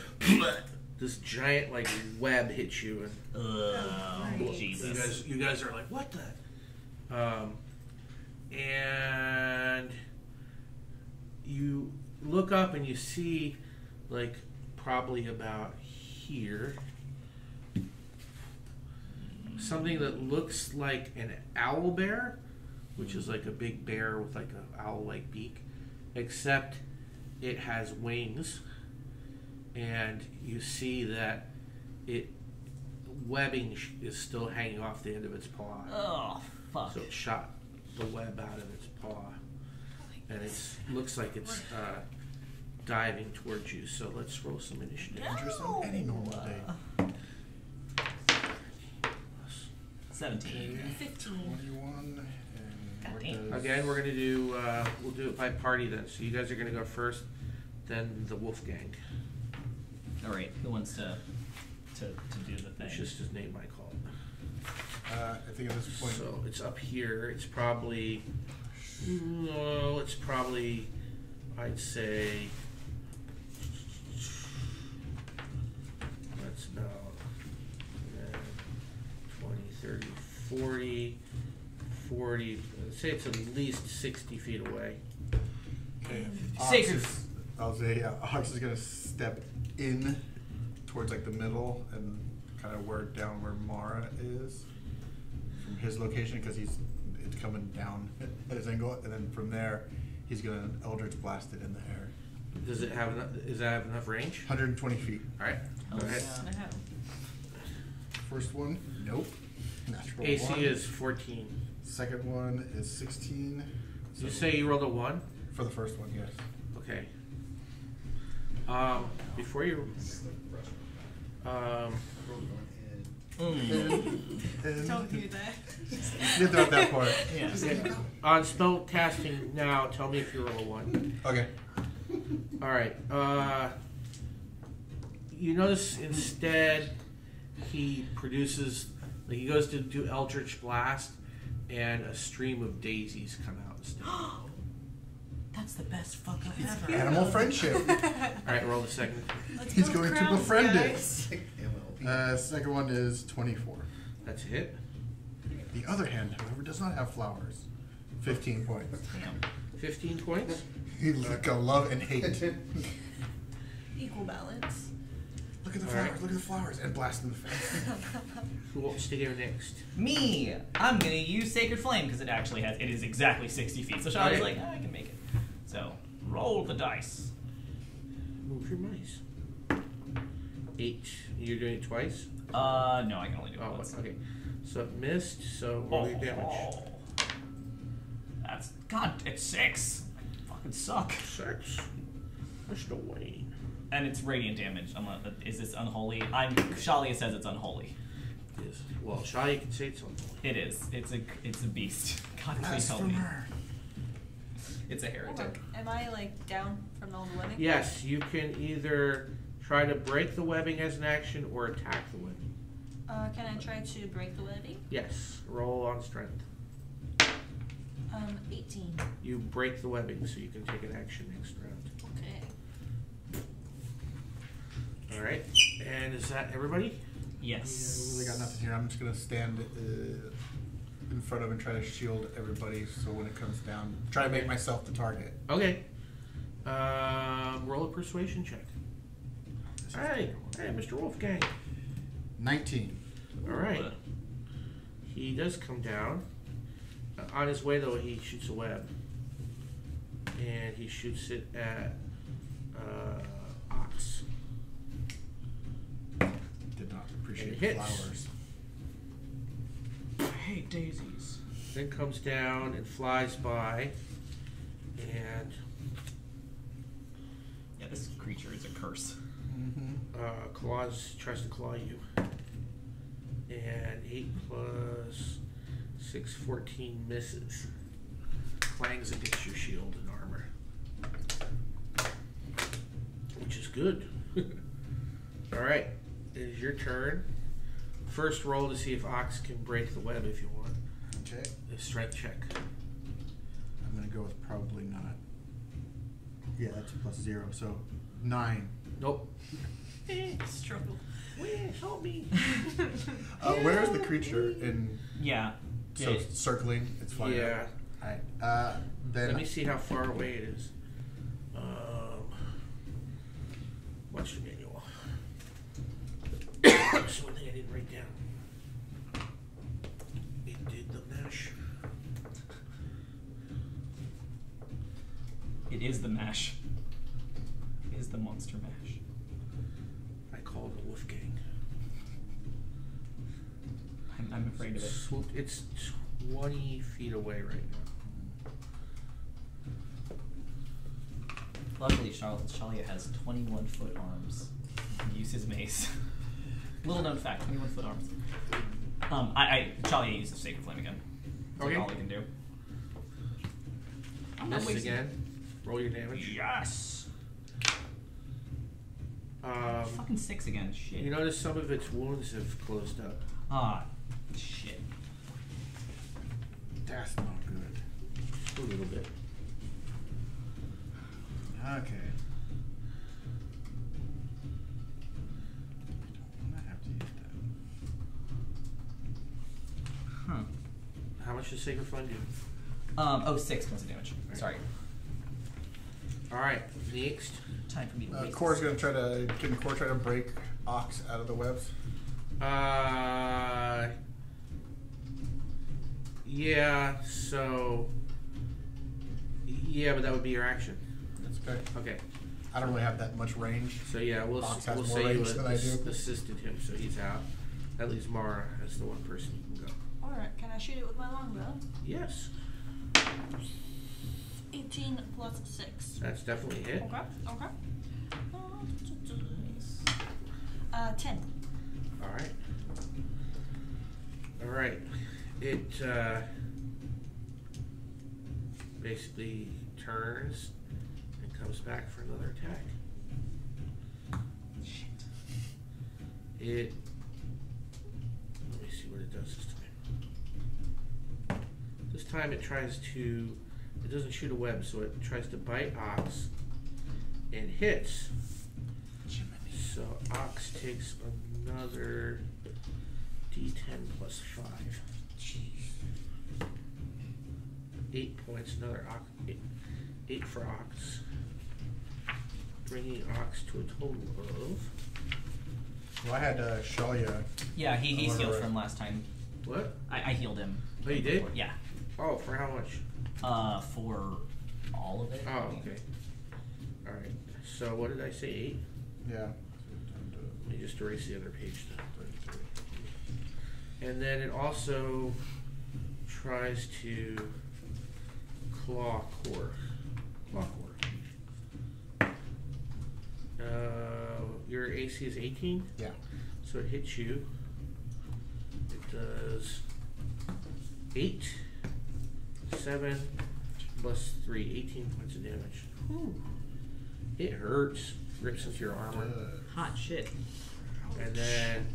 this giant like web hits you, and Great. Jesus. you guys are like, what the? And you look up and you see, like, probably about here, something that looks like an owl bear, which is like a big bear with like an owl-like beak, except it has wings, and you see that webbing is still hanging off the end of its paw. Oh, fuck. So it shot the web out of its paw, and it looks like it's diving towards you. So let's roll some initiative. Dangerous on any normal day. 17. 15. 21. And what damn. does- Again, we're gonna do. We'll do it by party then. So you guys are gonna go first, then the Wolfgang. All right. Who wants to do the thing? It's just his name, I call it. I think at this point, So it's up here. It's probably. No, it's probably. I'd say. That's about 20, 30, 40. I'd say it's at least 60 feet away. okay, Sacred. I'll say, Ox is gonna step in towards like the middle and kind of down where Mara is from his location, because it's coming down at his angle, and then from there he's gonna Eldritch blast it in the air. Does it have enough? Does that have enough range? 120 feet. All right. Oh, Go ahead. yeah. I have. First one, nope. Natural AC 1. is 14. Second one is 16. You say you rolled a 1? For the first one, yes. Okay. Before you. And Don't do that. get through that part. Yeah. On spell casting now, tell me if you roll a 1. Okay. All right. You notice instead he produces, like he goes to do Eldritch Blast, and a stream of daisies come out instead. That's the best fuck up ever. Animal friendship. All right, roll the second. Let's He's go going to crowns, befriend guys. it. Second one is 24. That's a hit. The other hand, however, does not have flowers. 15 points. Damn. 15 points. He's like a love and hate. Equal balance. Look at the All flowers, right. look at the flowers, and blast in the face. Who wants to go next? Me! I'm gonna use Sacred Flame because it is exactly 60 feet. So Charlotte's Okay. like, I can make it. So, roll the dice. Move your mice. 8. You're doing it twice? No, I can only do it Oh, once. okay. So it missed, so roll your damage. That's, God, it's 6. Fucking suck. 6. There's no way. And it's radiant damage. Is this unholy? Shalia says it's unholy. Yes. Well, Shai can say it's on It is. It's a beast. God, please help me. Blasphemer. It's a heretic. Am I like down from all the webbing? Yes, you can either try to break the webbing as an action or attack the webbing. Can I try to break the webbing? Yes. Roll on strength. 18. You break the webbing, so you can take an action next round. Okay. Alright. And is that everybody? Yes. Yeah, I really got nothing here. I'm just gonna stand in front of and try to shield everybody. So when it comes down, try to make myself the target. Okay. Roll a persuasion check. Hey, Mr. Wolfgang. 19. Alright. He does come down. On his way, though, he shoots a web. And he shoots it at Ox. Did not appreciate And the it hits. flowers. I hate daisies. Then comes down and flies by. And Yeah, this creature is a curse. tries to claw you. And 8 plus 6, 14 misses. Clangs against your shield and armor. Which is good. Alright, it is your turn. First roll to see if Ox can break the web if you want. Okay. A strength check. I'm gonna go with probably not. Yeah, that's plus 0, so 9. Nope. Struggle. Help me. Where is the creature in? Yeah. So it's circling. It's flying. Yeah. Alright. Then Let me see how far away it is. What's your manual? That's one thing I didn't write down. It did the mesh. It is the mash. It is the monster mash. I call it the Wolfgang. I'm afraid of it. It's 20 feet away right now. Luckily, Shalia has 21-foot arms. He can use his mace. Little known fact: 21-foot arms. Shalia uses Sacred Flame again. That's Okay. all he can do. I'm not Miss wasting- again. Roll your damage. Yes. Fucking 6 again. Shit. You notice some of its wounds have closed up. Ah, shit. that's not good. A little bit. Okay. I might have to use that. Huh. How much does Sacred Flame do? 6 points of damage. Sorry. Alright, next. Time for me to wait. Core's gonna try to. Can Core try to break Ox out of the webs? Yeah, so. Yeah, but that would be your action. That's okay. Okay, I don't really have that much range. so yeah, we'll Ox has more say you range than I do. assisted him, so he's out. That leaves Mara as the one person who can go. Alright, can I shoot it with my longbow? Yes, 18 plus 6. that's definitely a hit. Okay. 10. Alright. It basically turns and comes back for another attack. Shit. Let me see what it does this time. This time it tries to it doesn't shoot a web, so it tries to bite Ox and hits. So Ox takes another D10 plus 5. Jeez. 8 points, another Ox. 8 for Ox. Bringing Ox to a total of... Well, I had Shalia. Yeah, he's Whatever. healed from last time. What? I healed him. Oh, you did? Yeah. Oh, for how much? For all of it. Oh, okay. Alright. So what did I say? 8? Yeah. Let me just erase the other page then. And then it also tries to claw core. Your AC is 18? Yeah. So it hits you. It does 8, 7, plus 3, 18 points of damage. Whew. It hurts. Rips into your armor. Hot shit. And then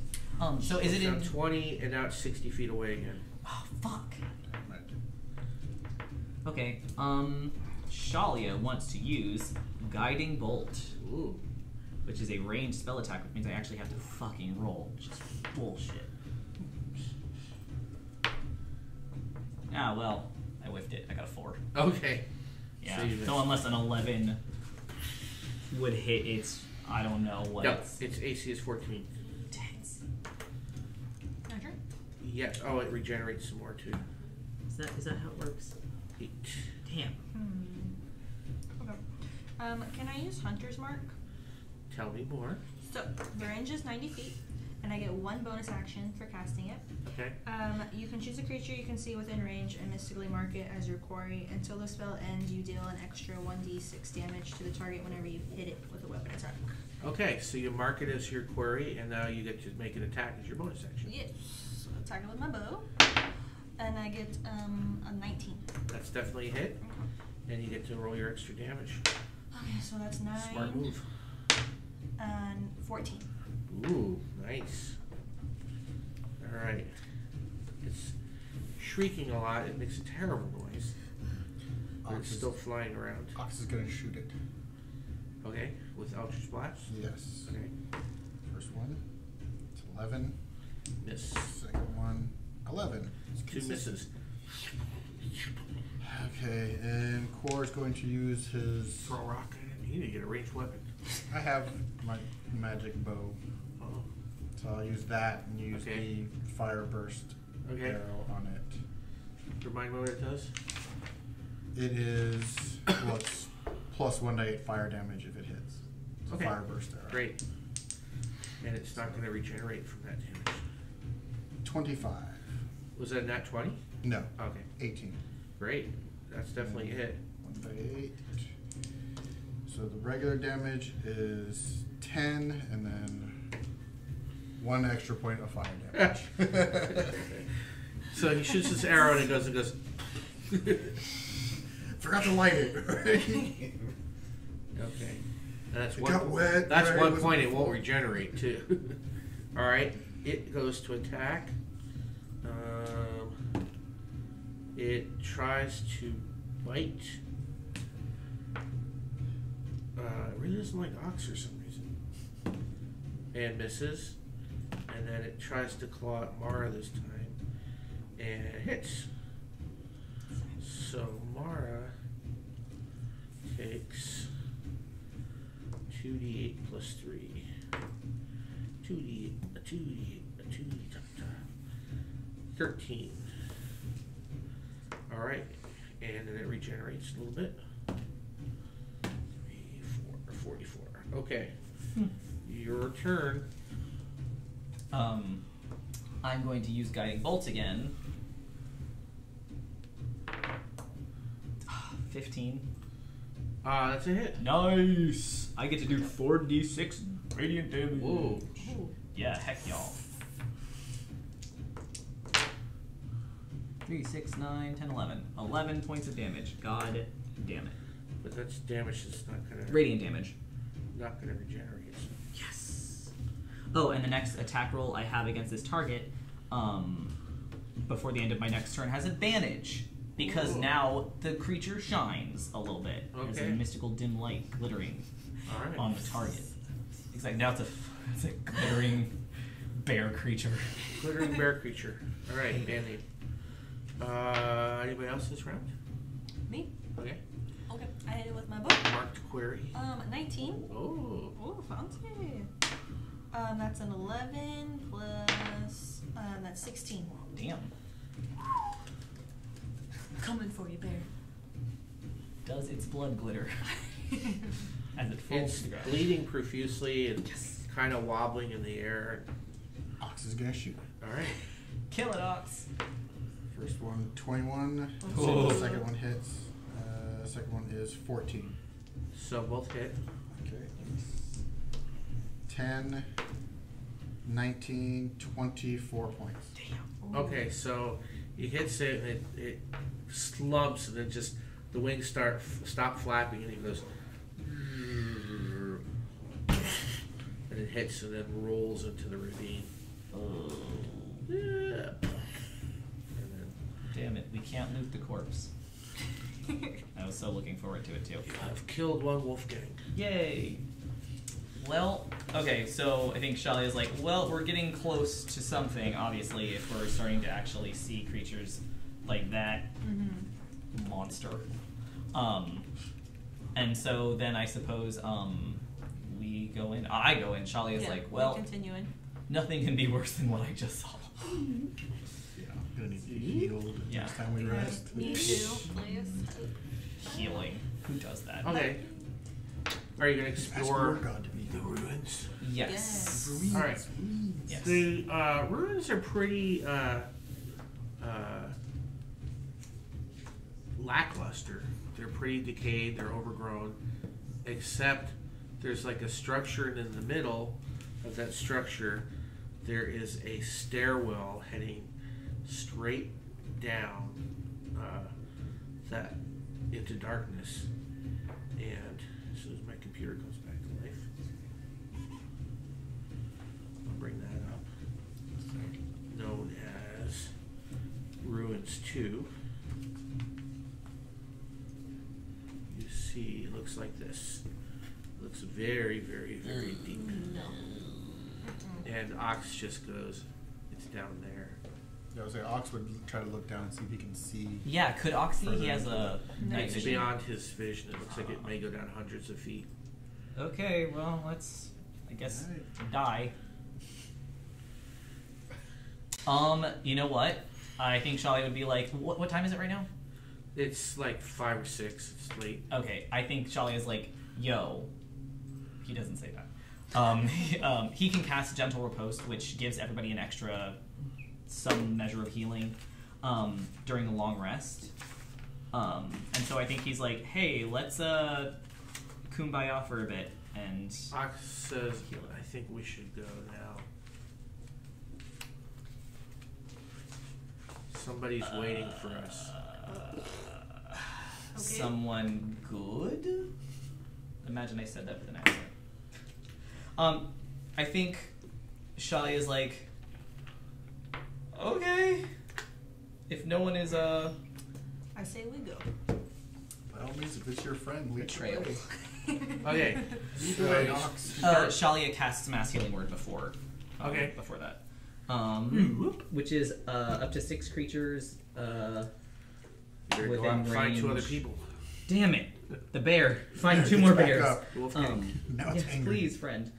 So is it now in 20 and now it's 60 feet away again. Oh fuck. Okay. Shalia wants to use Guiding Bolt, Ooh. which is a ranged spell attack, which means I actually have to fucking roll, which is bullshit. Ah, well, I whiffed it. I got a 4. Okay. Yeah. So you missed. So unless an 11 would hit, it's I don't know what. No, its AC is 14. Tits. My turn. Yes. Oh, it regenerates some more too. Is that how it works? 8. Damn. Okay. Can I use Hunter's Mark? Tell me more. So the range is 90 feet, and I get 1 bonus action for casting it. Okay. You can choose a creature you can see within range and mystically mark it as your quarry. Until the spell ends, you deal an extra 1d6 damage to the target whenever you hit it with a weapon attack. Okay, so you mark it as your quarry, and now you get to make an attack as your bonus action. Yes. So attack it with my bow, and I get a 19. That's definitely a hit, and you get to roll your extra damage. Okay, so that's 9 Smart move. and 14. Ooh, nice. All right. It's shrieking a lot. It makes a terrible noise. But it's still flying around. Ox is gonna shoot it. Okay, with Eldritch Blast. Yes. Okay, First one. It's 11. miss. Second one. 11. It's 2 consistent. misses. Okay, and Core is going to use his. Throw a rock at him. You need to get a ranged weapon. I have my magic bow, Oh. so I'll use that and use Okay. the fire burst Okay. arrow on it. Remind me what it does. It is well, it's plus 1d8 fire damage if it hits. It's Okay. a fire burst arrow. Great. And it's not going to regenerate from that damage. 25. Was that a nat 20? No, Okay. 18. Great. That's definitely a hit. 1d8. So the regular damage is 10, and then 1 extra point of fire damage. So he shoots this arrow and it goes. Forgot to light it. Okay. That's It one. got wet. That's right? one It was- point. It won't regenerate too. All right. It goes to attack. It tries to bite. It really doesn't like Ox for some reason. And misses. And then it tries to claw at Mara this time. And it hits. So Mara takes 2d8 plus 3. 2d8, a 2d8, a 2d8, 13. Alright, and then it regenerates a little bit. 3, 4, 44. Okay. Your turn. I'm going to use Guiding Bolt again. 15. That's a hit. Nice! I get to do 4d6 radiant damage. Whoa. Yeah, heck y'all. 3, 6, 9, 10, 11. 11 points of damage. God damn it. But that's damage that's not gonna Radiant damage. not gonna regenerate. So. Yes. Oh, and the next attack roll I have against this target, before the end of my next turn, has advantage. because Ooh. now the creature shines a little bit. There's a Okay. mystical dim light glittering All right. on the target. Exactly. Now it's a glittering bear creature. Glittering bear creature. All right, band name. Anybody else this round? Me? Okay. Okay. I hit it with my bow. Marked query. 19. Oh. Oh, fancy. That's an 11 plus, that's 16. Damn. Coming for you, bear. Does its blood glitter as it falls It's to the ground? bleeding profusely and kind of wobbling in the air. Ox is gonna shoot. All right. Kill it, Ox. First one, 21. Oh. Second one hits. Second one is 14. So both hit. Okay. 10, 19, 24 points. Okay, so he hits it and it slumps and then just the wings stop flapping and he goes and it hits and then rolls into the ravine. Oh. Yeah. And then Damn it, we can't loot the corpse. I was so looking forward to it too. I've killed one Wolfgang. Yay! Well, okay, so I think Shalia is like, well, we're getting close to something, obviously, if we're starting to actually see creatures like that monster. And so then I suppose we go in. I go in. Shalia's like, well, continuing. nothing can be worse than what I just saw. Yeah, I'm gonna need to be healed Yeah. next time we rest. Me too, please. Healing. Who does that? Okay. Are you going to Ask explore your God to be the healed. ruins? Yes. Ruins, All right. ruins. Yes. The ruins are pretty lackluster. They're pretty decayed. They're overgrown. Except there's like a structure, and in the middle of that structure, there is a stairwell heading straight down that into darkness. And as soon as my computer comes back to life, I'll bring that up. Known as Ruins 2. You see, it looks like this. It looks very, very, very deep. And Ox just goes, it's down there. Yeah, I was like, Ox would try to look down and see if he can see. Yeah, could Oxy? Further He has a night It's vision. beyond his vision. It looks like it may go down hundreds of feet. Okay, well, let's, I guess, Alright. die. You know what? I think Shalia would be like, what time is it right now? It's like 5 or 6. It's late. Okay, I think Shalia's like, yo. He doesn't say that. He can cast Gentle Riposte, which gives everybody an extra, some measure of healing during a long rest. And so I think he's like, hey, let's kumbaya for a bit. And Ox says, I think we should go now. Somebody's waiting for us. someone good? Imagine I said that with an accent. I think Shalia's like, okay, if no one is I say we go. By all means, if it's your friend, lead the Betrayal. way. Okay. Lead the way, Ox. Shalia casts Mass Healing Word before. Okay. Before that. Which is up to 6 creatures. You better go Within out and find 2 other range. people. Damn it! The bear. Find Yeah, 2 get more back bears. up. Wolfgang. Now it's Yes, angry. please, friend.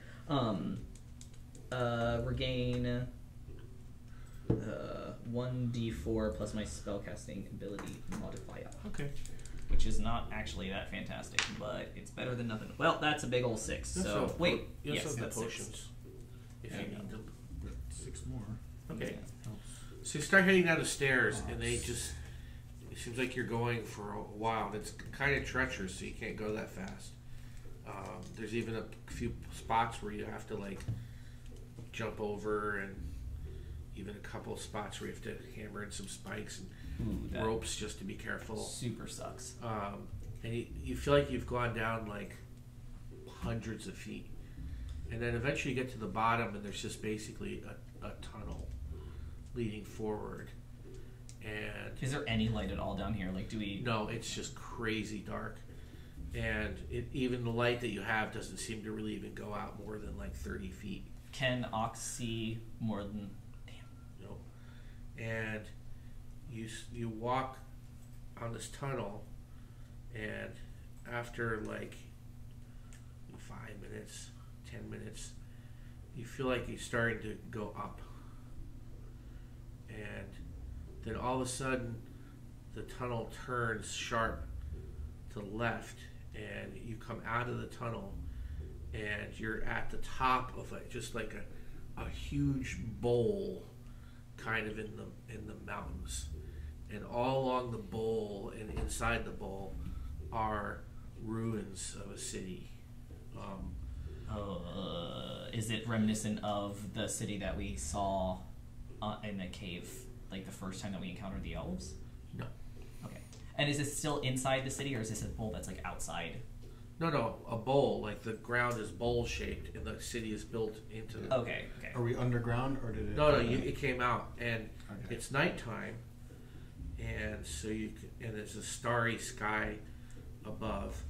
Regain 1d4 plus my spellcasting ability modifier, Okay. which is not actually that fantastic, but it's better than nothing. Well, that's a big old 6. You So also- wait, you also yes, have the that's 6. potions. If Yeah. you need them. 6 more. Okay. Yeah. So you start heading down the stairs, and they just. It seems like you're going for a while. And it's kind of treacherous, so you can't go that fast. There's even a few spots where you have to, like, jump over, and even a couple of spots where you have to hammer in some spikes and Ooh, that ropes just to be careful. super sucks. And you feel like you've gone down, like, hundreds of feet. And then eventually you get to the bottom, and there's just basically a tunnel leading forward. And is there any light at all down here? Like, do we? no, it's just crazy dark, and even the light that you have doesn't seem to really even go out more than like 30 feet. Can Ox see more than? You know, and you walk on this tunnel, and after like 5 minutes, 10 minutes, you feel like you're starting to go up, and then all of a sudden the tunnel turns sharp to the left, and you come out of the tunnel, and you're at the top of just like a huge bowl, kind of in the mountains, and all along the bowl and inside the bowl are ruins of a city. Is it reminiscent of the city that we saw in the cave, like the first time that we encountered the elves? No. Okay. And is this still inside the city, or is this a bowl that's like outside? No, a bowl. Like the ground is bowl shaped, and the city is built into. Okay. Are we underground, or did it? No, it came out, and Okay. it's nighttime, and so and there's a starry sky above,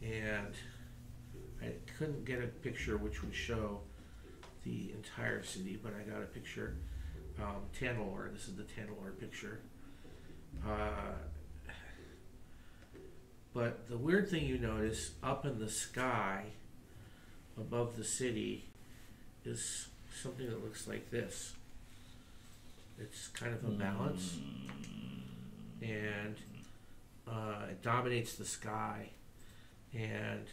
and I couldn't get a picture which would show the entire city, but I got a picture. Tantalor. This is the Tantalor picture. But the weird thing you notice up in the sky above the city is something that looks like this. It's kind of a balance, and it dominates the sky. And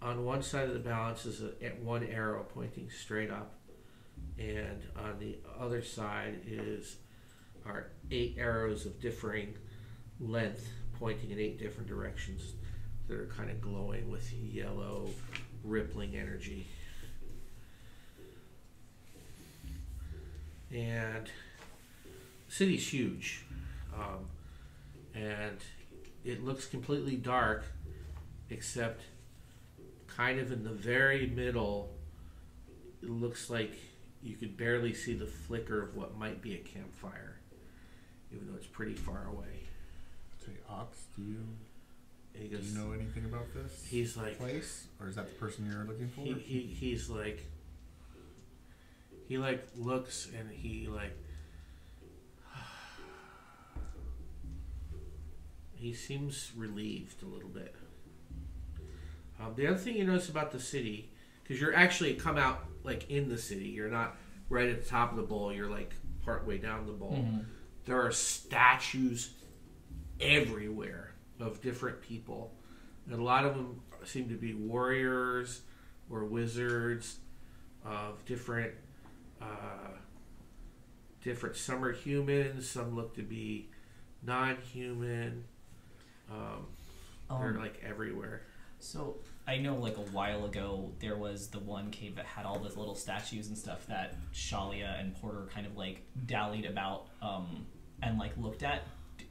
on one side of the balance is one arrow pointing straight up, and on the other side are 8 arrows of differing length pointing in 8 different directions that are kind of glowing with yellow rippling energy. And the city's huge, and it looks completely dark, except kind of in the very middle, it looks like you could barely see the flicker of what might be a campfire, even though it's pretty far away. Say, Ox, do you goes, know anything about this? He's like, place, or is that the person you're looking for? He's like, he like looks, and he like, he seems relieved a little bit. The other thing you notice about the city, because you're actually come out like in the city, you're not right at the top of the bowl, you're like partway down the bowl. Mm-hmm. There are statues everywhere of different people, and a lot of them seem to be warriors or wizards of different some are humans, some look to be non-human. They're like everywhere. So I know like a while ago there was the one cave that had all those little statues and stuff that Shalia and Porter kind of like dallied about and like looked at.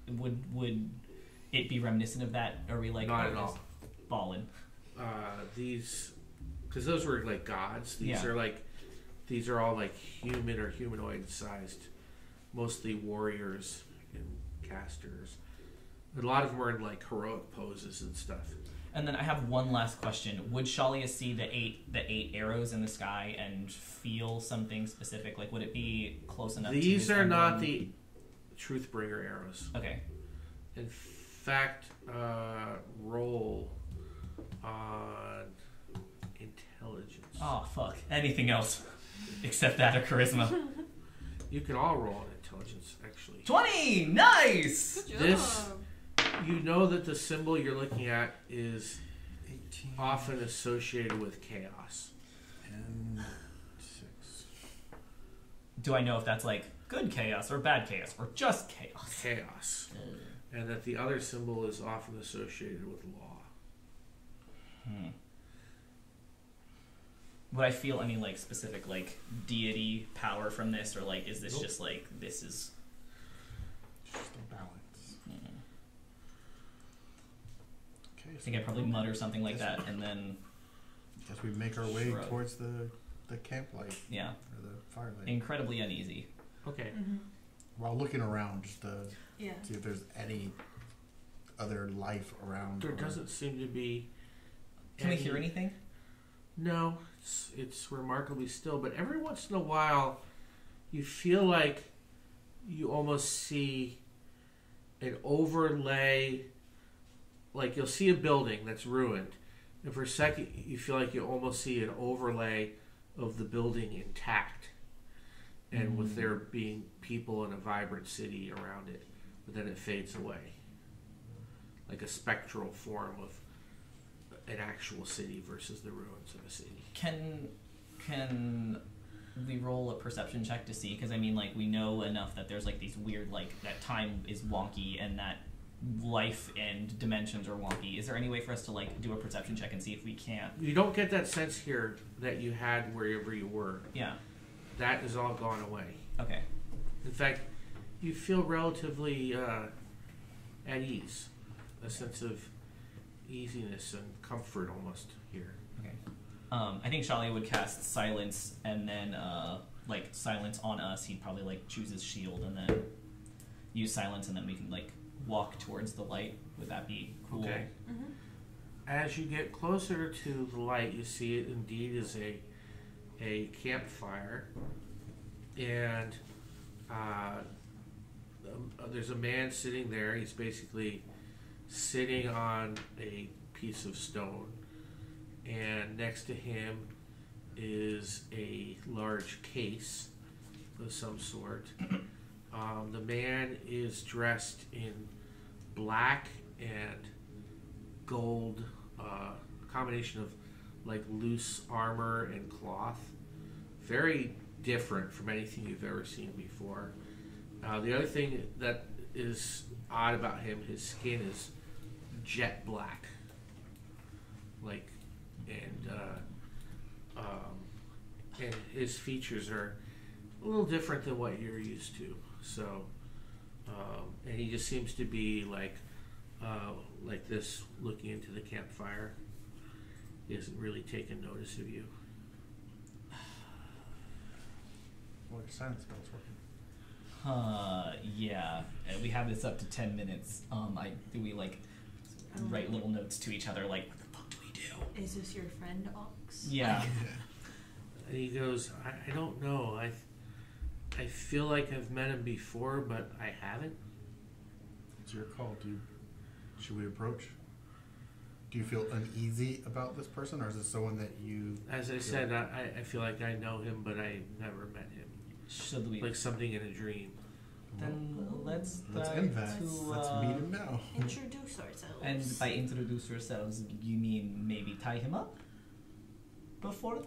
Would it be reminiscent of that? Are we like not at all ballin'? These, because those were like gods. These are all like human or humanoid sized, mostly warriors and casters. A lot of them are in like heroic poses and stuff. And then I have one last question. Would Shalia see the eight arrows in the sky and feel something specific? Like, would it be close enough? These are not the Truthbringer arrows. Okay. In fact, roll on intelligence. Oh fuck! Anything else except that or charisma? You can all roll on intelligence, actually. 20. Nice. Good job. This, you know that the symbol you're looking at is 18, often associated with chaos. and 6. Do I know if that's like good chaos or bad chaos or just chaos? Chaos. And that the other symbol is often associated with law. Would I feel any like specific like deity power from this, or like is this Nope. just like this is? Just a balance. Okay, I think I'd probably mutter something like that, and then guess we make our way Shrug. towards the camp light yeah, or the firelight. incredibly uneasy. Okay. while looking around, just to Yeah. see if there's any other life around. There or- doesn't seem to be. Can we hear anything? No, it's remarkably still. But every once in a while, you feel like you almost see an overlay. Like you'll see a building that's ruined, and for a second you feel like you almost see an overlay of the building intact, and with there being people in a vibrant city around it, but then it fades away, like a spectral form of an actual city versus the ruins of a city. Can we roll a perception check to see? Because I mean, like, we know enough that there's like these weird, like, that time is wonky and that life and dimensions are wonky. Is there any way for us to like do a perception check and see if we can? You don't get that sense here that you had wherever you were. Yeah. That is all gone away. Okay. In fact, you feel relatively at ease, a sense of easiness and comfort almost here. Okay. I think Shali would cast silence and then like silence on us. He'd probably like choose his shield and then use silence, and then we can like walk towards the light. Would that be cool? Okay. Mm-hmm. As you get closer to the light, you see it indeed is a campfire, and there's a man sitting there. He's basically sitting on a piece of stone, and next to him is a large case of some sort. The man is dressed in black and gold, combination of like loose armor and cloth. Very different from anything you've ever seen before. The other thing that is odd about him, his skin is jet black. Like, and his features are a little different than what you're used to. So, and he just seems to be like this, looking into the campfire. He hasn't really taken notice of you. Well, your silence spell's working. Yeah. We have this up to 10 minutes. Do we like write little notes to each other like, what the fuck do we do? Is this your friend, Ox? Yeah. And he goes, I don't know. I feel like I've met him before, but I haven't. It's your call, dude. Should we approach? Do you feel uneasy about this person, or is this someone that you... As I said, I feel like I know him, but I never met him. Should we? Like something in a dream. Then let's end that. to, Let's meet him now. Introduce ourselves. And by introduce yourselves, you mean maybe tie him up beforehand?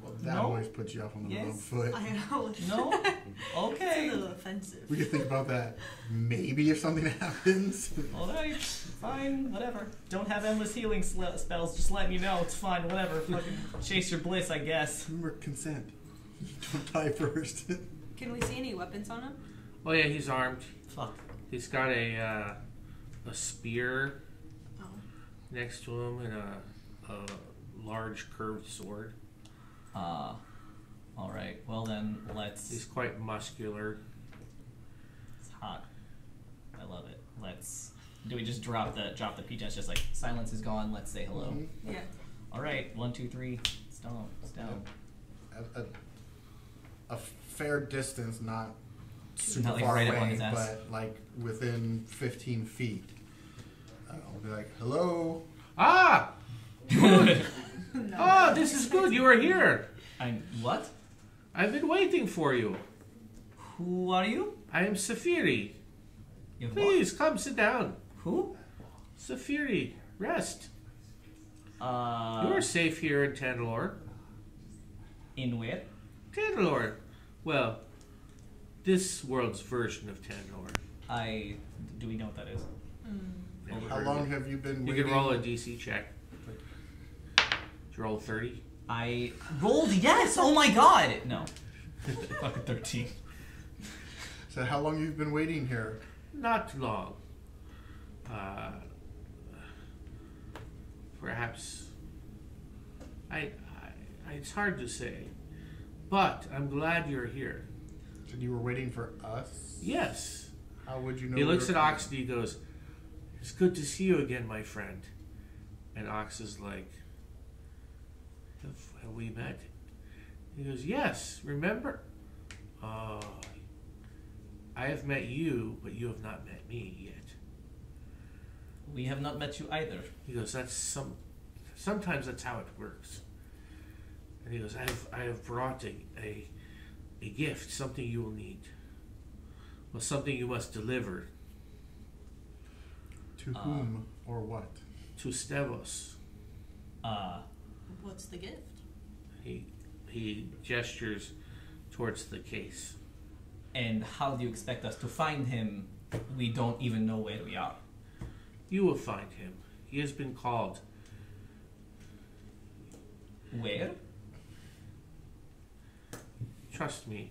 Well, that No? always puts you off on the wrong Yes. foot. I know. No? It's Okay. a little offensive. We can think about that. Maybe if something happens. Alright, fine, whatever. Don't have endless healing spells, just let me know, it's fine, whatever. Fucking chase your bliss, I guess. Remember, consent. Don't die first. Can we see any weapons on him? Oh yeah, he's armed. Fuck. He's got a spear Oh. next to him and a large curved sword. Alright, well then, He's quite muscular. It's hot. I love it. Do we just drop the peach? It's just like, silence is gone, let's say hello. Mhm. Yeah. Alright, 1, 2, 3, stomp, down. A fair distance, not super Not, like, far right up on away, his ass. but like within 15 feet. I'll be like, hello. Ah! Good! Ah, this is good. You are here. What? I've been waiting for you. Who are you? I am Safiri. You what? Please come sit down. Who? Safiri, rest. You Uh, are safe here in Tandalore. in where? Tandalore. Well, this world's version of Tandalore. Do we know what that is? Never How heard of long it. have you been You waiting? can roll a DC check. Did you roll 30? I rolled yes! Oh my god! No. Fucking 13. So how long you've been waiting here? Not long. Perhaps. It's hard to say, but I'm glad you're here. said you were waiting for us? Yes. How would you know? He we looks were at Ox and he goes, "It's good to see you again, my friend." And Ox is like, have we met? He goes, "Yes, remember? I have met you, but you have not met me yet." We have not met you either. He goes, sometimes that's how it works. And he goes, I have brought a gift, something you will need. Well, something you must deliver To whom or what? to Stevos. What's the gift? He gestures towards the case. And how do you expect us to find him? We don't even know where we are. You will find him. He has been called. Where? Trust me.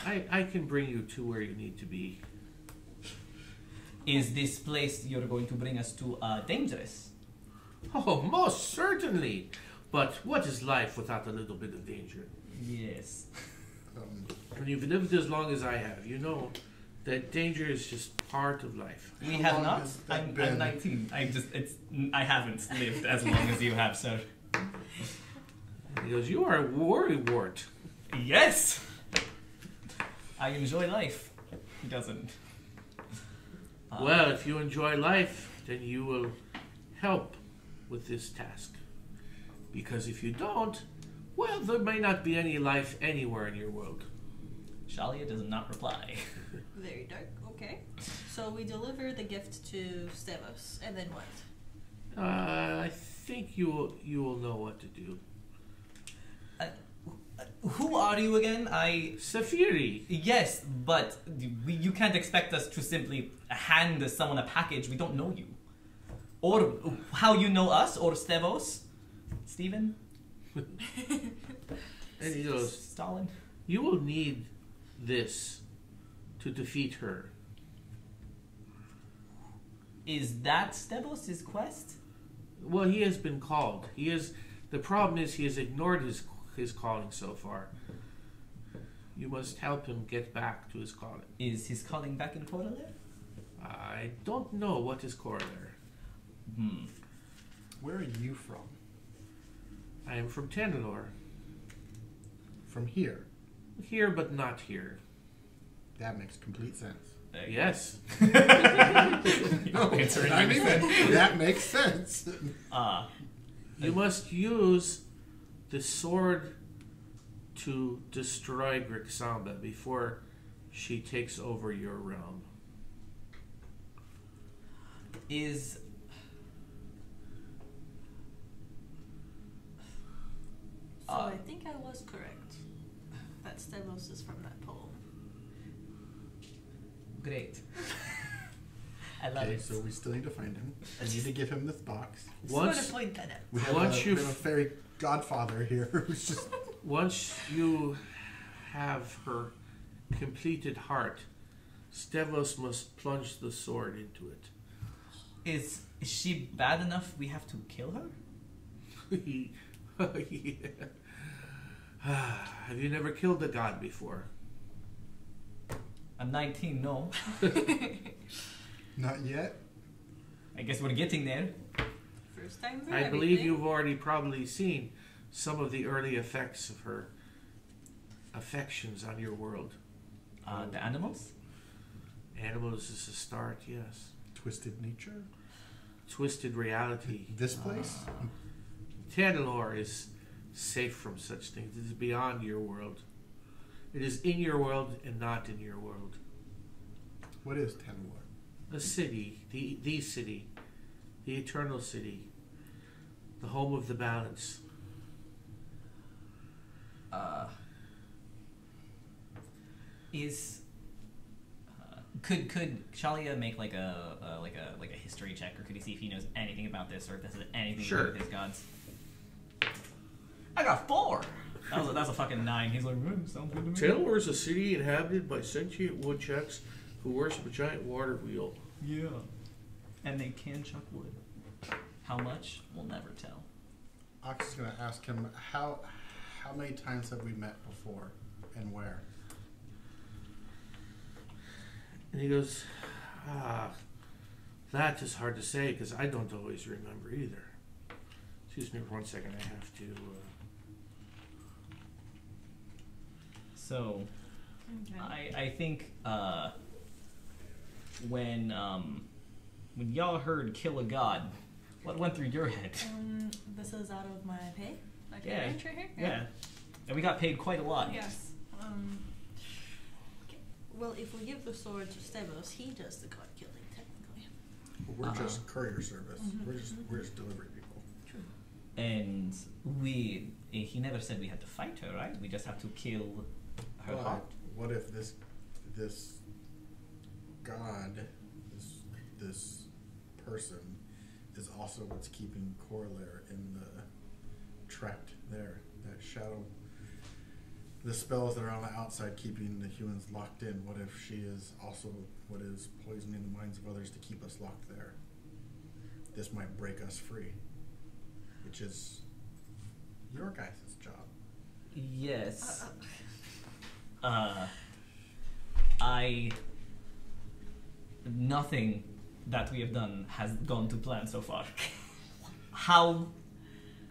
I can bring you to where you need to be. Is this place you're going to bring us to dangerous? Oh, most certainly. But what is life without a little bit of danger? Yes. When you've lived as long as I have, you know that danger is just part of life. We How have long not. has that I'm been? 19. I haven't lived as long as you have, sir. He goes, "You are a worrywart." Yes. I enjoy life. He doesn't. Well, if you enjoy life, then you will help with this task. Because if you don't, well, there may not be any life anywhere in your world. Shalia does not reply. Very dark. Okay. So we deliver the gift to Stevos, and then what? I think you will know what to do. Who are you again? Safiri. Yes, but you can't expect us to simply hand someone a package. We don't know you. Or how you know us, or Stevos. Steven? And he goes, Stalin? "You will need this to defeat her." Is that Stevos' quest? Well, he has been called. The problem is he has ignored his calling so far. You must help him get back to his calling. Is his calling back in Coralaire? I don't know what is Coralaire. Where are you from? I am from Tanalor. From here. Here, but not here. That makes complete sense. Yes. Answering I mean, that makes sense. You must use the sword to destroy Grixamba before she takes over your realm. Is... So I think I was correct. That Stevos is from that poem. Great. I love Okay, it. so we still need to find him. I need to give him this box. Once We have, Once we you've- have a fairy godfather here who's just... Once you have her completed heart, Stevos must plunge the sword into it. Is she bad enough we have to kill her? Yeah. Have you never killed a god before? I'm 19, no. Not yet. I guess we're getting there. First time for I believe everything. you've already probably seen some of the early effects of her affections on your world. The animals? Animals is a start, yes. Twisted nature. Twisted reality. This place? Tanalor is safe from such things. It is beyond your world. It is in your world and not in your world. What is Tanalor? A city, the city, the eternal city, the home of the balance. Could Shalia make like a history check, or could he see if he knows anything about this, or if this has anything to do with his gods? I got 4. That's a fucking 9. He's like, sounds good to me. Tanalor is a city inhabited by sentient woodchucks who worship a giant water wheel. Yeah. And they can chuck wood. How much? We'll never tell. Ox is going to ask him, how many times have we met before and where? And he goes, that is hard to say because I don't always remember either. Excuse me for 1 second. I have to. So, Okay. I think when y'all heard "kill a god," what went through your head? This is out of my pay. Like Yeah. range right here. Yeah, and we got paid quite a lot. Yes. Okay. Well, if we give the sword to Stavros, he does the god killing technically. We're just courier service. Mhm. We're just delivery people. And he never said we had to fight her, right? We just have to kill her But heart. what if this god, this person, is also what's keeping Coralaire in the trapped there? That shadow, the spells that are on the outside keeping the humans locked in. What if she is also what is poisoning the minds of others to keep us locked there? This might break us free, which is your guys' job. Yes. Nothing that we have done has gone to plan so far. How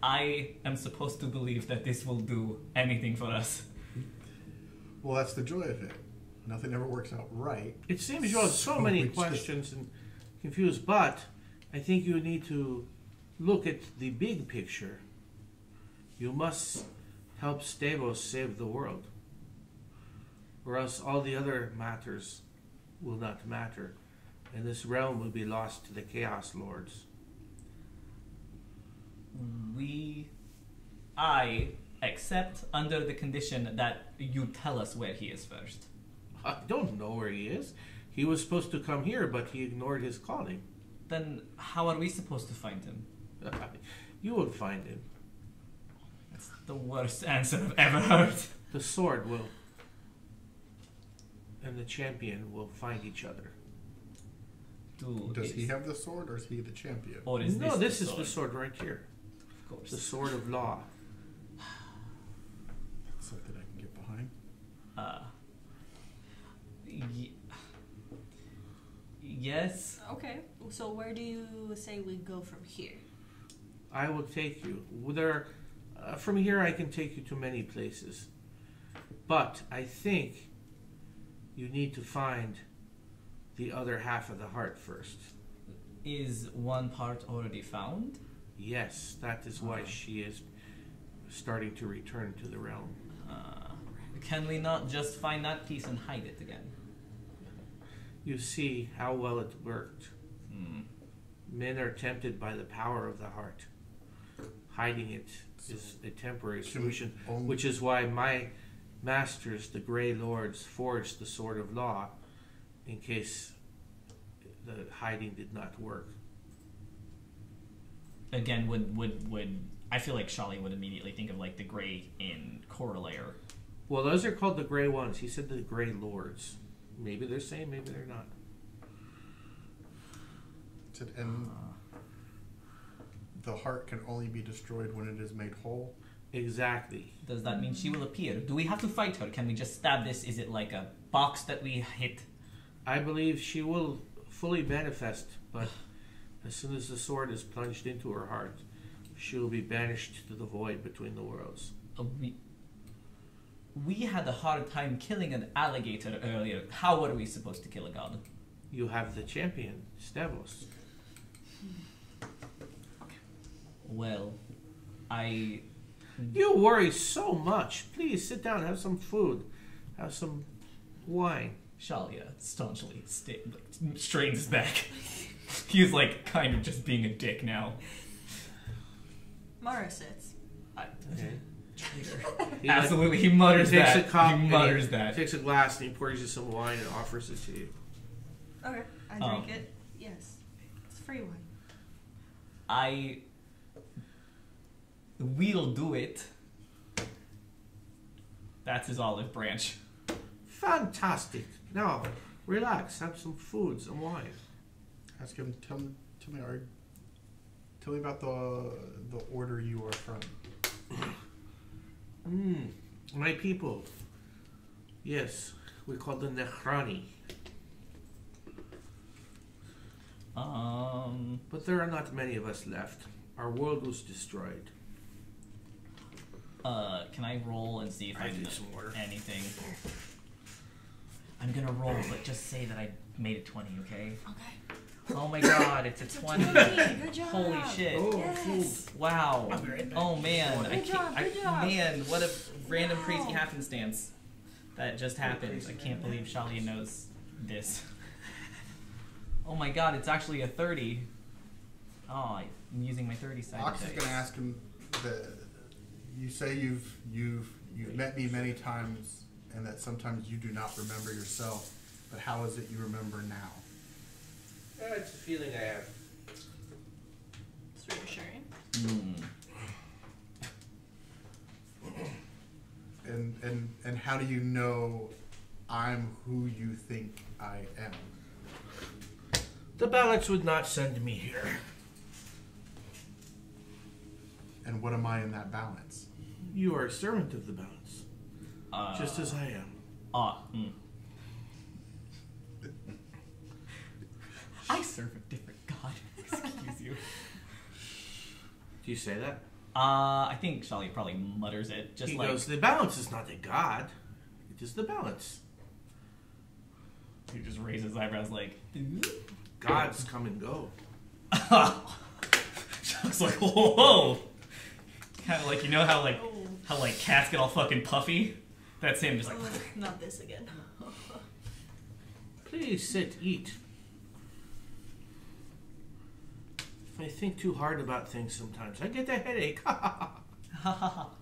I am supposed to believe that this will do anything for us? Well, that's the joy of it. Nothing ever works out right. It seems you have so many we just- questions and confused, but I think you need to look at the big picture. You must help Stavros save the world, or else all the other matters will not matter, and this realm will be lost to the Chaos Lords. I accept under the condition that you tell us where he is first. I don't know where he is. He was supposed to come here, but he ignored his calling. Then how are we supposed to find him? You will find him. That's the worst answer I've ever heard. The sword will, and the champion will find each other. Does he have the sword, or is he the champion? Or is No, this the is sword? the sword right here. Of course. The sword of law. Something I can get behind. Yes. Okay. So where do you say we go from here? I will take you. From here, I can take you to many places. But I think you need to find the other half of the heart first. Is one part already found? Yes, that is why she is starting to return to the realm. Can we not just find that piece and hide it again? You see how well it worked. Men are tempted by the power of the heart. Hiding it is a temporary solution, which is why my masters, the Grey Lords, forged the Sword of Law in case the hiding did not work. Again, would I feel like Shali would immediately think of like the Grey in Coralaire. Well, those are called the Grey Ones. He said the Grey Lords. Maybe they're same, maybe they're not. And the heart can only be destroyed when it is made whole. Exactly. Does that mean she will appear? Do we have to fight her? Can we just stab this? Is it like a box that we hit? I believe she will fully manifest, but as soon as the sword is plunged into her heart, she will be banished to the void between the worlds. We had a hard time killing an alligator earlier. How are we supposed to kill a god? You have the champion, Stavros. Well, You worry so much. Please sit down, have some food, have some wine. Shalia staunchly strains his back. He's like kind of just being a dick now. Mara sits. He Absolutely, he mutters takes that. a cup. He mutters that. Takes a glass and he pours you some wine and offers it to you. Okay. I drink it. Yes. It's free wine. We'll do it. That's his olive branch. Fantastic. Now, relax. Have some food, some wine. Ask him. Tell me about the order you are from. My people. Yes, we call them Nechrani. But there are not many of us left. Our world was destroyed. Can I roll and see if I drink know some water. anything? I'm gonna roll, but just say that I made it 20, okay? Okay. Oh my god, it's a 20. Good job. Holy shit. Oh, Yes. Wow. Oh man. Good job, good job. Man, what a random Wow. crazy happenstance that just happened. I can't believe Shalia knows this. Oh my god, it's actually a 30. Oh, I'm using my 30 side Ox is dice. going to ask him. You say you've met me many times, and that sometimes you do not remember yourself. But how is it you remember now? It's a feeling I have. It's reassuring. And how do you know I'm who you think I am? The balance would not send me here. And what am I in that balance? You are a servant of the balance, just as I am. I serve a different god. Excuse you. Do you say that? I think Shalia probably mutters it. Just He like goes, the balance is not a god. It is the balance. he just raises his eyebrows like Gods come and go. Shalia's like, whoa. Kind of like, you know how like cats get all fucking puffy? That's him just like Oh, not this again. Please sit, eat. If I think too hard about things sometimes, I get a headache. Tell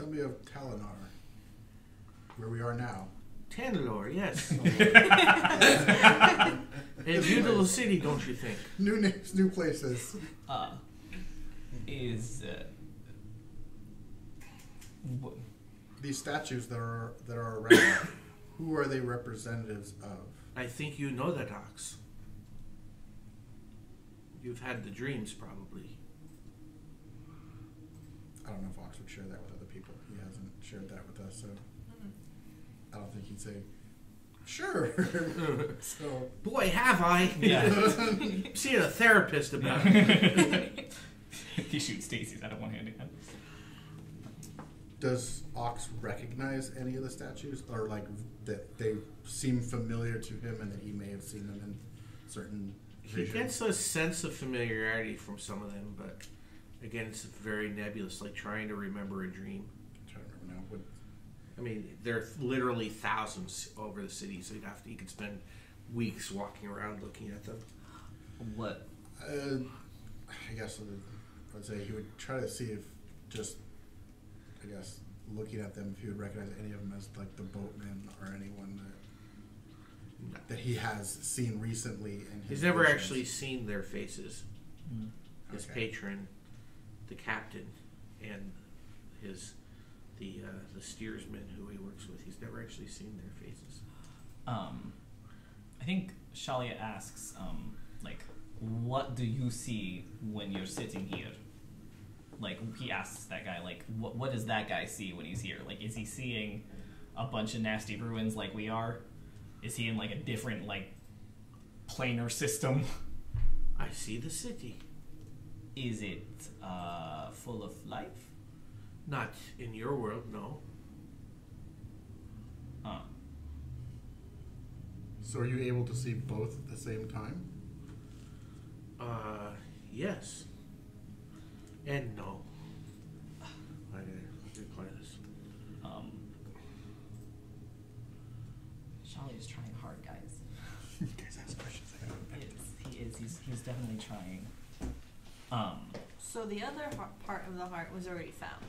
me of Talinar, where we are now. Tanalor, yes. A beautiful city, don't you think? New names, new places. is These statues that are around, who are they representatives of? I think you know that, Ox. You've had the dreams, probably. I don't know if Ox would share that with other people. He hasn't shared that with us, so I don't think he'd say, sure. So Boy, have I! yeah. Seeing a therapist about it. He shoots Stacy's out of one hand again. does Ox recognize any of the statues, or like that they seem familiar to him, and that he may have seen them in certain He visions? gets a sense of familiarity from some of them, but again, it's very nebulous, like trying to remember a dream. I'm trying to remember now. What, I mean, there are literally thousands over the city, so you could spend weeks walking around looking at them. What? I guess I would say he would try to see if just, I guess, looking at them, if he would recognize any of them as like the boatman or anyone that he has seen recently. In his He's never visions. actually seen their faces. His Okay. patron, the captain, and the steersman who he works with. He's never actually seen their faces. I think Shalia asks, like, what do you see when you're sitting here? Like, he asks that guy, like, what does that guy see when he's here? Like, is he seeing a bunch of nasty ruins like we are? Is he in, like, a different, like, planar system? I see the city. Is it full of life? Not in your world, no. So are you able to see both at the same time? Yes. And no. I reply this. Shalia's trying hard, guys. You guys ask questions. He is. He's definitely trying. So the other part of the heart was already found.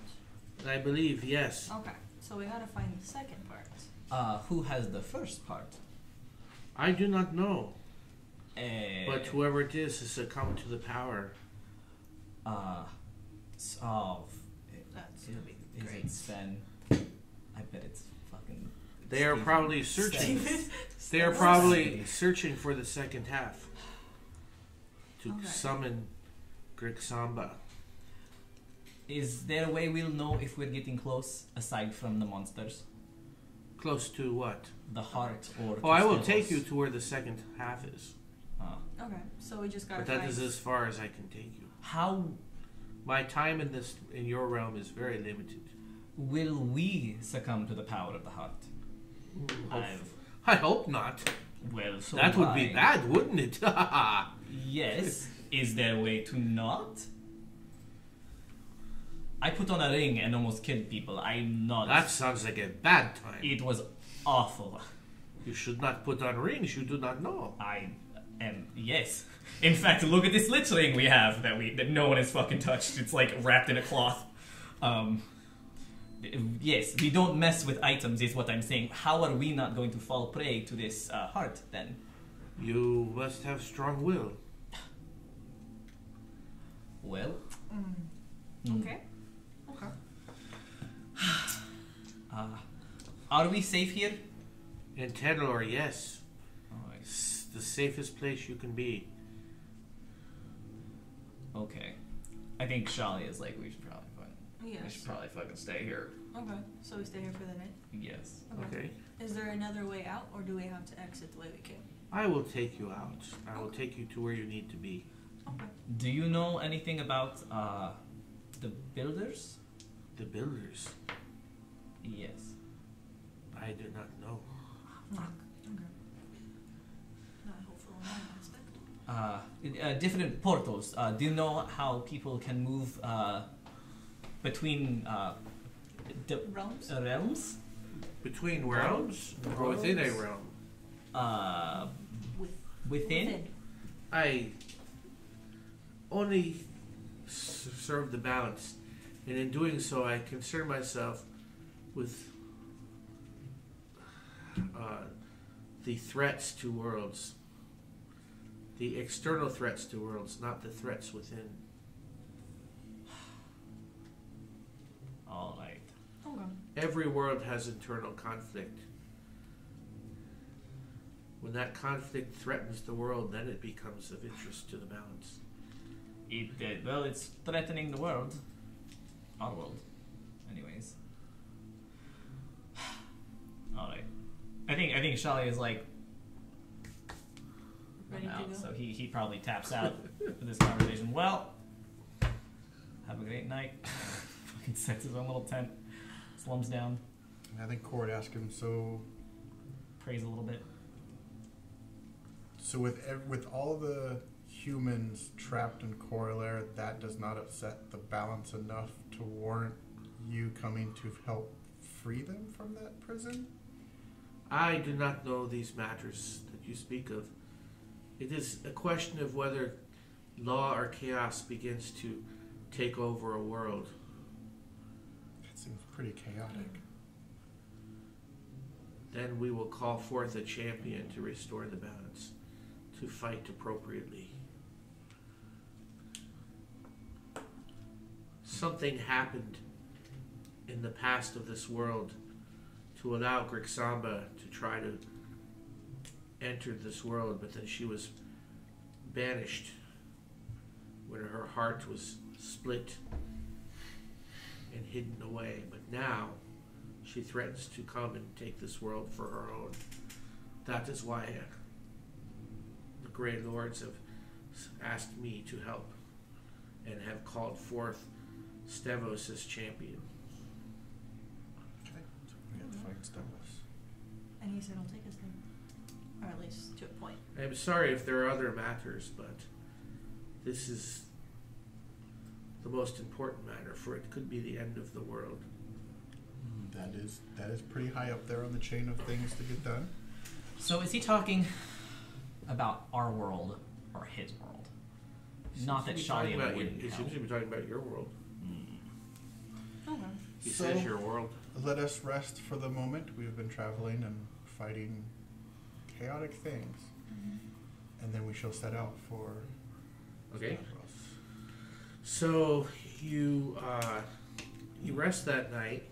I believe, yes. Okay, so we gotta find the second part. Who has the first part? I do not know. But whoever it is has succumbed to the power. That's gonna be Is great. it Sven? I bet it's fucking. They are Steven. probably searching. Steven. They are probably searching for the second half to Okay. summon Grixamba. Is there a way we'll know if we're getting close, aside from the monsters? Close to what? The heart or... Oh, I will to take Stavros? you to where the second half is. Okay, so we just gotta But that find... is as far as I can take you. How My time in your realm is very limited. will we succumb to the power of the heart? I hope not. Well, so That would be why? bad, wouldn't it? Yes. Is there a way to not? I put on a ring and almost killed people. I'm not. That sounds like a bad time. It was awful. You should not put on rings you do not know. I am. Yes. In fact, look at this lich ring we have that no one has fucking touched. It's like wrapped in a cloth. Yes, we don't mess with items, is what I'm saying. How are we not going to fall prey to this heart then? You must have strong will. Well. Okay. Okay. Are we safe here? In Tenlor, yes. Alright. It's the safest place you can be. Okay. I think Shali is like, we should probably Yes. fucking stay here. Okay, so we stay here for the night? Yes. Okay. Is there another way out, or do we have to exit the way we came? I will take you out. I will take you to where you need to be. Okay. Do you know anything about the builders? The builders, Yes. I do not know. Okay. Not hopeful in that aspect. Different portals. Do you know how people can move between Realms? realms? Between realms or within a realm? Within? I only serve the balance, and in doing so, I concern myself with the threats to worlds, the external threats to worlds, not the threats within. All right. Okay. Every world has internal conflict. When that conflict threatens the world, then it becomes of interest to the balance. Well, it's threatening the world. Our world. Anyways. Alright. I think Shali is like Ready to out, go? so he probably taps out for this conversation. Well, have a great night. Fucking sets his own little tent. Slums down. I think Cord asked him, so Prays a little bit. with all the humans trapped in Coralaire, that does not upset the balance enough to warrant you coming to help free them from that prison? I do not know these matters that you speak of. It is a question of whether law or chaos begins to take over a world. That seems pretty chaotic. Then we will call forth a champion to restore the balance, to fight appropriately. Something happened in the past of this world to allow Grixamba to try to enter this world, but then she was banished when her heart was split and hidden away. But now she threatens to come and take this world for her own. That is why the Grey Lords have asked me to help and have called forth Stevos as champion. Okay, so we have to fight Stavros. And he said he'll take us there. Or at least to a point. I'm sorry if there are other matters, but this is the most important matter, for it could be the end of the world. That is pretty high up there on the chain of things to get done. So is he talking about our world or his world? Not that Shali wouldn't He help. seems to be talking about your world. Okay. He So- says your world. Let us rest for the moment. We have been traveling and fighting chaotic things. And then we shall set out for Okay. Stavros. So you rest that night.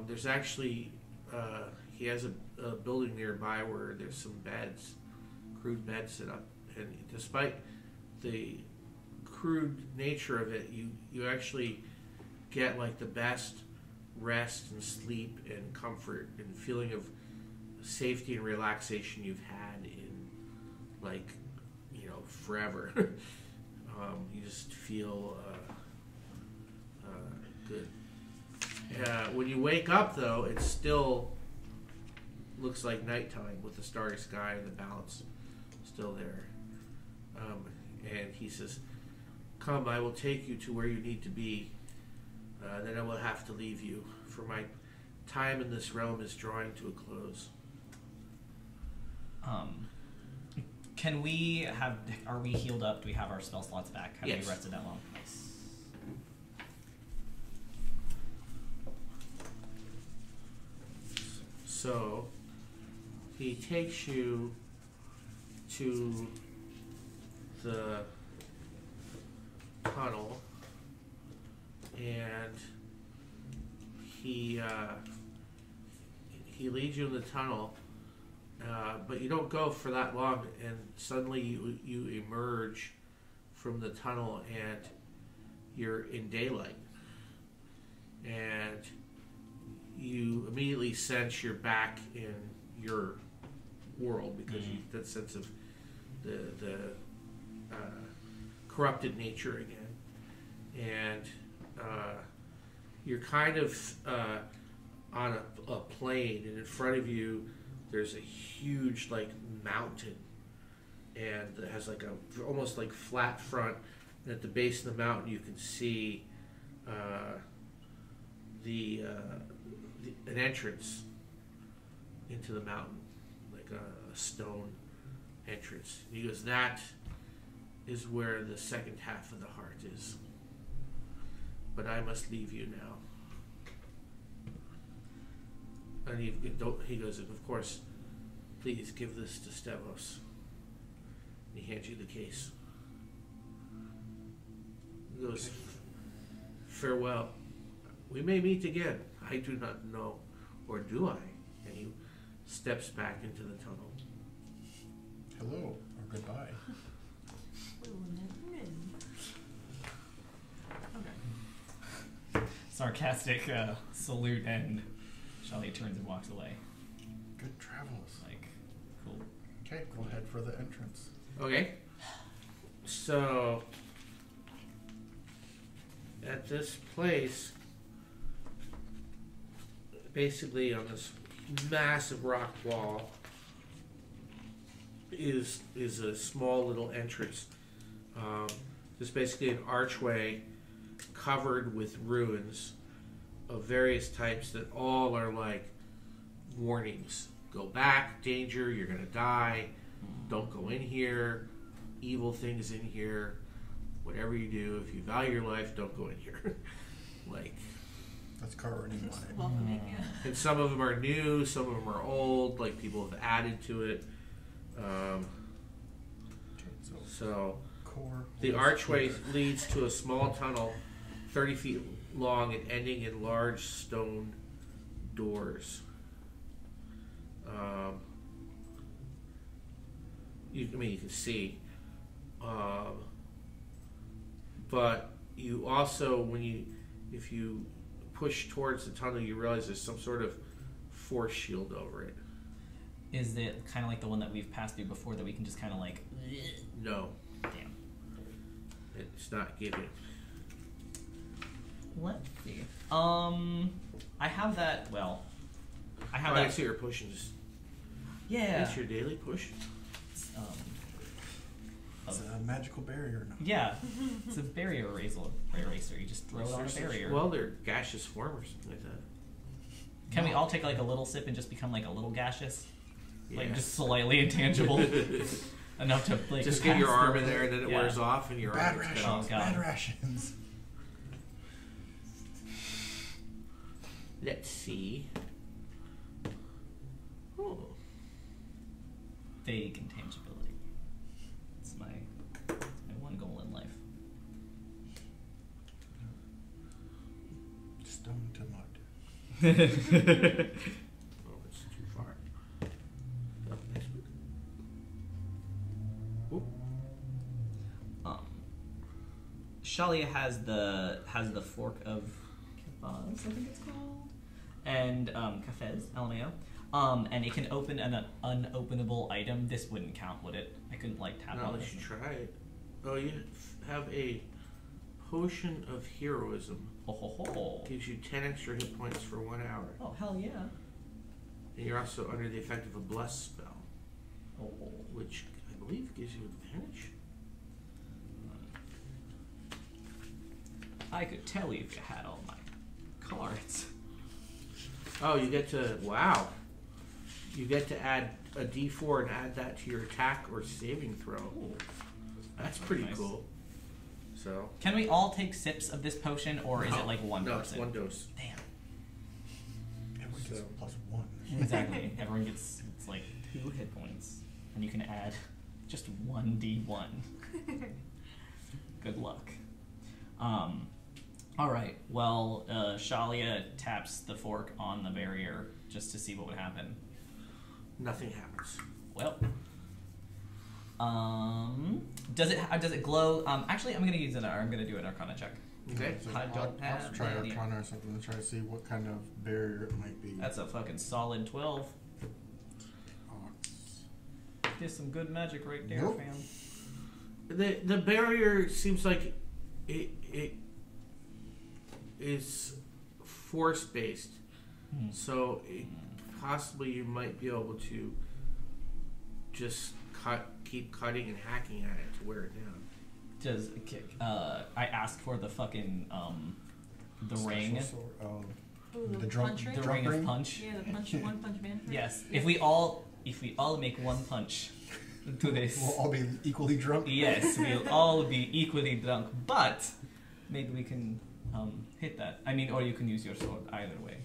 There's actually he has a building nearby where there's some beds, crude beds set up, and despite the crude nature of it, you actually get like the best rest and sleep and comfort and feeling of safety and relaxation you've had in like forever. You just feel good. When you wake up, though, it still looks like nighttime with the starry sky and the balance still there. And he says, "Come, I will take you to where you need to be. Then I will have to leave you, for my time in this realm is drawing to a close." Can we have? Are we healed up? Do we have our spell slots back? Have Yes. we rested that long? Nice. So he takes you to the tunnel, and he leads you in the tunnel, but you don't go for that long, and suddenly you emerge from the tunnel, and you're in daylight, and you immediately sense you're back in your world, because you get that sense of the corrupted nature again, and you're kind of on a plain, and in front of you there's a huge like mountain, and it has like a almost like flat front, and at the base of the mountain you can see an entrance into the mountain, like a stone entrance. He goes, "That is where the second half of the heart is. But I must leave you now." And he goes, "Of course, please give this to Stavros." And he hands you the case. He goes, "Farewell. We may meet again. I do not know, or do I?" And he steps back into the tunnel. Hello, or goodbye. We will never end. Okay. Sarcastic salute, and Shelly turns and walks away. Good travels. Like, cool. Okay, we'll head for the entrance. Okay. So, at this place, basically on this massive rock wall, is a small little entrance. There's basically an archway covered with ruins of various types that all are like warnings. Go back, danger, you're gonna die, don't go in here, evil things in here, whatever you do, if you value your life, don't go in here. Like, That's already on it. Welcoming, yeah. and some of them are new, some of them are old, like people have added to it. Okay, So core. the archway leads to a small tunnel 30 feet long and ending in large stone doors. You can see. But you also, if you push towards the tunnel, you realize there's some sort of force shield over it. Is it kind of like the one that we've passed through before that we can just kind of like... No, Damn. it's not giving. Let's see. I have that, well... I have I that... see you're pushing. Just Yeah. It's your daily push. Um, It's a magical barrier now. yeah. It's a barrier eraser. You just throw it on a barrier. Well, they're gaseous form or something like that. Can we all take like a little sip and just become like a little gaseous? Like Yeah. just slightly intangible enough to like Just get your pass arm the- in there and then it Yeah. wears off and your Bad arm gets rations. cut off. Oh, God. Bad rations. Let's see. Oh. Vague intangibility. It's my one goal in life. Stone to mud. Oh, it's too far. Oh, next week. Oop. Shalia has the fork of Kefaz, I think it's called, and Kafez, LMAO. And it can open an unopenable item. This wouldn't count, would it? I couldn't like tap No, on you this. should try it. Oh, you have a potion of heroism. Oh ho ho. Gives you 10 extra hit points for 1 hour. Oh hell yeah. And you're also under the effect of a bless spell, Oh. which I believe gives you advantage. I could tell you if you had all my cards. Oh, you get to, wow. You get to add a d4 and add that to your attack or saving throw. Ooh. That's pretty Nice. cool. So. Can we all take sips of this potion, or is it like one no, person? it's one dose. Damn. Everyone gets So- +1. Exactly. Everyone gets it's like 2 hit points, and you can add just 1d1. Good luck. All right. Well, Shalia taps the fork on the barrier just to see what would happen. Nothing happens. Well, does it glow? Actually, I'm gonna use I'm gonna do an Arcana check. Okay. So I don't I'll have try any. Arcana or something to try to see what kind of barrier it might be. That's a fucking solid 12. Ox. There's some good magic right there, Nope. fam. The barrier seems like it is force based, so possibly you might be able to just keep cutting and hacking at it to wear it down. Does I asked for the fucking the ring, Special sword. Ooh, The drum- punch ring? the drum ring of ring? punch? Yeah, the punch, one punch man. Yes. If we all make one punch to this, We'll all be equally drunk. yes, we'll all be equally drunk. But maybe we can hit that. I mean, or you can use your sword. Either way,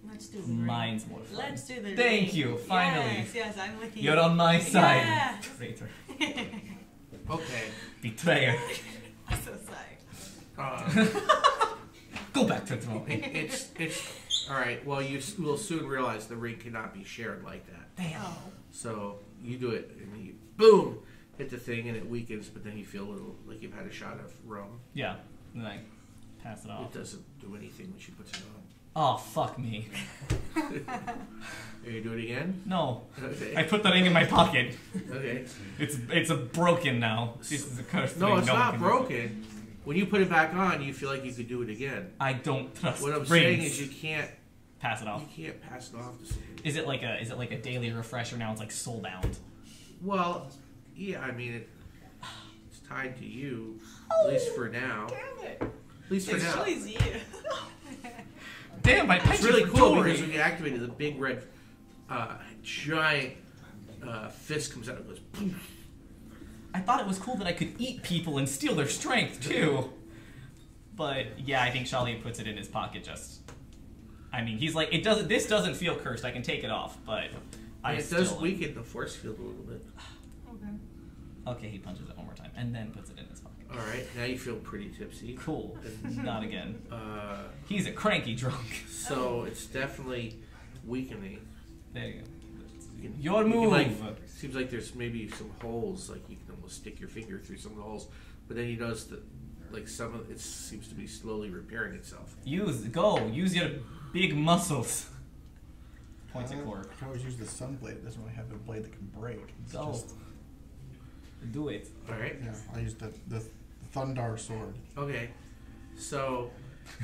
Let's do the ring. mine's more fun. Let's do the Thank ring. you. Finally, Yes, yes, I'm with you. you're on my side. Yeah. Traitor, Okay. betrayer. I'm so sorry. Um, Go back to the throne. it's all right. Well, you will soon realize the ring cannot be shared like that. Damn. Oh. So you do it, and you boom hit the thing, and it weakens. But then you feel a little like you've had a shot of rum. Yeah. Then I pass it It off. doesn't do anything when she puts it on. Oh fuck me. Are you do it again? No. Okay. I put the ring in my pocket. Okay. It's a broken now. This is a cursed No, ring. it's one not can use it. broken. When you put it back on, you feel like you could do it again. I don't trust What I'm rings. saying is you can't Pass it off. pass it off to somebody. Is it like a daily refresher now? It's like soulbound. Well, yeah, I mean it's tied to you, at least for now. Damn it. At least for It's now. always you. Damn, I It's really cool because when you activate it, the big red, giant fist comes out and goes. Poof. I thought it was cool that I could eat people and steal their strength too. But yeah, I think Shalia puts it in his pocket. I mean, he's like, this doesn't feel cursed. I can take it off, but And it does weaken the force field a little bit. Okay. Okay, he punches it one more time and then puts it in his pocket. All right, now you feel pretty tipsy. Cool. Not again. Uh, He's a cranky drunk. so it's definitely weakening. There you go. You can- Your you can, move. like, seems like there's maybe some holes, like you can almost stick your finger through some of the holes, but then you notice that like some of it seems to be slowly repairing itself. Use your big muscles. Points at Cork. I can always use the sun blade. It doesn't really have a blade that can break. It's Go. just, Do it. All right. yeah, I use the Thundar sword. Okay. So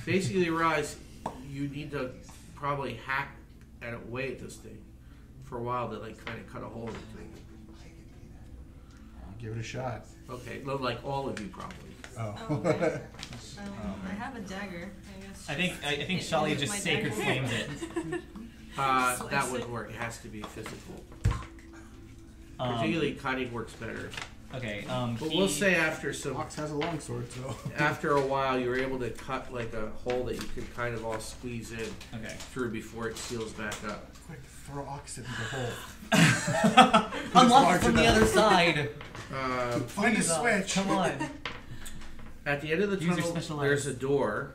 basically, you realize you need to probably hack at it away at this thing for a while to like kind of cut a hole into it. I'll give it a shot. Okay, well, like all of you probably. Oh. Okay. I have a dagger. I guess. I think Hit Shalia with just my sacred dagger. flames it. That Slice wouldn't it. work. It has to be physical. Um, Particularly cutting works better. Okay. But we'll say after some, Ox has a long sword, so. after a while, you're able to cut like a hole that you can kind of all squeeze in Okay. through before it seals back up. Quick, throw Ox into the hole. Unlock it from the other side. Find a Please, switch. Come on. At the end of the Use your tunnel, special there's eyes. a door.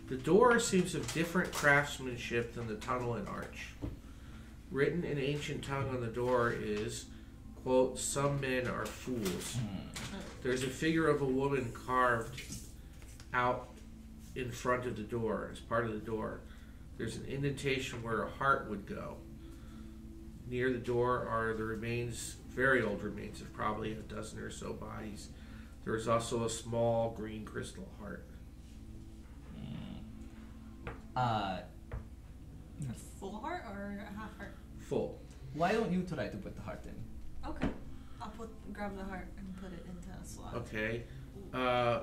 The door seems of different craftsmanship than the tunnel and arch. Written in ancient tongue on the door is, quote, "Some men are fools." There's a figure of a woman carved out in front of the door, as part of the door. There's an indentation where a heart would go. Near the door are the remains, very old remains of probably a dozen or so bodies. There is also a small green crystal heart. Full heart or a half heart? Full. Why don't you try to put the heart in? Okay. I'll grab the heart and put it into a slot. Okay.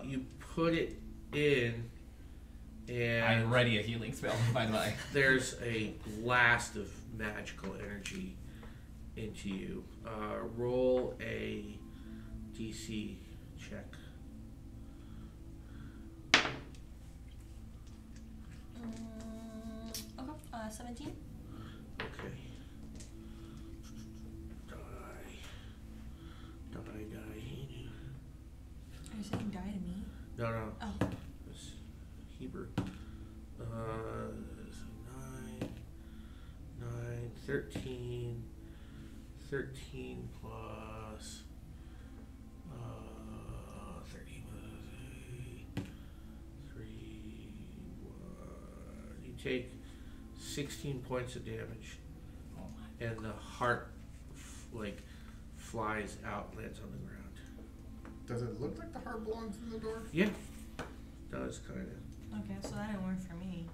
You put it in, and I'm ready a healing spell, by the way. there's a blast of magical energy into you. Roll a DC check. Okay. 17. Okay. Die. Are you saying die to me? No. Oh. It's Hebrew. 13. 13 plus 13 plus 3. You take 16 points of damage, and the heart flies out, lands on the ground. Does it look like the heart belongs in the door? Yeah, does kind of. Okay, so that didn't work for me.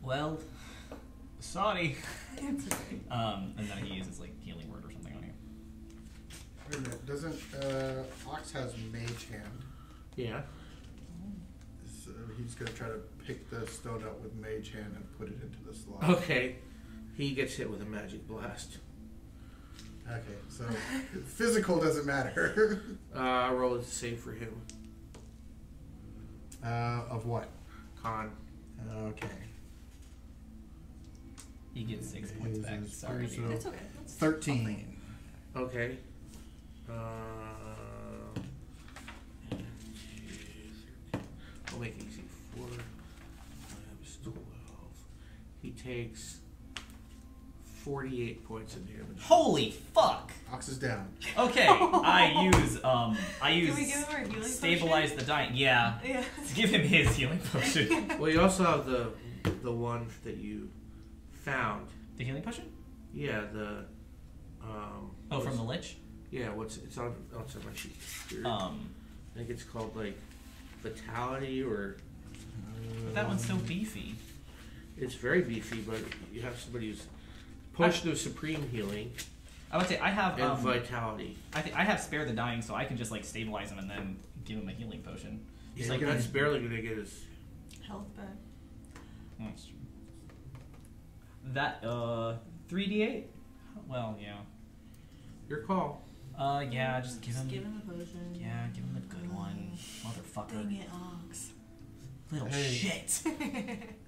Well, sorry. It's okay. And then he uses like healing word or something on you. Wait a minute. Doesn't Ox has mage hand? Yeah. So he's gonna try to pick the stone up with mage hand and put it into the slot. Okay. He gets hit with a magic blast. Okay, so physical doesn't matter. Roll a save for him. Of what? Con. Okay. He gets 6 points back. His is Sorry. so It's okay. That's 13. Okay. I'll make it easy. 4 times 12. He takes 48 points of damage. Holy fuck! Ox is down. Okay, I use Can we give him our healing stabilize the dying. Yeah, potion? Yeah. give him his healing potion. Well, you also have the one that you found. The healing potion? Yeah, the. Oh, from the lich. Yeah, it's on my sheet here. I think it's called Vitality or. But that one's so beefy. It's very beefy, but you have somebody who's Potion of Supreme Healing I would say I have and Vitality. I have spare the dying, so I can just like stabilize him and then give him a healing potion. He's Just like that's barely gonna get his. Health back. That's true. That 3d8. Well, yeah. Your call. Yeah, just give him. Give him a potion. Yeah, give him the good one, motherfucker. Dang it, Ox. Little Hey. shit.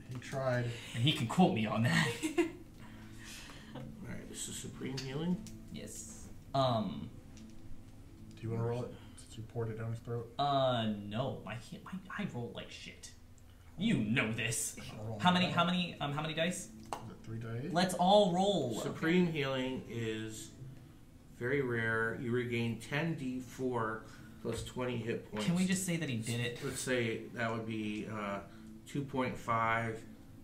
He tried. And he can quote me on that. Alright, this is Supreme Healing. Yes. Do you want to roll it? Since you poured it down his throat? No. I roll like shit. You know this. I'll roll How it many down. how many dice? Is it 3 dice? Let's all roll. Supreme Healing is very rare. You regain 10d4 plus 20 hit points. Can we just say that he did it? Let's say that would be 2.5,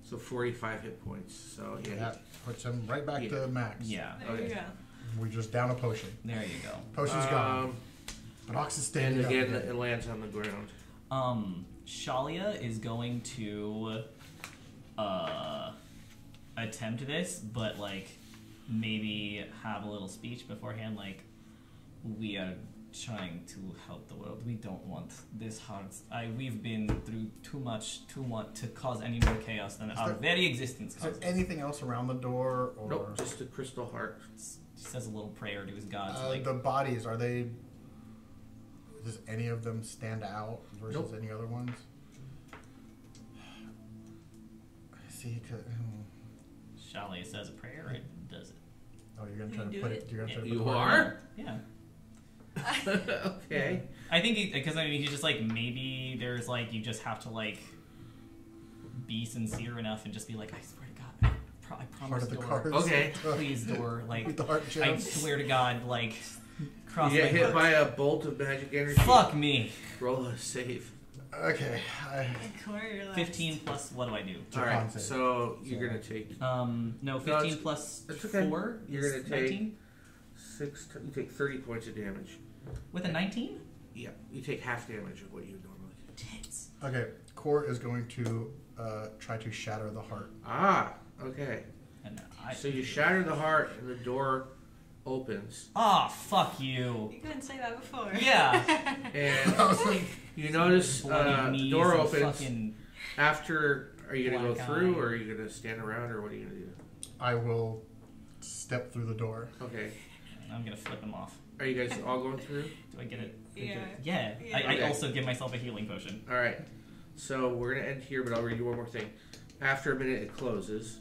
so 45 hit points. So yeah. That puts him right back Yeah. to max. Yeah. There you Okay. go. We just down a potion. There you go. Potion's gone. But Ox is And standing again, up. it lands on the ground. Shalia is going to attempt this, but like maybe have a little speech beforehand, like we are trying to help the world. We don't want this hard. We've been through too much to want to cause any more chaos than our very existence Is there causes. anything else around the door? Or Nope, just a crystal heart. He says a little prayer to his gods. the bodies, are they... Does any of them stand out versus Nope. any other ones? See, Shalia says a prayer and does it. oh, you're gonna You try to do put it? it. You're gonna try to You put the heart are? Yeah. Okay. I think because I mean, you just like maybe there's like you just have to like be sincere enough and just be like, I swear to God, I Heart promise of the door, cards. Okay. please door, like With the heart I gems. swear to God, like cross You my get hit heart. by a bolt of magic energy. Fuck me. Roll a save. Okay. Corey, relax. 15 plus what do I do? All right, so you're gonna take. No, 15 plus it's okay. 4. You're is gonna take 19? You take 30 points of damage. With a 19? Yeah, you take half damage of what you would normally do. Tits. Okay. Core is going to try to shatter the heart. Ah, okay. And So you shatter the heart, and the door opens. Ah, fuck you. You couldn't say that before. Yeah. And you notice Bloody the knees door and opens. fucking- After, are you gonna go Black through, eye. or are you gonna stand around, or what are you gonna do? I will step through the door. Okay. I'm gonna flip him off. Are you guys all going through? Do I get it? Yeah. Yeah. Yeah. I Okay. also give myself a healing potion. All right. So we're gonna end here, but I'll read you one more thing. After a minute, it closes.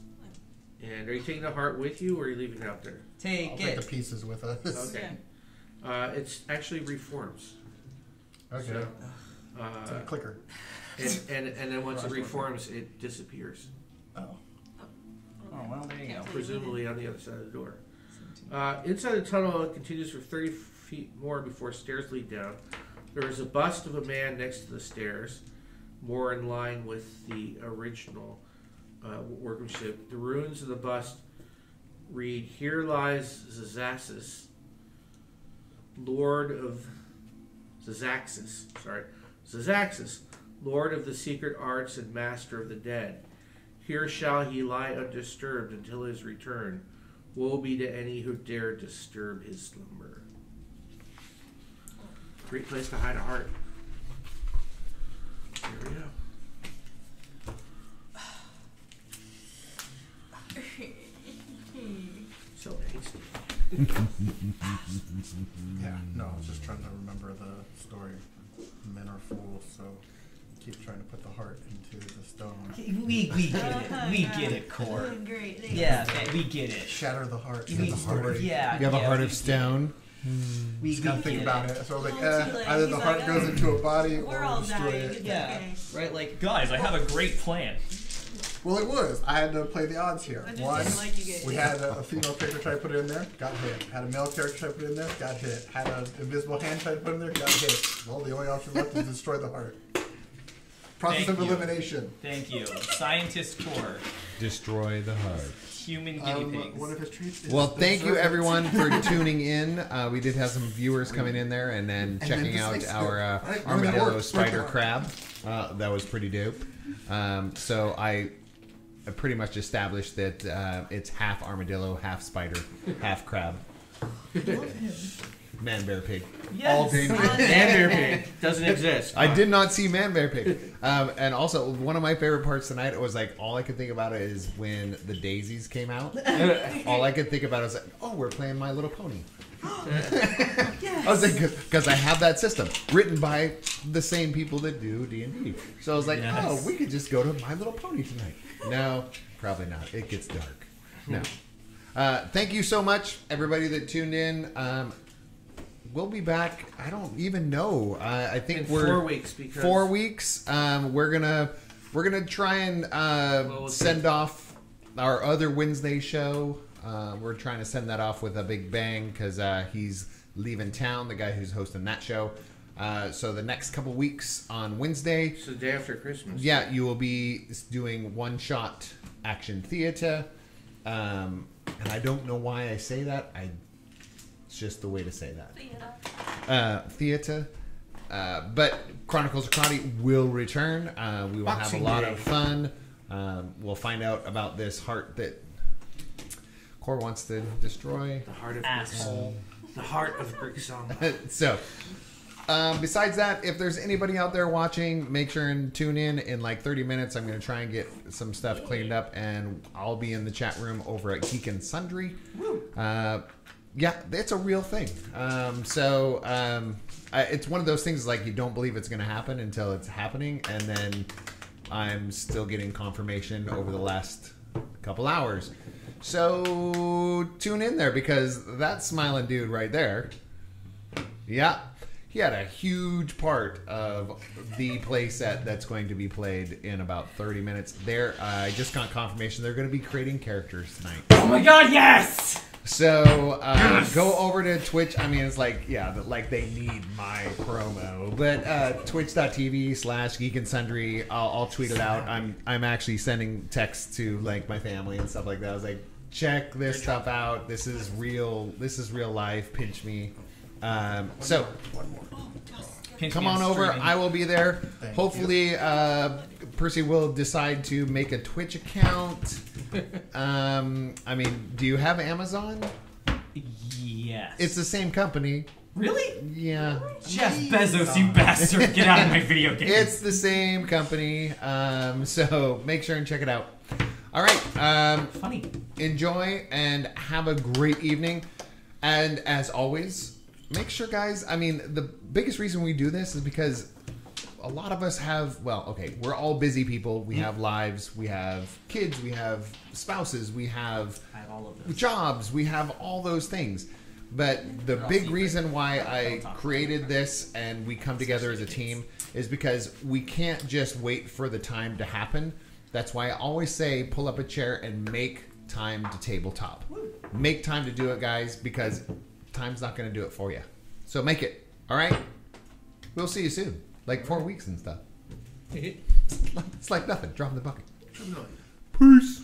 And are you taking the heart with you, or are you leaving it out there? Take I'll take the pieces with us. Okay. It's actually reforms. Okay. So, It's a clicker. and then once it reforms, it disappears. Oh. Oh, well, there you go. Presumably on the other side of the door. Inside the tunnel, it continues for 30 feet more before stairs lead down. There is a bust of a man next to the stairs, more in line with the original workmanship. The ruins of the bust read, "Here lies Zazaxis, Lord of Zazaxis, Lord of the secret arts and master of the dead. Here shall he lie undisturbed until his return. Woe be to any who dare disturb his slumber." Great place to hide a heart. Here we go. So tasty. Yeah. No, I was just trying to remember the story. Men are fools, so keep trying to put the heart into the stone. We get it. We get it, Core. Doing great. Thanks. Yeah, okay, we get it. Shatter the heart. We- Get the story. Yeah. You have a yeah, heart we of get stone. We Just gotta get think it. about it. So I was like, Well, too late. either He's the heart like, goes into a body We're or all destroy dying. it. It's Yeah. okay. Right, like, guys, I have a great plan. Well, it was. I had to play the odds here. I just One, didn't like you guys. we had a female character try to put it in there, got hit. Had a male character try to put it in there, got hit. Had an invisible hand try to put it in there, got hit. Well, the only option left is destroy the heart. Process Thank of you. elimination. Thank you. Scientist Core. Destroy the heart. Human guinea pigs. One of his traits is Well, thank you observant. everyone for tuning in. We did have some viewers coming in there and then checking just out like our right, we're gonna armadillo work. spider crab. That was pretty dope. So I pretty much established that it's half armadillo, half spider, half crab. Man, bear, pig. Yes. All dangerous. Man Bear Pig doesn't exist. I did not see Man Bear Pig. And also, one of my favorite parts tonight was like, all I could think about is when the daisies came out. All I could think about is like, oh, we're playing My Little Pony. I was like, because I have that system written by the same people that do D&D. So I was like, Yes. oh, we could just go to My Little Pony tonight. No, probably not. It gets dark. No. Thank you so much, everybody that tuned in. We'll be back. I don't even know. I think In we're 4 weeks because 4 weeks. We're gonna try and we'll send off our other Wednesday show. We're trying to send that off with a big bang because he's leaving town. The guy who's hosting that show. So the next couple weeks on Wednesday, it's the day after Christmas. yeah, you will be doing one-shot action theater. And I don't know why I say that. It's just the way to say that. Theater. But Chronicles of Crotty will return. We will Boxing have a lot Day. of fun. We'll find out about this heart that Core wants to destroy. The heart of Asshole. The heart of Brixon. So, besides that, if there's anybody out there watching, make sure and tune in like 30 minutes. I'm going to try and get some stuff cleaned up, and I'll be in the chat room over at Geek and Sundry. Yeah, it's a real thing. It's one of those things like you don't believe it's going to happen until it's happening, and then I'm still getting confirmation over the last couple hours. So tune in there because that smiling dude right there, yeah, he had a huge part of the play set that's going to be played in about 30 minutes. I just got confirmation they're going to be creating characters tonight. Oh my god, yes! So go over to Twitch. I mean, it's like, yeah, like they need my promo. But twitch.tv/Geek and Sundry. I'll tweet it out. I'm actually sending texts to like my family and stuff like that. I was like, check this stuff out. This is real. This is real life. Pinch me. So come on over. I will be there. Hopefully, Percy will decide to make a Twitch account. I mean, do you have Amazon? Yes. It's the same company. Really? Yeah. Jeff Bezos, you bastard! Get out of my video game. It's the same company. So make sure and check it out. All right. Funny. Enjoy and have a great evening. And as always, make sure, guys. I mean, the biggest reason we do this is because a lot of us have, well, okay, we're all busy people. We have lives, we have kids, we have spouses, we have I have all of those. jobs, we have all those things. But the big reason why I created this and we come together as a team is because we can't just wait for the time to happen. That's why I always say pull up a chair and make time to tabletop. Make time to do it, guys, because time's not going to do it for you. So make it. All right? We'll see you soon. Like 4 weeks and stuff. It's like nothing. Drop in the bucket. Peace.